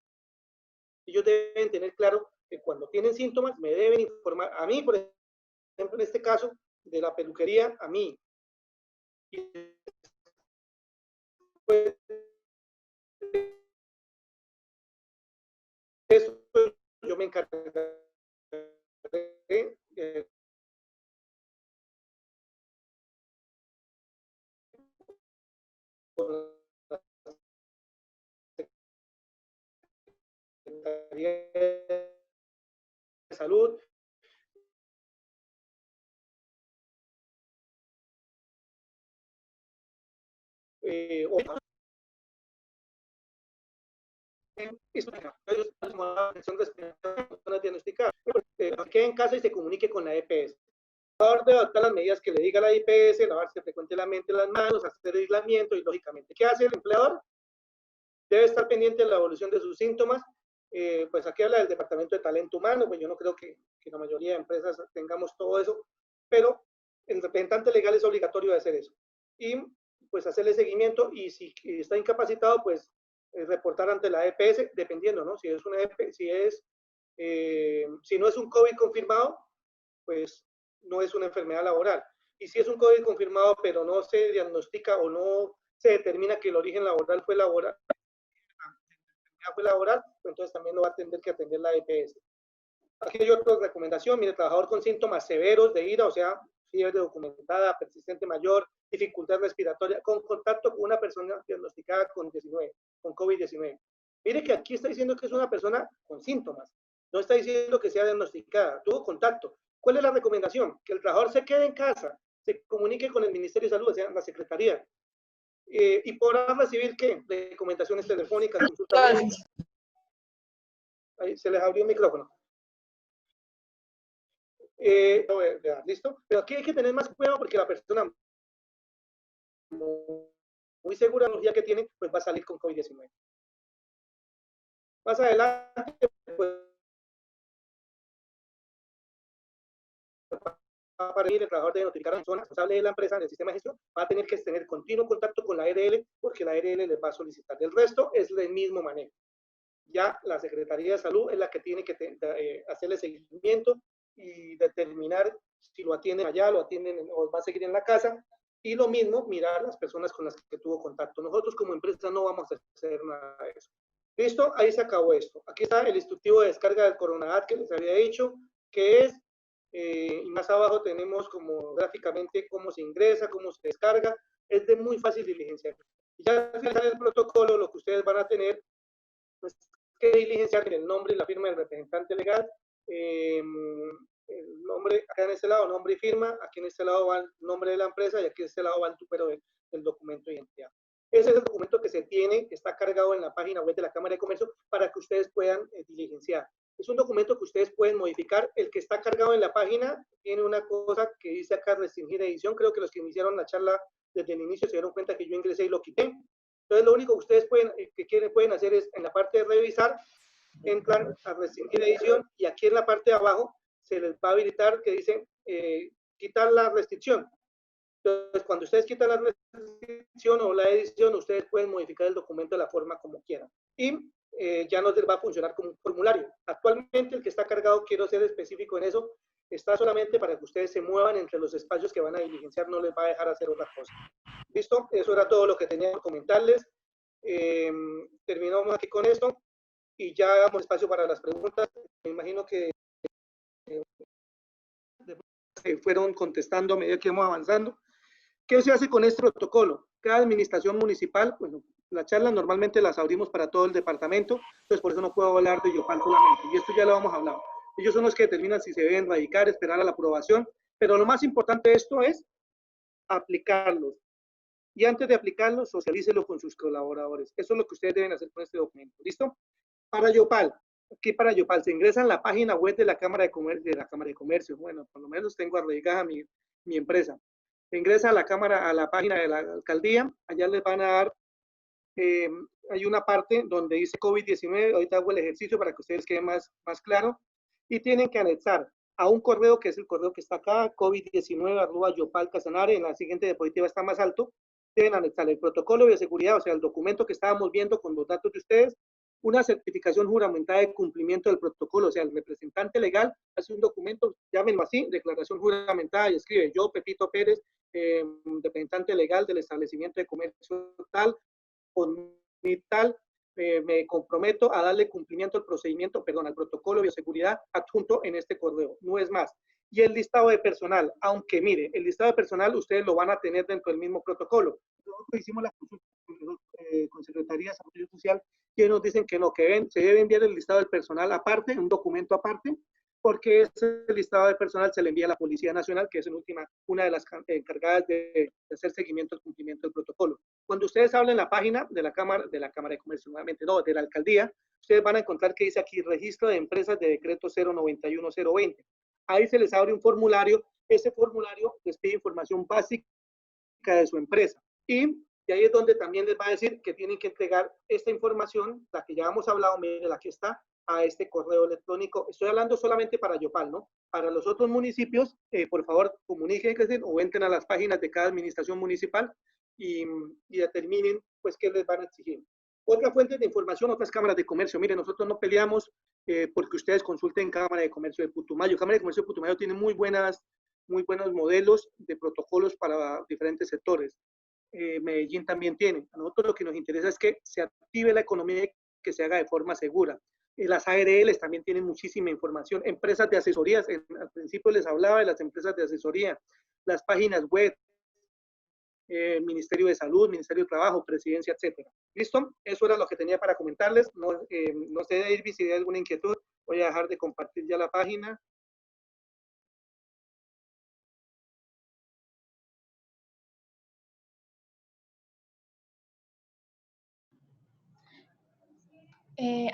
Ellos deben tener claro que cuando tienen síntomas me deben informar a mí, por ejemplo, en este caso de la peluquería, a mí. Y pues, eso yo me encargaré de la Secretaría de Salud. O quede en casa y se comunique con la EPS. De adoptar las medidas que le diga la IPS, lavarse frecuentemente las manos, hacer aislamiento y lógicamente, ¿qué hace el empleador? Debe estar pendiente de la evolución de sus síntomas. Pues aquí habla del departamento de talento humano, pues yo no creo que la mayoría de empresas tengamos todo eso, pero el representante legal es obligatorio de hacer eso. Y pues hacerle seguimiento y si está incapacitado, pues reportar ante la EPS, dependiendo, ¿no? Si es una EPS, si no es un COVID confirmado, pues no es una enfermedad laboral. Y si es un COVID confirmado, pero no se diagnostica o no se determina que el origen laboral fue laboral, pues entonces también lo va a tener que atender la EPS. Aquí hay otra recomendación, mire, trabajador con síntomas severos de ira, o sea, fiebre documentada, persistente mayor, dificultad respiratoria, con contacto con una persona diagnosticada con COVID-19. Mire que aquí está diciendo que es una persona con síntomas, no está diciendo que sea diagnosticada, tuvo contacto. ¿Cuál es la recomendación? Que el trabajador se quede en casa, se comunique con el Ministerio de Salud, o sea, la Secretaría, y podrá recibir, ¿qué? Recomendaciones telefónicas, consultas. Ahí se les abrió el micrófono. ¿Listo? Pero aquí hay que tener más cuidado porque la persona muy segura de la tecnología que tiene, pues va a salir con COVID-19. Más adelante, pues, a aparecer, el trabajador debe notificar a la persona responsable de la empresa del sistema de gestión, va a tener que tener continuo contacto con la ARL porque la ARL les va a solicitar. El resto es el mismo manejo. Ya la Secretaría de Salud es la que tiene que hacerle seguimiento y determinar si lo atienden allá, lo atienden o va a seguir en la casa. Y lo mismo, mirar las personas con las que tuvo contacto. Nosotros como empresa no vamos a hacer nada de eso. ¿Listo? Ahí se acabó esto. Aquí está el instructivo de descarga del CoronaAD que les había dicho, que es, y más abajo tenemos como gráficamente cómo se ingresa, cómo se descarga. Es de muy fácil diligenciar. Y ya al final del protocolo, lo que ustedes van a tener pues, que diligenciar el nombre y la firma del representante legal, el nombre, acá en este lado, nombre y firma, aquí en este lado va el nombre de la empresa y aquí en este lado va el número del documento de identidad. Ese es el documento que se tiene, que está cargado en la página web de la Cámara de Comercio para que ustedes puedan diligenciar. Es un documento que ustedes pueden modificar. El que está cargado en la página tiene una cosa que dice acá restringir edición. Creo que los que iniciaron la charla desde el inicio se dieron cuenta que yo ingresé y lo quité. Entonces, lo único que ustedes pueden hacer es, en la parte de revisar, entran a restringir edición y aquí en la parte de abajo se les va a habilitar que dice quitar la restricción. Entonces, cuando ustedes quitan la restricción o la edición, ustedes pueden modificar el documento de la forma como quieran. Y ya no les va a funcionar como un formulario. Actualmente el que está cargado, quiero ser específico en eso, está solamente para que ustedes se muevan entre los espacios que van a diligenciar, no les va a dejar hacer otra cosa. ¿Listo? Eso era todo lo que tenía que comentarles. Terminamos aquí con esto y ya damos espacio para las preguntas. Me imagino que fueron contestando a medida que íbamos avanzando. ¿Qué se hace con este protocolo? Cada administración municipal, bueno, las charlas normalmente las abrimos para todo el departamento, entonces por eso no puedo hablar de Yopal solamente, y esto ya lo vamos a hablar. Ellos son los que determinan si se deben radicar, esperar a la aprobación, pero lo más importante de esto es aplicarlos. Y antes de aplicarlos, socialícelo con sus colaboradores. Eso es lo que ustedes deben hacer con este documento. ¿Listo? Para Yopal, aquí para Yopal, se ingresa en la página web de la Cámara de Comercio. Bueno, por lo menos tengo arraigada mi empresa. Se ingresa a la cámara, a la página de la alcaldía, allá les van a dar, hay una parte donde dice COVID-19, ahorita hago el ejercicio para que ustedes queden más claro, y tienen que anexar a un correo que es el correo que está acá, covid19@yopal.casanare, en la siguiente diapositiva está más alto, deben anexar el protocolo de seguridad, o sea, el documento que estábamos viendo con los datos de ustedes, una certificación juramentada de cumplimiento del protocolo, o sea, el representante legal hace un documento, llámenlo así, declaración juramentada, y escribe: yo, Pepito Pérez, representante legal del establecimiento de comercio tal, con mi tal, me comprometo a darle cumplimiento al procedimiento, perdón, al protocolo de bioseguridad adjunto en este correo, no es más. Y el listado de personal, aunque mire, el listado de personal ustedes lo van a tener dentro del mismo protocolo. Nosotros hicimos la consulta con Secretaría de Salud Social y nos dicen que no, que se debe enviar el listado del personal aparte, un documento aparte, porque ese listado de personal se le envía a la Policía Nacional, que es en última una de las encargadas de hacer seguimiento al cumplimiento del protocolo. Cuando ustedes hablen en la página de la Cámara de Comercio, nuevamente, no, de la Alcaldía, ustedes van a encontrar que dice aquí registro de empresas de decreto 091-020. Ahí se les abre un formulario, ese formulario les pide información básica de su empresa. Y ahí es donde también les va a decir que tienen que entregar esta información, la que ya hemos hablado, mire, la que está, a este correo electrónico. Estoy hablando solamente para Yopal, ¿no? Para los otros municipios, por favor, comuníquense o entren a las páginas de cada administración municipal y determinen, pues, qué les van a exigir. Otra fuente de información, otras cámaras de comercio. Miren, nosotros no peleamos porque ustedes consulten Cámara de Comercio de Putumayo. Cámara de Comercio de Putumayo tiene muy buenos modelos de protocolos para diferentes sectores. Medellín también tiene. A nosotros lo que nos interesa es que se active la economía y que se haga de forma segura. Las ARLs también tienen muchísima información. Empresas de asesorías, al principio les hablaba de las empresas de asesoría, las páginas web, Ministerio de Salud, Ministerio de Trabajo, Presidencia, etcétera. ¿Listo? Eso era lo que tenía para comentarles. No sé, David, si hay alguna inquietud. Voy a dejar de compartir ya la página.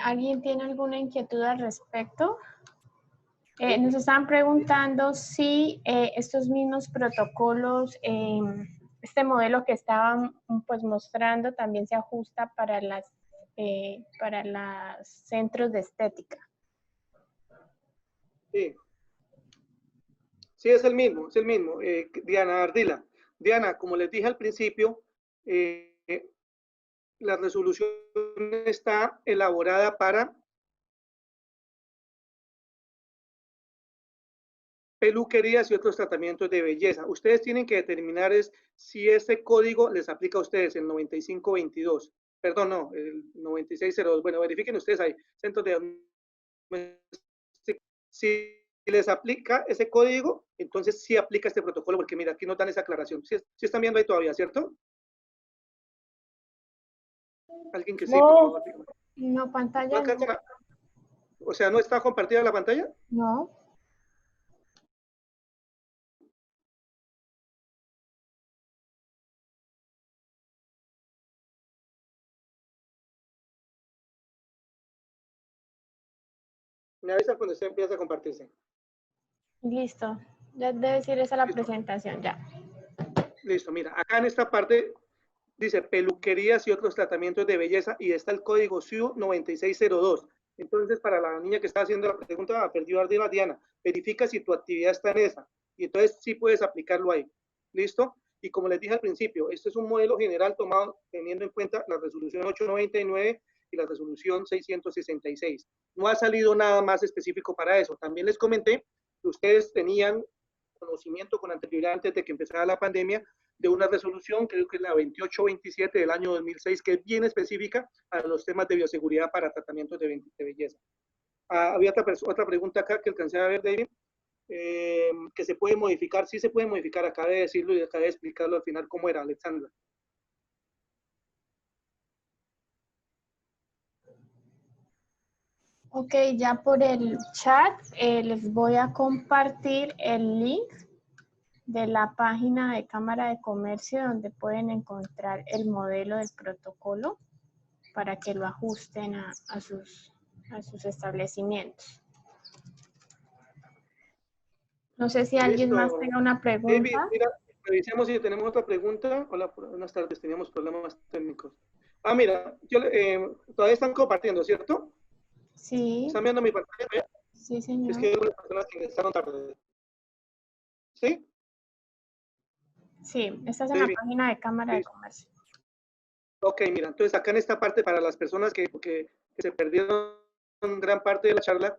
¿Alguien tiene alguna inquietud al respecto? Nos están preguntando si estos mismos protocolos, este modelo que estaban pues mostrando, también se ajusta para los centros de estética. Sí. Sí, es el mismo, es el mismo. Diana Ardila. Diana, como les dije al principio, la resolución está elaborada para peluquerías y otros tratamientos de belleza. Ustedes tienen que determinar si ese código les aplica a ustedes, el 9522. Perdón, no, el 9602. Bueno, verifiquen ustedes ahí, centros de... Si les aplica ese código, entonces sí aplica este protocolo, porque mira, aquí nos dan esa aclaración. Sí están viendo ahí todavía, ¿cierto? Alguien que sí, por No, favor. no, ¿No pantalla no. alcanzan o sea, ¿no está compartida la pantalla? No. Me avisan cuando usted empieza a compartirse. Listo. Ya debe decir esa la Listo. presentación, ya. Listo, mira, acá en esta parte dice peluquerías y otros tratamientos de belleza y está el código SIU 9602. Entonces, para la niña que está haciendo la pregunta, perdió Ardila Diana, verifica si tu actividad está en esa. Y entonces sí puedes aplicarlo ahí. ¿Listo? Y como les dije al principio, este es un modelo general tomado teniendo en cuenta la resolución 899 y la resolución 666. No ha salido nada más específico para eso. También les comenté que ustedes tenían conocimiento con anterioridad, antes de que empezara la pandemia, de una resolución, creo que es la 2827 del año 2006, que es bien específica a los temas de bioseguridad para tratamientos de belleza. Había otra pregunta acá que alcancé a ver, David, que se puede modificar. Sí se puede modificar, acabé de decirlo y acabé de explicarlo al final cómo era, Alexandra. Ok, ya por el chat les voy a compartir el link de la página de Cámara de Comercio donde pueden encontrar el modelo del protocolo para que lo ajusten a sus establecimientos. No sé si alguien más tenga una David, pregunta. mira, revisemos si tenemos otra pregunta. Hola, buenas tardes, teníamos problemas técnicos. Mira, todavía están compartiendo, ¿cierto? Sí, ¿Están viendo mi pantalla? sí, Es señor. que hay algunas personas que ingresaron tarde. ¿Sí? Sí, esta es en la David, página de Cámara de listo. Comercio. Ok, mira, entonces acá en esta parte para las personas que se perdieron gran parte de la charla,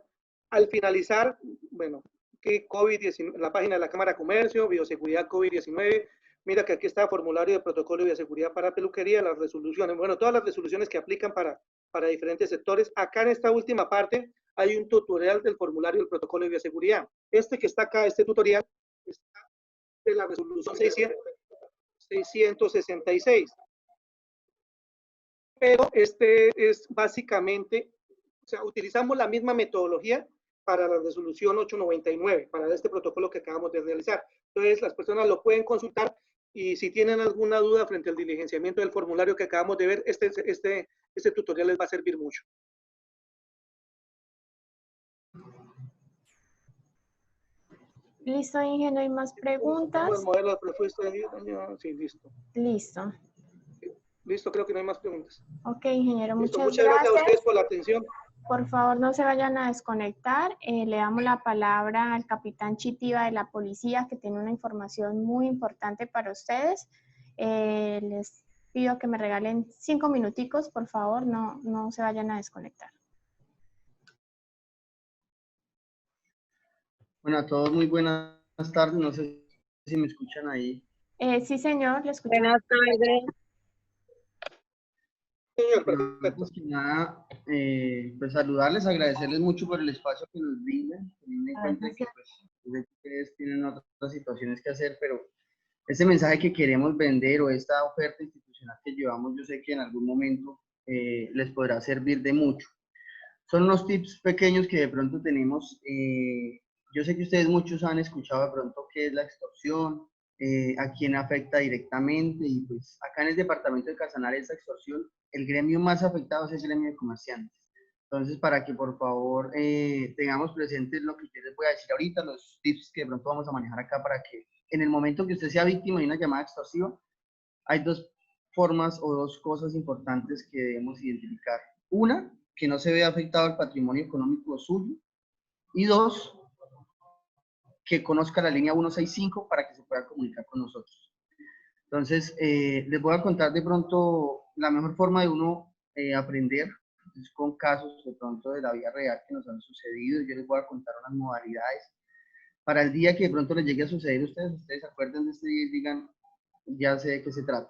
al finalizar, bueno, que COVID-19, la página de la Cámara de Comercio, bioseguridad COVID-19, mira que aquí está formulario de protocolo de bioseguridad para peluquería, las resoluciones, bueno, todas las resoluciones que aplican para diferentes sectores. Acá en esta última parte hay un tutorial del formulario del protocolo de bioseguridad. Este que está acá, este tutorial, está de la resolución 666. Pero este es básicamente, o sea, utilizamos la misma metodología para la resolución 899, para este protocolo que acabamos de realizar. Entonces, las personas lo pueden consultar y si tienen alguna duda frente al diligenciamiento del formulario que acabamos de ver, este tutorial les va a servir mucho. Listo, Inge, ¿no hay más preguntas? El modelo sí, listo. Listo. Listo, creo que no hay más preguntas. Ok, ingeniero, Listo, muchas muchas gracias a ustedes gracias. por la atención. Por favor, no se vayan a desconectar. Le damos la palabra al capitán Chitiva de la policía, que tiene una información muy importante para ustedes. Les pido que me regalen 5 minuticos, por favor, no se vayan a desconectar. Bueno, a todos muy buenas tardes. No sé si me escuchan ahí. Sí, señor, le escuchamos. Buenas tardes. Señor, Bueno, perfecto. antes que nada, pues saludarles, agradecerles mucho por el espacio que nos brindan, teniendo en cuenta que pues, ustedes tienen otras situaciones que hacer, pero este mensaje que queremos vender o esta oferta institucional que llevamos, yo sé que en algún momento les podrá servir de mucho. Son unos tips pequeños que de pronto tenemos. Yo sé que ustedes muchos han escuchado de pronto qué es la extorsión, a quién afecta directamente, y pues acá en el departamento de Casanare esta extorsión, el gremio más afectado es el gremio de comerciantes. Entonces, para que por favor tengamos presentes lo que yo les voy a decir ahorita, los tips que de pronto vamos a manejar acá, para que en el momento que usted sea víctima de una llamada extorsiva, hay dos formas o dos cosas importantes que debemos identificar. Una, que no se vea afectado el patrimonio económico suyo. Y dos, que conozca la línea 165 para que se pueda comunicar con nosotros. Entonces, les voy a contar de pronto la mejor forma de uno aprender es con casos de pronto de la vida real que nos han sucedido. Yo les voy a contar unas modalidades para el día que de pronto les llegue a suceder a ustedes se acuerden de este día y digan, ya sé de qué se trata.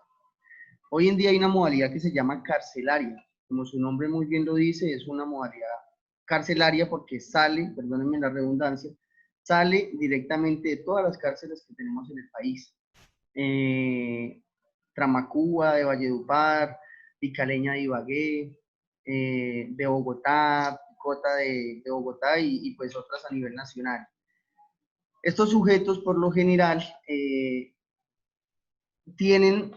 Hoy en día hay una modalidad que se llama carcelaria. Como su nombre muy bien lo dice, es una modalidad carcelaria porque sale, perdónenme la redundancia, sale directamente de todas las cárceles que tenemos en el país. Tramacuba, de Valledupar, Picaleña de Ibagué, de Bogotá, Picota de Bogotá y pues otras a nivel nacional. Estos sujetos por lo general tienen,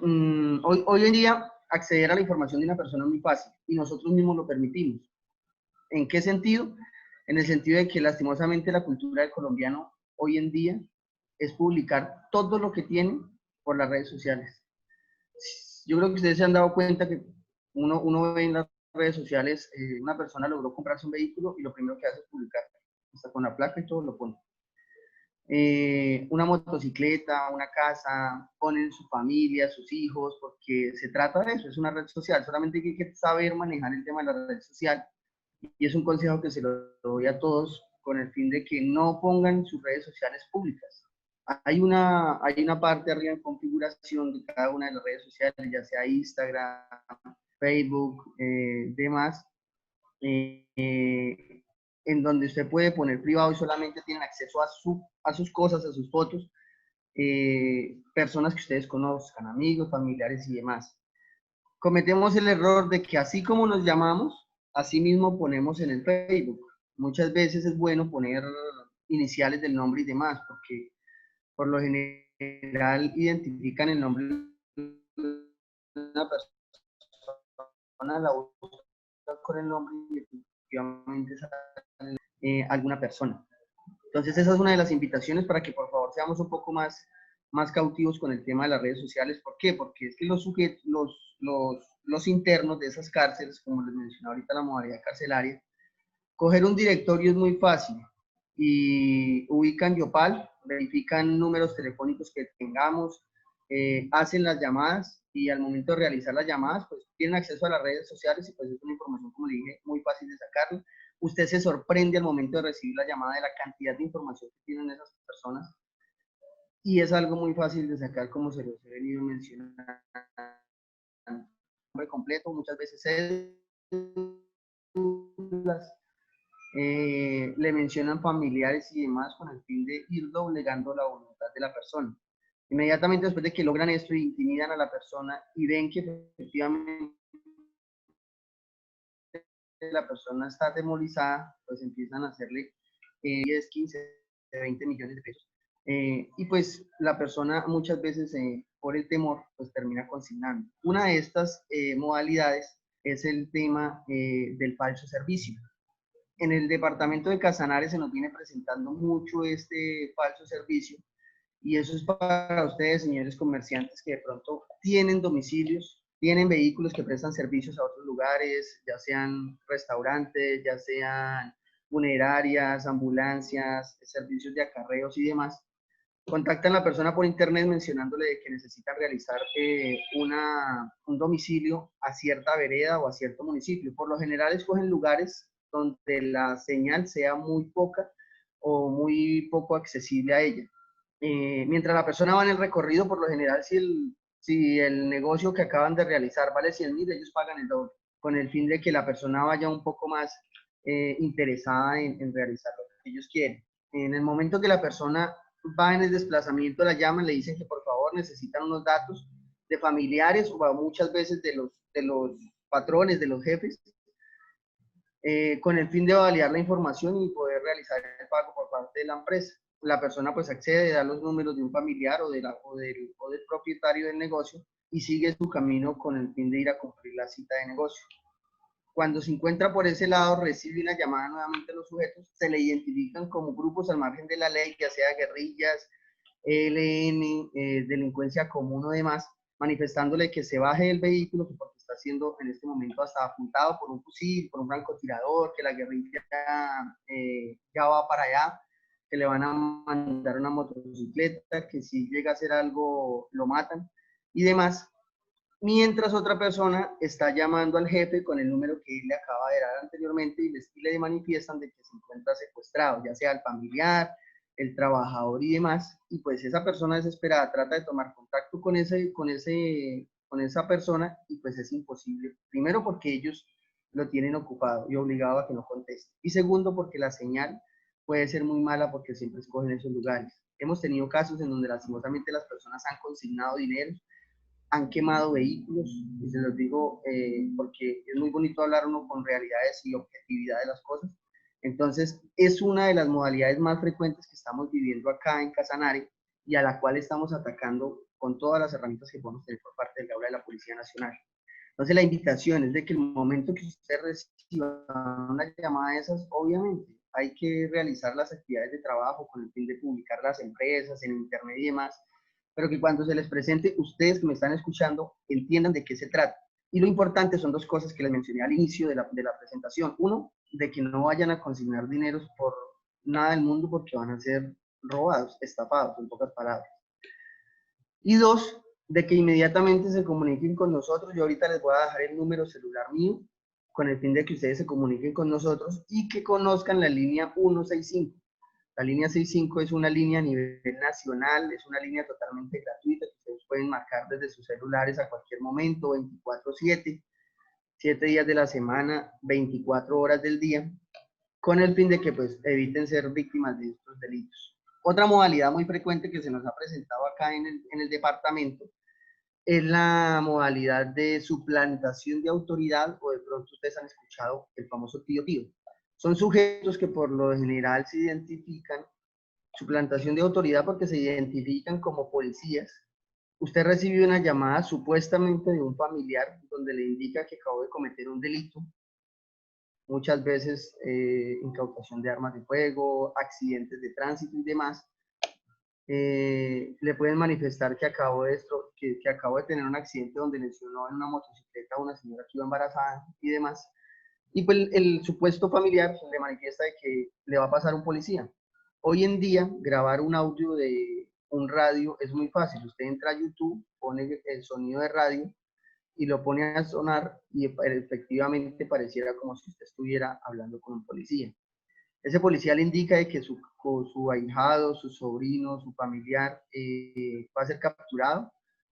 hoy en día acceder a la información de una persona es muy fácil y nosotros mismos lo permitimos. ¿En qué sentido? En el sentido de que lastimosamente la cultura del colombiano hoy en día es publicar todo lo que tiene por las redes sociales. Yo creo que ustedes se han dado cuenta que uno ve en las redes sociales, una persona logró comprarse un vehículo y lo primero que hace es publicar, hasta con la placa y todo lo pone. Una motocicleta, una casa, ponen su familia, sus hijos, porque se trata de eso, es una red social, solamente hay que saber manejar el tema de la red social y es un consejo que se lo doy a todos con el fin de que no pongan sus redes sociales públicas. Hay una parte arriba en configuración de cada una de las redes sociales, ya sea Instagram, Facebook, demás, en donde usted puede poner privado y solamente tienen acceso a sus cosas, a sus fotos, personas que ustedes conozcan, amigos, familiares y demás. Cometemos el error de que así como nos llamamos, así mismo ponemos en el Facebook. Muchas veces es bueno poner iniciales del nombre y demás, porque por lo general identifican el nombre de una persona, la buscan con el nombre y efectivamente sale alguna persona. Entonces esa es una de las invitaciones para que por favor seamos un poco más cautivos con el tema de las redes sociales. ¿Por qué? Porque es que los sujetos, los internos de esas cárceles, como les mencioné ahorita la modalidad carcelaria, coger un directorio es muy fácil y ubican Yopal, verifican números telefónicos que tengamos, hacen las llamadas y al momento de realizar las llamadas, pues tienen acceso a las redes sociales y pues es una información, como le dije, muy fácil de sacarla. Usted se sorprende al momento de recibir la llamada de la cantidad de información que tienen esas personas y es algo muy fácil de sacar, como se los he venido mencionando. Nombre completo, muchas veces le mencionan familiares y demás con el fin de ir doblegando la voluntad de la persona. Inmediatamente después de que logran esto, intimidan a la persona y ven que efectivamente la persona está demonizada, pues empiezan a hacerle 10, 15, 20 millones de pesos. Y pues la persona muchas veces por el temor pues termina consignando. Una de estas modalidades es el tema del falso servicio. En el departamento de Casanare se nos viene presentando mucho este falso servicio y eso es para ustedes, señores comerciantes, que de pronto tienen domicilios, tienen vehículos que prestan servicios a otros lugares, ya sean restaurantes, ya sean funerarias, ambulancias, servicios de acarreos y demás. Contactan a la persona por internet mencionándole de que necesitan realizar un domicilio a cierta vereda o a cierto municipio. Por lo general escogen lugares donde la señal sea muy poca o muy poco accesible a ella. Mientras la persona va en el recorrido, por lo general, si el negocio que acaban de realizar vale 100.000, ellos pagan el doble, con el fin de que la persona vaya un poco más interesada en realizar lo que ellos quieren. En el momento que la persona va en el desplazamiento, la llaman, le dicen que por favor necesitan unos datos de familiares o muchas veces de los patrones, de los jefes, con el fin de validar la información y poder realizar el pago por parte de la empresa. La persona pues accede, da los números de un familiar o del propietario del negocio y sigue su camino con el fin de ir a cumplir la cita de negocio. Cuando se encuentra por ese lado, recibe una llamada nuevamente a los sujetos, se le identifican como grupos al margen de la ley, ya sea guerrillas, ELN, delincuencia común o demás, manifestándole que se baje del vehículo, porque está siendo en este momento hasta apuntado por un fusil, por un francotirador, que la guerrilla ya va para allá, que le van a mandar una motocicleta, que si llega a hacer algo lo matan y demás, mientras otra persona está llamando al jefe con el número que él le acaba de dar anteriormente y le manifiestan de que se encuentra secuestrado, ya sea el familiar, el trabajador y demás, y pues esa persona desesperada trata de tomar contacto con esa persona y pues es imposible. Primero porque ellos lo tienen ocupado y obligado a que no conteste. Y segundo porque la señal puede ser muy mala porque siempre escogen esos lugares. Hemos tenido casos en donde lastimosamente las personas han consignado dinero, han quemado vehículos, y se los digo porque es muy bonito hablar uno con realidades y objetividad de las cosas. Entonces, es una de las modalidades más frecuentes que estamos viviendo acá en Casanare y a la cual estamos atacando con todas las herramientas que podemos tener por parte del aula de la Policía Nacional. Entonces, la invitación es de que el momento que usted reciba una llamada de esas, obviamente, hay que realizar las actividades de trabajo con el fin de publicar las empresas en internet y demás, pero que cuando se les presente, ustedes que me están escuchando entiendan de qué se trata. Y lo importante son dos cosas que les mencioné al inicio de la presentación. Uno, de que no vayan a consignar dineros por nada del mundo porque van a ser robados, estafados, en pocas palabras. Y dos, de que inmediatamente se comuniquen con nosotros. Yo ahorita les voy a dejar el número celular mío con el fin de que ustedes se comuniquen con nosotros y que conozcan la línea 165. La línea 65 es una línea a nivel nacional, es una línea totalmente gratuita que ustedes pueden marcar desde sus celulares a cualquier momento, 24/7, 7 días de la semana, 24 horas del día, con el fin de que pues eviten ser víctimas de estos delitos. Otra modalidad muy frecuente que se nos ha presentado acá en el departamento es la modalidad de suplantación de autoridad, o de pronto ustedes han escuchado el famoso tío tío. Son sujetos que por lo general se identifican, suplantación de autoridad porque se identifican como policías. Usted recibe una llamada supuestamente de un familiar donde le indica que acabó de cometer un delito, muchas veces incautación de armas de fuego, accidentes de tránsito y demás. Le pueden manifestar que acabo de tener un accidente donde lesionó en una motocicleta a una señora que iba embarazada y demás. Y pues el supuesto familiar le manifiesta de que le va a pasar un policía. Hoy en día, grabar un audio de un radio es muy fácil. Usted entra a YouTube, pone el sonido de radio y lo pone a sonar y efectivamente pareciera como si usted estuviera hablando con un policía. Ese policía le indica de que su ahijado, su sobrino, su familiar va a ser capturado,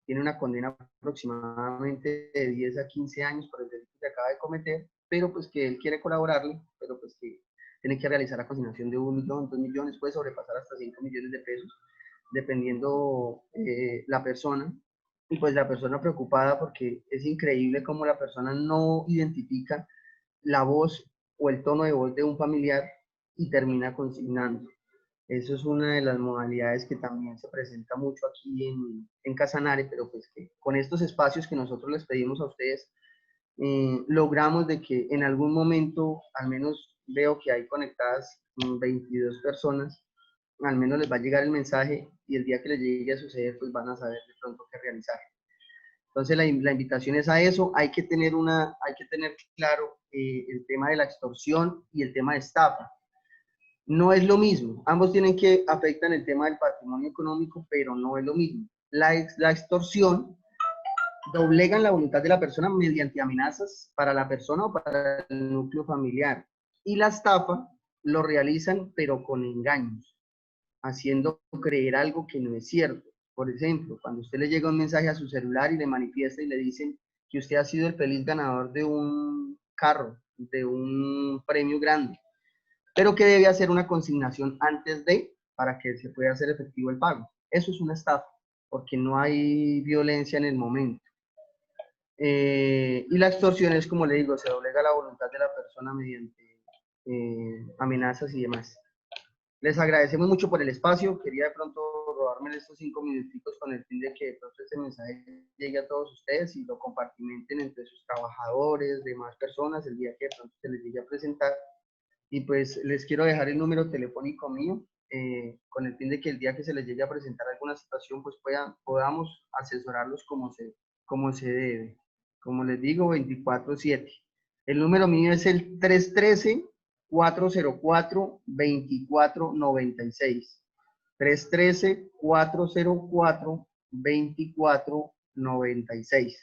tiene una condena aproximadamente de 10 a 15 años por el delito que acaba de cometer, pero pues que él quiere colaborarle, pero pues que tiene que realizar la consignación de 1 millón, 2 millones, puede sobrepasar hasta 5 millones de pesos, dependiendo la persona. Y pues la persona preocupada porque es increíble cómo la persona no identifica la voz o el tono de voz de un familiar y termina consignando. Eso es una de las modalidades que también se presenta mucho aquí en Casanare, pero pues que con estos espacios que nosotros les pedimos a ustedes, logramos de que en algún momento, al menos veo que hay conectadas 22 personas, al menos les va a llegar el mensaje y el día que les llegue a suceder, pues van a saber de pronto qué realizar. Entonces la invitación es a eso, hay que tener claro el tema de la extorsión y el tema de estafa. No es lo mismo, ambos tienen que afectar el tema del patrimonio económico, pero no es lo mismo. La extorsión doblegan la voluntad de la persona mediante amenazas para la persona o para el núcleo familiar. Y la estafa lo realizan pero con engaños, haciendo creer algo que no es cierto. Por ejemplo, cuando usted le llega un mensaje a su celular y le manifiesta y le dicen que usted ha sido el feliz ganador de un carro, de un premio grande, pero que debe hacer una consignación antes de, para que se pueda hacer efectivo el pago. Eso es una estafa, porque no hay violencia en el momento. Y la extorsión es, como le digo, se doblega la voluntad de la persona mediante amenazas y demás. Les agradecemos mucho por el espacio. Quería de pronto robarme estos 5 minutitos con el fin de que de pronto este mensaje llegue a todos ustedes y lo compartimenten entre sus trabajadores, demás personas, el día que de pronto se les llegue a presentar. Y pues les quiero dejar el número telefónico mío, con el fin de que el día que se les llegue a presentar alguna situación, pues podamos asesorarlos como se debe. Como les digo, 24/7. El número mío es el 313 313-404-2496. 313-404-2496.